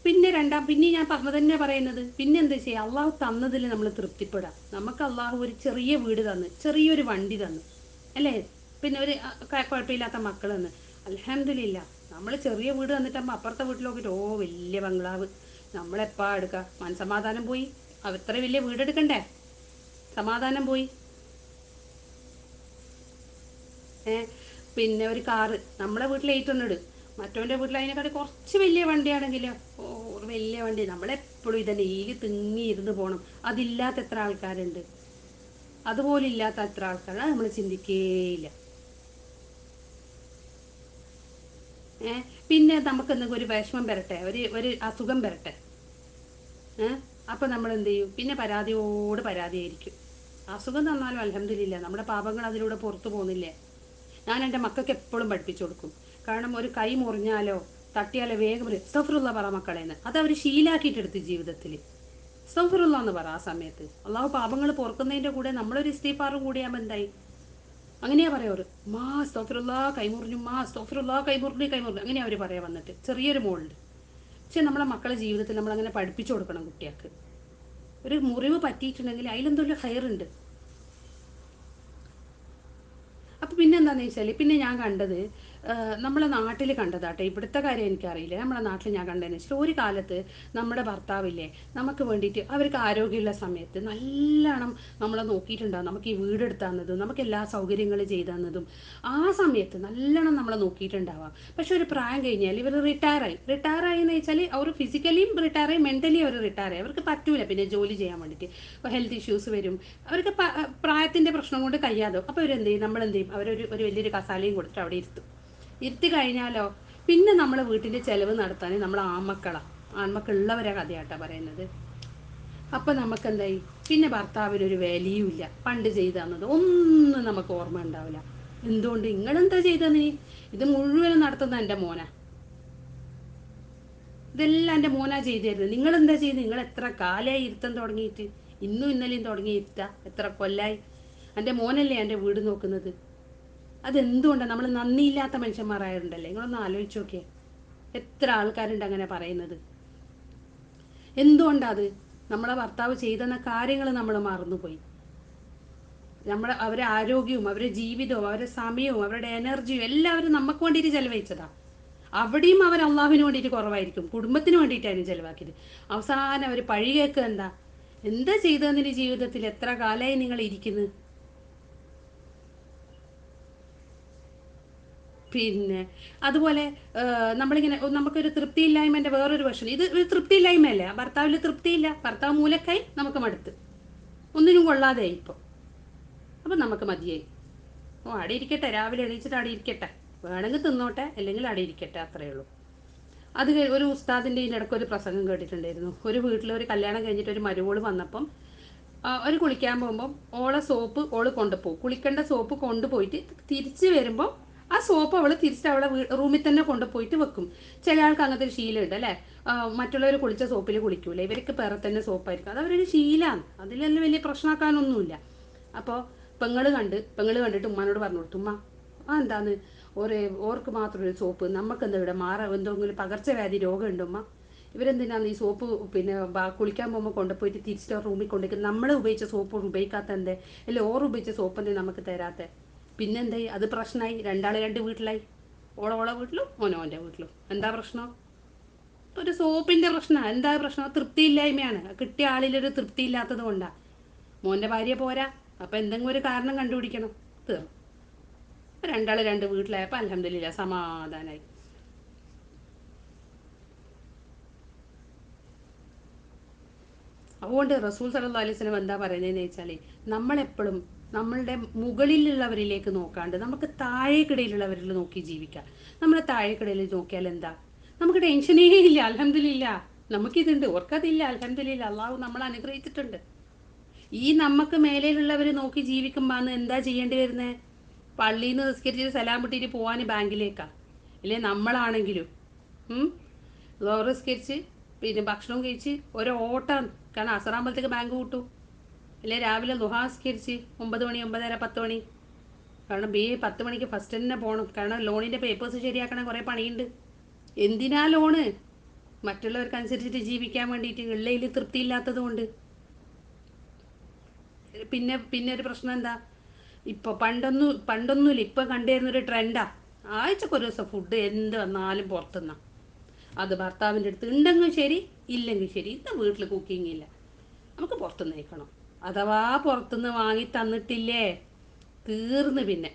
പിന്നെ ഞാൻ പറഞ്ഞത് തന്നെ പറയുന്നത്, പിന്നെ എന്താ ചെയ്യുക, അള്ളാഹു തന്നതിൽ നമ്മൾ തൃപ്തിപ്പെടാം. നമുക്ക് അള്ളാഹു ഒരു ചെറിയ വീട് തന്ന്, ചെറിയൊരു വണ്ടി തന്നു അല്ലേ, പിന്നെ ഒരു കുഴപ്പമില്ലാത്ത മക്കൾ തന്ന്, അൽഹംദുലില്ലാ. നമ്മൾ ചെറിയ വീട് തന്നിട്ടാകുമ്പോൾ അപ്പുറത്തെ വീട്ടിൽ നോക്കിയിട്ട് ഓ വലിയ ബംഗ്ലാവ്, നമ്മളെപ്പാ എടുക്കുക, മനസമാധാനം പോയി. അത്ര വലിയ വീടെടുക്കണ്ടേ, സമാധാനം പോയി. പിന്നെ ഒരു കാറ്, നമ്മളെ വീട്ടിൽ 800, മറ്റവൻ്റെ വീട്ടിൽ അതിനെക്കാട്ടി കുറച്ച് വലിയ വണ്ടിയാണെങ്കിലോ ഓ വലിയ വണ്ടി. നമ്മളെപ്പോഴും ഇതന്നെ ഈ തിങ്ങി ഇരുന്ന് പോകണം. അതില്ലാത്ത എത്ര ആൾക്കാരുണ്ട്, അതുപോലെ ഇല്ലാത്ത എത്ര ആൾക്കാരാണ്, നമ്മൾ ചിന്തിക്കേയില്ല. പിന്നെ നമുക്ക് എന്തെങ്കിലും ഒരു വിഷമം വരട്ടെ, ഒരു അസുഖം വരട്ടെ, അപ്പം നമ്മൾ എന്ത് ചെയ്യും, പിന്നെ പരാതിയായിരിക്കും. അസുഖം തന്നാലും അൽഹംദുലില്ലാ നമ്മുടെ പാപങ്ങൾ അതിലൂടെ പുറത്തു പോകുന്നില്ലേ. ഞാൻ എൻ്റെ മക്കൾക്ക് എപ്പോഴും പഠിപ്പിച്ചു കൊടുക്കും. കാരണം ഒരു കൈ മുറിഞ്ഞാലോ തട്ടിയാലോ വേഗം അസ്തഗ്ഫിറുല്ലാ പറ മക്കളേന്ന്. അത് അവർ ശീലാക്കിയിട്ടെടുത്ത് ജീവിതത്തിൽ. അസ്തഗ്ഫിറുല്ലാ എന്ന് പറ ആ സമയത്ത്. അള്ളാഹു പാപങ്ങൾ പൊറുക്കുന്നതിൻ്റെ കൂടെ നമ്മളൊരു ഇസ്തിഗ്ഫാറും കൂടിയാകുമ്പോൾ എന്തായി, അങ്ങനെയാ പറയാറ്. മാ അസ്തഗ്ഫിറുല്ലാ കൈമുറിഞ്ഞു, മാ അസ്തഗ്ഫിറുല്ലാ കൈമുറിഞ്ഞു, അങ്ങനെയാ അവർ പറയാൻ വന്നിട്ട്. ചെറിയൊരു മോളുണ്ട്. പക്ഷെ നമ്മളെ മക്കളെ ജീവിതത്തിൽ നമ്മളങ്ങനെ പഠിപ്പിച്ചു കൊടുക്കണം. കുട്ടികൾക്ക് ഒരു മുറിവ് പറ്റിയിട്ടുണ്ടെങ്കിൽ അതിലെന്തെങ്കിലും ഹൈറുണ്ട്. അപ്പോൾ പിന്നെ എന്താണെന്ന് വെച്ചാൽ പിന്നെ ഞാൻ കണ്ടത് നമ്മളെ നാട്ടിൽ കണ്ടതാട്ടെ, ഇവിടുത്തെ കാര്യം എനിക്കറിയില്ല. നമ്മളെ നാട്ടിൽ ഞാൻ കണ്ടതെന്ന് വെച്ചാൽ ഒരു കാലത്ത് നമ്മുടെ ഭർത്താവില്ലേ നമുക്ക് വേണ്ടിയിട്ട് അവർക്ക് ആരോഗ്യമുള്ള സമയത്ത് നല്ലോണം നമ്മളെ നോക്കിയിട്ടുണ്ടാകും. നമുക്ക് ഈ വീടെടുത്ത് തന്നതും നമുക്ക് എല്ലാ സൗകര്യങ്ങളും ചെയ്തു തന്നതും ആ സമയത്ത് നല്ലോണം നമ്മളെ നോക്കിയിട്ടുണ്ടാവാം. പക്ഷെ ഒരു പ്രായം കഴിഞ്ഞാൽ ഇവർ റിട്ടയറായി എന്ന് വെച്ചാൽ അവർ ഫിസിക്കലിയും റിട്ടയറായി, മെൻ്റലി അവർ റിട്ടയറായി. അവർക്ക് പറ്റൂല പിന്നെ ജോലി ചെയ്യാൻ വേണ്ടിയിട്ട്. ഇപ്പോൾ ഹെൽത്ത് ഇഷ്യൂസ് വരും, അവർക്ക് പ്രായത്തിൻ്റെ പ്രശ്നം കൊണ്ട് കഴിയാതെ. അപ്പോൾ അവരെന്ത് ചെയ്യും, നമ്മളെന്ത് ചെയ്യും, അവരൊരു വലിയൊരു കസാലയും കൊടുത്തിട്ട് അവിടെ ഇരുത്തി കഴിഞ്ഞാലോ പിന്നെ നമ്മളെ വീട്ടിൻ്റെ ചിലവ് നടത്താൻ നമ്മൾ ആൺമക്കളുള്ളവരെ കഥയാട്ടാ പറയുന്നത്. അപ്പം നമുക്ക് എന്തായി, പിന്നെ ഭർത്താവിനൊരു വാല്യൂ ഇല്ല. പണ്ട് ചെയ്തു തന്നത് ഒന്നും നമുക്ക് ഓർമ്മ ഉണ്ടാവില്ല. എന്തുകൊണ്ട്, നിങ്ങളെന്താ ചെയ്തത്, ഇത് മുഴുവനും നടത്തുന്ന എൻ്റെ മോനാ, ഇതെല്ലാം എൻ്റെ മോനാ ചെയ്തു തരുന്നത്. നിങ്ങളെന്താ ചെയ്ത്, നിങ്ങൾ എത്ര കാലമായി ഇരുത്തം തുടങ്ങിയിട്ട്, ഇന്നും ഇന്നലെയും തുടങ്ങി ഇരുത്ത, എത്ര കൊല്ലായി. എൻ്റെ മോനല്ലേ എൻ്റെ വീട് നോക്കുന്നത്. അതെന്തുകൊണ്ടാണ് നമ്മൾ നന്ദിയില്ലാത്ത മനുഷ്യന്മാരായിട്ടുണ്ടല്ലേ. നിങ്ങളൊന്ന് ആലോചിച്ച് നോക്കിയേ, എത്ര ആൾക്കാരുണ്ട് അങ്ങനെ പറയുന്നത്. എന്തുകൊണ്ടാത്, നമ്മളെ ഭർത്താവ് ചെയ്തെന്ന കാര്യങ്ങൾ നമ്മൾ മറന്നുപോയി. അവരെ ആരോഗ്യവും അവരുടെ ജീവിതവും അവരുടെ സമയവും അവരുടെ എനർജിയും എല്ലാവരും നമുക്ക് വേണ്ടിയിട്ട് ചെലവഴിച്ചതാ. അവിടെയും അവർ അള്ളാഹുവിന് വേണ്ടിയിട്ട് കുറവായിരിക്കും, കുടുംബത്തിന് വേണ്ടിയിട്ടായിരുന്നു ചെലവാക്കിയത്. അവസാനം അവർ പഴി കേൾക്കുക എന്താ ചെയ്തതെന്നിന് ജീവിതത്തിൽ, എത്ര കാലമായി നിങ്ങൾ ഇരിക്കുന്നത്. പിന്നെ അതുപോലെ നമ്മളിങ്ങനെ നമുക്കൊരു തൃപ്തിയില്ലായ്മൻ്റെ വേറൊരു വശം, ഇത് ഒരു തൃപ്തിയില്ലായ്മയല്ലേ, ഭർത്താവിൽ തൃപ്തിയില്ല, ഭർത്താവ് മൂലക്കായി, നമുക്ക് മടുത്ത് ഒന്നിനും കൊള്ളാതെയായി ഇപ്പോൾ. അപ്പം നമുക്ക് മതിയായി, അവിടെ ഇരിക്കട്ടെ, രാവിലെ എണീച്ചിട്ട് അവിടെ ഇരിക്കട്ടെ, വേണമെങ്കിൽ തിന്നോട്ടെ അല്ലെങ്കിൽ അവിടെ ഇരിക്കട്ടെ, അത്രയേ ഉള്ളൂ. അത് ഒരു ഉസ്താദിൻ്റെ ഇതിനിടയ്ക്ക് ഒരു പ്രസംഗം കേട്ടിട്ടുണ്ടായിരുന്നു. ഒരു വീട്ടിൽ ഒരു കല്യാണം കഴിഞ്ഞിട്ട് ഒരു മരുമോള് വന്നപ്പം അവർ കുളിക്കാൻ പോകുമ്പം ഓളെ സോപ്പ് ഓള് കൊണ്ടുപോകും, കുളിക്കേണ്ട സോപ്പ് കൊണ്ടുപോയിട്ട് തിരിച്ച് വരുമ്പോൾ ആ സോപ്പ് അവൾ തിരിച്ച് അവളെ റൂമിൽ തന്നെ കൊണ്ടുപോയിട്ട് വെക്കും. ചില ആൾക്ക് അങ്ങനത്തെ ഒരു ശീലമുണ്ട് അല്ലേ, മറ്റുള്ളവർ കുളിച്ച സോപ്പിൽ കുളിക്കൂല, ഇവർക്ക് പേറെ തന്നെ സോപ്പായിരിക്കും. അത് അവരൊരു ശീലമാണ്, അതിലെല്ലാം വലിയ പ്രശ്നമാക്കാനൊന്നുമില്ല. അപ്പോൾ പെങ്ങള് കണ്ടിട്ട് ഉമ്മാനോട് പറഞ്ഞു കൊടുത്തു, ഉമ്മ എന്താന്ന് ഓർക്ക് മാത്രം ഒരു സോപ്പ്, നമുക്കെന്താ ഇവിടെ എന്തെങ്കിലും പകർച്ചവ്യാധി രോഗമുണ്ടോ ഉമ്മ, ഇവരെന്തിനാണ് ഈ സോപ്പ് പിന്നെ കുളിക്കാൻ പോകുമ്പോൾ കൊണ്ടുപോയിട്ട് തിരിച്ചിട്ട് റൂമിൽ കൊണ്ടുപോയി നമ്മൾ ഉപയോഗിച്ച സോപ്പ് ഉപയോഗിക്കാത്ത എന്തേ, അല്ലെ ഓർ ഉപയോഗിച്ച സോപ്പ് എന്തേ നമുക്ക് തരാത്ത. പിന്നെന്തായി, അത് പ്രശ്നമായി, രണ്ട് വീട്ടിലായി, ഓളെ വീട്ടിലും ഓൻ്റെ വീട്ടിലും. എന്താ പ്രശ്നം, ഒരു സോപ്പിൻ്റെ പ്രശ്നമാണ്. എന്താ പ്രശ്നം, തൃപ്തിയില്ലായ്മയാണ്. കിട്ടിയ ആളിലൊരു തൃപ്തി ഇല്ലാത്തത് കൊണ്ടാണ്. മോൻ്റെ ഭാര്യ പോരാ, അപ്പം എന്തെങ്കിലും ഒരു കാരണം കണ്ടുപിടിക്കണം. തീർന്നു. രണ്ട് വീട്ടിലായപ്പോൾ അൽഹംദുലില്ലാ സമാധാനമായി. അതുകൊണ്ട് റസൂൽ സല്ലല്ലാഹു അലൈഹി വസല്ലം എന്താ പറയുന്നതെന്ന് വെച്ചാൽ, നമ്മളെപ്പോഴും നമ്മളുടെ മുകളിലുള്ളവരിലേക്ക് നോക്കാണ്ട് നമുക്ക് താഴേക്കിടയിലുള്ളവരിൽ നോക്കി ജീവിക്കാം. നമ്മളെ താഴേക്കിടയിൽ നോക്കിയാൽ എന്താ, നമുക്ക് ടെൻഷനേ ഇല്ല, അൽഹംദുലില്ലാ. നമുക്കിതുണ്ട്, ഓർക്കതില്ല, അൽഹംദുലില്ലാ. അള്ളാഹു നമ്മളെ അനുഗ്രഹിച്ചിട്ടുണ്ട്. ഈ നമുക്ക് മേലെയുള്ളവർ നോക്കി ജീവിക്കുമ്പോൾ എന്താ ചെയ്യേണ്ടി വരുന്നത്, പള്ളിയിൽ നിന്ന് നിസ്കരിച്ചിട്ട് സലാം വിട്ടിട്ട് പോകാൻ ബാങ്കിലേക്കാണ്. ഇല്ലേ നമ്മളാണെങ്കിലും ലോറ് നിസ്കരിച്ച് പിന്നെ ഭക്ഷണം കഴിച്ച് ഒരു ഓട്ടം, കാരണം അസറാകുമ്പോഴത്തേക്ക് ബാങ്ക് കൂട്ടും. അല്ലെ രാവിലെ ദുഹാ നിസ്കരിച്ച് 9 മണി 9:30 10 മണി, കാരണം 10 മണിക്ക് ഫസ്റ്റ് തന്നെ പോകണം, കാരണം ലോണിൻ്റെ പേപ്പേഴ്സ് ശരിയാക്കണം, കുറേ പണിയുണ്ട്. എന്തിനാ ലോണ്, മറ്റുള്ളവർക്ക് അനുസരിച്ചിട്ട് ജീവിക്കാൻ വേണ്ടിയിട്ട്, ഉള്ളതിൽ തൃപ്തിയില്ലാത്തത് കൊണ്ട്. പിന്നെ ഒരു പ്രശ്നം എന്താ, ഇപ്പോൾ പണ്ടൊന്നുമില്ല, ഇപ്പം കണ്ടുവരുന്നൊരു ട്രെൻഡാണ്, ആഴ്ചക്ക് ഒരു ദിവസം ഫുഡ് എന്ത് വന്നാലും പുറത്തുനിന്നാ. അത് ഭർത്താവിൻ്റെ അടുത്ത് ഉണ്ടെങ്കിൽ ശരി ഇല്ലെങ്കിൽ ശരി, ഇന്ന് വീട്ടിൽ കുക്കിംഗ് ഇല്ല, നമുക്ക് പുറത്തുനിന്ന് കഴിക്കണം. അഥവാ പുറത്തുനിന്ന് വാങ്ങി തന്നിട്ടില്ലേ തീർന്ന് പിന്നെ.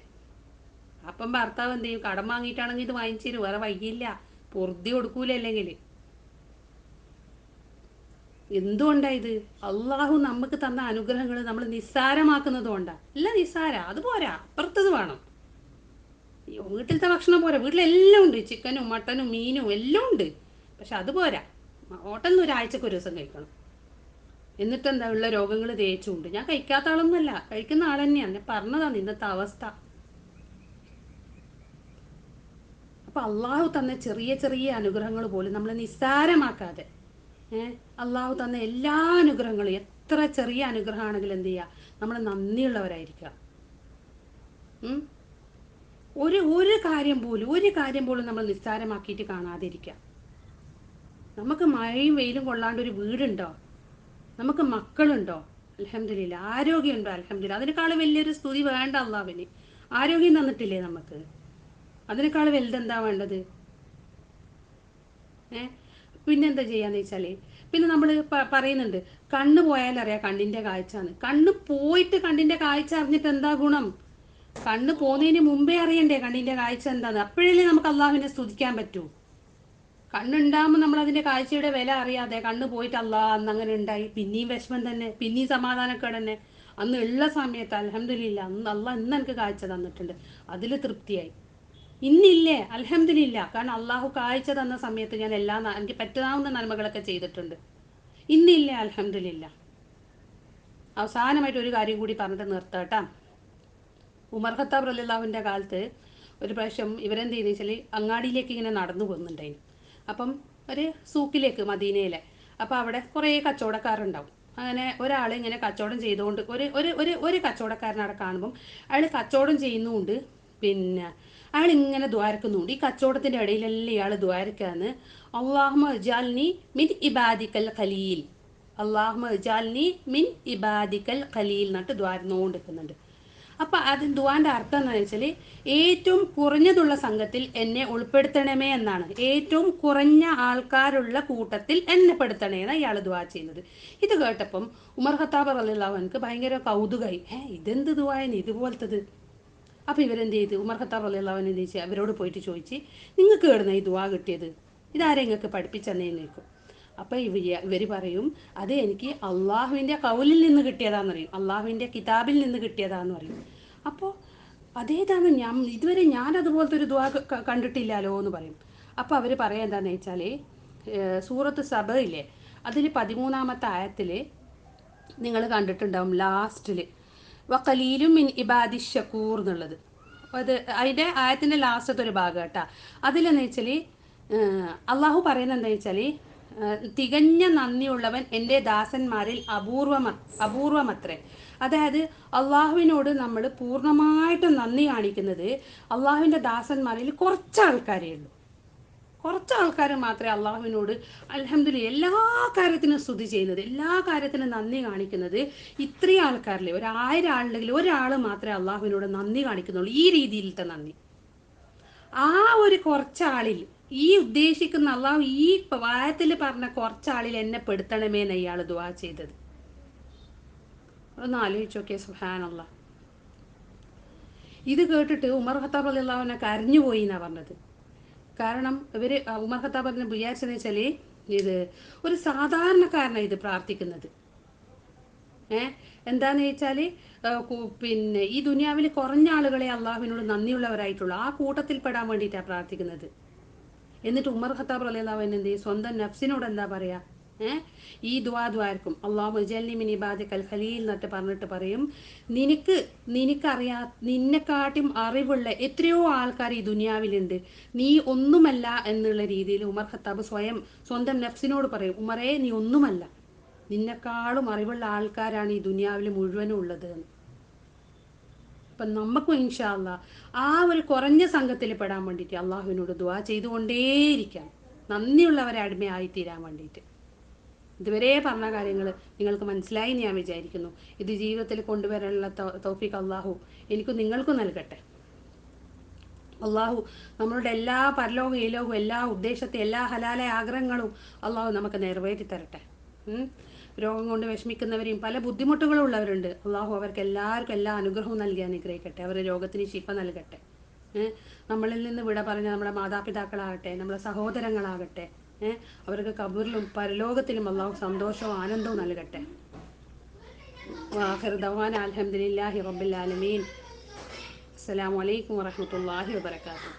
അപ്പം ഭർത്താവ് എന്ത് ചെയ്യും, കടം വാങ്ങിയിട്ടാണെങ്കിൽ ഇത് വാങ്ങിച്ചു തരും, വേറെ വൈകിയില്ല, പൊറുതി കൊടുക്കൂല. അല്ലെങ്കിൽ എന്തുകൊണ്ടായത്, അള്ളാഹു നമുക്ക് തന്ന അനുഗ്രഹങ്ങൾ നമ്മൾ നിസ്സാരമാക്കുന്നത് കൊണ്ടാണ്. അല്ല നിസ്സാര അത് പോരാ, അപ്പുറത്തത് വേണം. വീട്ടിലത്തെ ഭക്ഷണം പോരാ, വീട്ടിലെല്ലാം ഉണ്ട്, ചിക്കനും മട്ടനും മീനും എല്ലാം ഉണ്ട്, പക്ഷെ അത് പോരാ. ഹോട്ടലിൽ നിന്ന് ഒരാഴ്ചക്ക് ഒരു ദിവസം കഴിക്കണം. എന്നിട്ടെന്താ, ഉള്ള രോഗങ്ങൾ തേച്ചുണ്ട്. ഞാൻ കഴിക്കാത്ത ആളൊന്നുമല്ല, കഴിക്കുന്ന ആൾ തന്നെയാണ്, ഞാൻ പറഞ്ഞതാണ് ഇന്നത്തെ അവസ്ഥ. അപ്പം അള്ളാഹു തന്ന ചെറിയ ചെറിയ അനുഗ്രഹങ്ങൾ പോലും നമ്മൾ നിസ്സാരമാക്കാതെ, അള്ളാഹു തന്ന എല്ലാ അനുഗ്രഹങ്ങളും എത്ര ചെറിയ അനുഗ്രഹമാണെങ്കിലും എന്ത് ചെയ്യുക, നമ്മൾ നന്ദിയുള്ളവരായിരിക്കുക. ഒരു കാര്യം പോലും നമ്മൾ നിസ്സാരമാക്കിയിട്ട് കാണാതിരിക്കുക. നമുക്ക് മഴയും വെയിലും കൊള്ളാണ്ട് ഒരു വീടുണ്ടോ, നമുക്ക് മക്കളുണ്ടോ, അൽഹംദുലില്ലാ, ആരോഗ്യമുണ്ടോ, അൽഹംദുലില്ലാ. അതിനേക്കാളും വലിയൊരു സ്തുതി വേണ്ട അള്ളാഹുവിന്. ആരോഗ്യം തന്നിട്ടില്ലേ നമുക്ക്? അതിനേക്കാൾ വലുതെന്താ വേണ്ടത്? ഏഹ് പിന്നെന്താ ചെയ്യാന്ന് വെച്ചാൽ, പിന്നെ നമ്മൾ പറയുന്നുണ്ട് കണ്ണ് പോയാലറിയാം കണ്ണിൻ്റെ കാഴ്ചയാണ്. കണ്ണ് പോയിട്ട് കണ്ണിൻ്റെ കാഴ്ച അറിഞ്ഞിട്ട് എന്താ ഗുണം? കണ്ണ് പോകുന്നതിന് മുമ്പേ അറിയണ്ടേ കണ്ണിൻ്റെ കാഴ്ച എന്താന്ന്? അപ്പോഴല്ലേ നമുക്ക് അള്ളാഹുവിനെ സ്തുതിക്കാൻ പറ്റൂ. കണ്ണുണ്ടാകുമ്പോൾ നമ്മൾ അതിൻ്റെ കാഴ്ചയുടെ വില അറിയാതെ കണ്ണ് പോയിട്ട് അല്ലാ അന്ന് അങ്ങനെ ഉണ്ടായി, പിന്നെയും വിഷമം തന്നെ, പിന്നെയും സമാധാനക്കേട് തന്നെ. അന്ന് ഉള്ള സമയത്ത് അൽഹംദുലില്ലാ അന്ന് അള്ളാഹ് ഇന്ന് എനിക്ക് കാഴ്ച തന്നിട്ടുണ്ട്, അതിൽ തൃപ്തിയായി. ഇന്നില്ലേ അൽഹംദുലില്ലാ, കാരണം അള്ളാഹു കാഴ്ച തന്ന സമയത്ത് ഞാൻ എനിക്ക് പറ്റാവുന്ന നന്മകളൊക്കെ ചെയ്തിട്ടുണ്ട്. ഇന്നില്ലേ അൽഹംദുലില്ലാ. അവസാനമായിട്ട് ഒരു കാര്യം കൂടി പറഞ്ഞിട്ട് നിർത്താട്ടാ. ഉമർ ഖത്താബ് റളിയല്ലാഹുവിൻ്റെ കാലത്ത് ഒരു പ്രാവശ്യം ഇവരെന്ത് ചെയ്യുന്നത് വെച്ചാൽ അങ്ങാടിയിലേക്ക് ഇങ്ങനെ നടന്നു പോകുന്നുണ്ടായിരുന്നു. അപ്പം ഒരു സൂക്കിലേക്ക് മദീനയിലെ, അപ്പോൾ അവിടെ കുറേ കച്ചവടക്കാരുണ്ടാവും. അങ്ങനെ ഒരാൾ ഇങ്ങനെ കച്ചവടം ചെയ്തുകൊണ്ട് ഒരു ഒരു ഒരു ഒരു കച്ചവടക്കാരനെ അവിടെ കാണുമ്പം അയാൾ കച്ചവടം ചെയ്യുന്നുമുണ്ട്, പിന്നെ അയാൾ ഇങ്ങനെ ദ്വാരക്കുന്നുണ്ട്. ഈ കച്ചവടത്തിൻ്റെ ഇടയിലെല്ലാം ഇയാൾ ദ്വാരക്കാന്ന് അള്ളാഹുമ്മ ഇജ്അൽനി മിൻ ഇബാദിക്കൽ ഖലീൽ, അള്ളാഹുമ്മ ഇജ്അൽനി മിൻ ഇബാദിക്കൽ ഖലീൽ എന്നിട്ട് ദ്വാരന്നുകൊണ്ടിരിക്കുന്നുണ്ട്. അപ്പം അത് ദുആൻ്റെ അർത്ഥം എന്താണെന്ന് വെച്ചാൽ ഏറ്റവും കുറഞ്ഞതുള്ള സംഘത്തിൽ എന്നെ ഉൾപ്പെടുത്തണമേ എന്നാണ്. ഏറ്റവും കുറഞ്ഞ ആൾക്കാരുള്ള കൂട്ടത്തിൽ എന്നെ പെടുത്തണേ എന്നാണ് ഇയാൾ ദുആ ചെയ്യുന്നത്. ഇത് കേട്ടപ്പം ഉമർ ഖത്താബ് റളിയല്ലാഹു അൻഹു ഭയങ്കര കൗതുകമായി. ഇതെന്ത് ദുആയാണ് ഇതുപോലത്തത്? അപ്പോൾ ഇവരെന്ത് ചെയ്ത്, ഉമർ ഖത്താബ് റളിയല്ലാഹു അൻഹു എന്ത് ചെയ്തു, അവരോട് പോയിട്ട് ചോദിച്ച് നിങ്ങൾക്ക് എവിടുന്ന ഈ ദുആ കിട്ടിയത്? ഇതാരെ നിങ്ങൾക്ക് പഠിപ്പിച്ചെന്നേന്ന് ചോദിക്കും. അപ്പോൾ ഇവർ പറയും അത് എനിക്ക് അള്ളാഹുവിൻ്റെ കൗലിൽ നിന്ന് കിട്ടിയതാന്ന് പറയും, അള്ളാഹുവിൻ്റെ കിതാബിൽ നിന്ന് കിട്ടിയതാന്ന് പറയും. അപ്പോൾ അതേതാണ്, ഇതുവരെ ഞാൻ അതുപോലത്തെ ഒരു ദുആ കണ്ടിട്ടില്ലല്ലോ എന്ന് പറയും. അപ്പോൾ അവർ പറയാൻ എന്താണെന്ന് വെച്ചാൽ സൂറത്ത് സബ ഇല്ലേ, അതിൽ 13-ാമത്തെ ആയത്തിൽ നിങ്ങൾ കണ്ടിട്ടുണ്ടാവും ലാസ്റ്റിൽ വഖലീലും മിൻ ഇബാദി ഷക്കൂർ എന്നുള്ളത്. അത് അതിൻ്റെ ആയത്തിൻ്റെ ലാസ്റ്റത്തെ ഒരു ഭാഗം കേട്ടോ. അതിലെന്ന് വെച്ചാൽ അള്ളാഹു പറയുന്നത് എന്താ വെച്ചാൽ തികഞ്ഞ നന്ദിയുള്ളവൻ എൻ്റെ ദാസന്മാരിൽ അപൂർവമത്രേ. അതായത് അള്ളാഹുവിനോട് നമ്മൾ പൂർണ്ണമായിട്ടും നന്ദി കാണിക്കുന്നത് അള്ളാഹുവിൻ്റെ ദാസന്മാരിൽ കുറച്ച് ആൾക്കാരേ ഉള്ളൂ. കുറച്ച് ആൾക്കാർ മാത്രമേ അള്ളാഹുവിനോട് അൽഹംദുലില്ലാ എല്ലാ കാര്യത്തിനും സ്തുതി ചെയ്യുന്നത്, എല്ലാ കാര്യത്തിനും നന്ദി കാണിക്കുന്നത്. ഇത്രയും ആൾക്കാരില്ലേ, 1000 ആളുണ്ടെങ്കിൽ ഒരാൾ മാത്രമേ അള്ളാഹുവിനോട് നന്ദി കാണിക്കുന്നുള്ളൂ, ഈ രീതിയിലത്തെ നന്ദി. ആ ഒരു കുറച്ചാളിൽ ഈ ഉദ്ദേശിക്കുന്ന അള്ളാഹു ഈ വായത്തിൽ പറഞ്ഞ കുറച്ചാളിൽ എന്നെ പെടുത്തണമേ എന്ന് ഇയാൾ ദുആ ചെയ്തത്. ഒന്ന് ആലോചിച്ച് നോക്കിയേ, സുബ്ഹാനല്ലാഹ്. ഇത് കേട്ടിട്ട് ഉമർ ഖത്താബ് റളിയല്ലാഹു അൻഹു കരഞ്ഞു പോയി എന്നാണ് പറഞ്ഞത്. കാരണം ഇവർ ഉമർ ഖത്താബ് പറഞ്ഞ വിചാരിച്ചെന്ന് വെച്ചാൽ ഇത് ഒരു സാധാരണക്കാരനാണ് ഇത് പ്രാർത്ഥിക്കുന്നത്. എന്താന്ന് വെച്ചാൽ പിന്നെ ഈ ദുനിയാവിൽ കുറഞ്ഞ ആളുകളെ അള്ളാഹുവിനോട് നന്ദിയുള്ളവരായിട്ടുള്ളൂ, ആ കൂട്ടത്തിൽ പെടാൻ വേണ്ടിയിട്ടാണ് പ്രാർത്ഥിക്കുന്നത്. എന്നിട്ട് ഉമർ ഖത്താബ് റളിയല്ലാഹു അൻഹു എന്ത് ചെയ്യും, സ്വന്തം നഫ്സിനോട് എന്താ പറയുക, ഈ ദ്വാർക്കും അള്ളാഹു ഇജ്അൽനി മിൻ ഇബാദിക്കൽ ഖലീൽ എന്നിട്ട് പറഞ്ഞിട്ട് പറയും, നിനക്കറിയാ നിന്നെക്കാട്ടും അറിവുള്ള എത്രയോ ആൾക്കാർ ഈ ദുനിയാവിലുണ്ട്, നീ ഒന്നുമല്ല എന്നുള്ള രീതിയിൽ ഉമർ ഖത്താബ് സ്വന്തം നഫ്സിനോട് പറയും, ഉമറേ നീ ഒന്നുമല്ല, നിന്നെക്കാളും അറിവുള്ള ആൾക്കാരാണ് ഈ ദുനിയാവിൽ മുഴുവനും ഉള്ളത് എന്ന്. അപ്പം നമുക്കും ഇൻഷാ അല്ലാഹ് ആ ഒരു കുറഞ്ഞ സംഘത്തിൽ പെടാൻ വേണ്ടിയിട്ട് അള്ളാഹുവിനോട് ദുആ ചെയ്തുകൊണ്ടേയിരിക്കാം, നന്ദിയുള്ളവരെ അടിമയായിത്തീരാൻ വേണ്ടിയിട്ട്. ഇതുവരെ പറഞ്ഞ കാര്യങ്ങൾ നിങ്ങൾക്ക് മനസ്സിലായി ഞാൻ വിചാരിക്കുന്നു. ഇത് ജീവിതത്തിൽ കൊണ്ടുവരാനുള്ള തൗഫീഖ് അള്ളാഹു എനിക്കും നിങ്ങൾക്കും നൽകട്ടെ. അള്ളാഹു നമ്മളുടെ എല്ലാ പരലോകവും ഈ ലോകവും എല്ലാ ഉദ്ദേശത്തെ എല്ലാ ഹലാലായ ആഗ്രഹങ്ങളും അള്ളാഹു നമുക്ക് നിറവേറ്റി തരട്ടെ. രോഗം കൊണ്ട് വിഷമിക്കുന്നവരെയും പല ബുദ്ധിമുട്ടുകളും ഉള്ളവരുണ്ട്, അള്ളാഹു അവർക്ക് എല്ലാവർക്കും എല്ലാ അനുഗ്രഹവും നൽകി അനുഗ്രഹിക്കട്ടെ, അവരുടെ രോഗത്തിന് ശിഫ നൽകട്ടെ. നമ്മളിൽ നിന്ന് വിട പറഞ്ഞ നമ്മുടെ മാതാപിതാക്കളാകട്ടെ, നമ്മുടെ സഹോദരങ്ങളാകട്ടെ, അവർക്ക് ഖബറിലും പരലോകത്തിലും അള്ളാഹു സന്തോഷവും ആനന്ദവും നൽകട്ടെ. ആഖിറു ദഅ്വാനാ അൽഹംദുലില്ലാഹി റബ്ബിൽ ആലമീൻ. അസ്സലാമു അലൈക്കും വറഹ്മത്തുള്ളാഹി വബറകാതുഹു.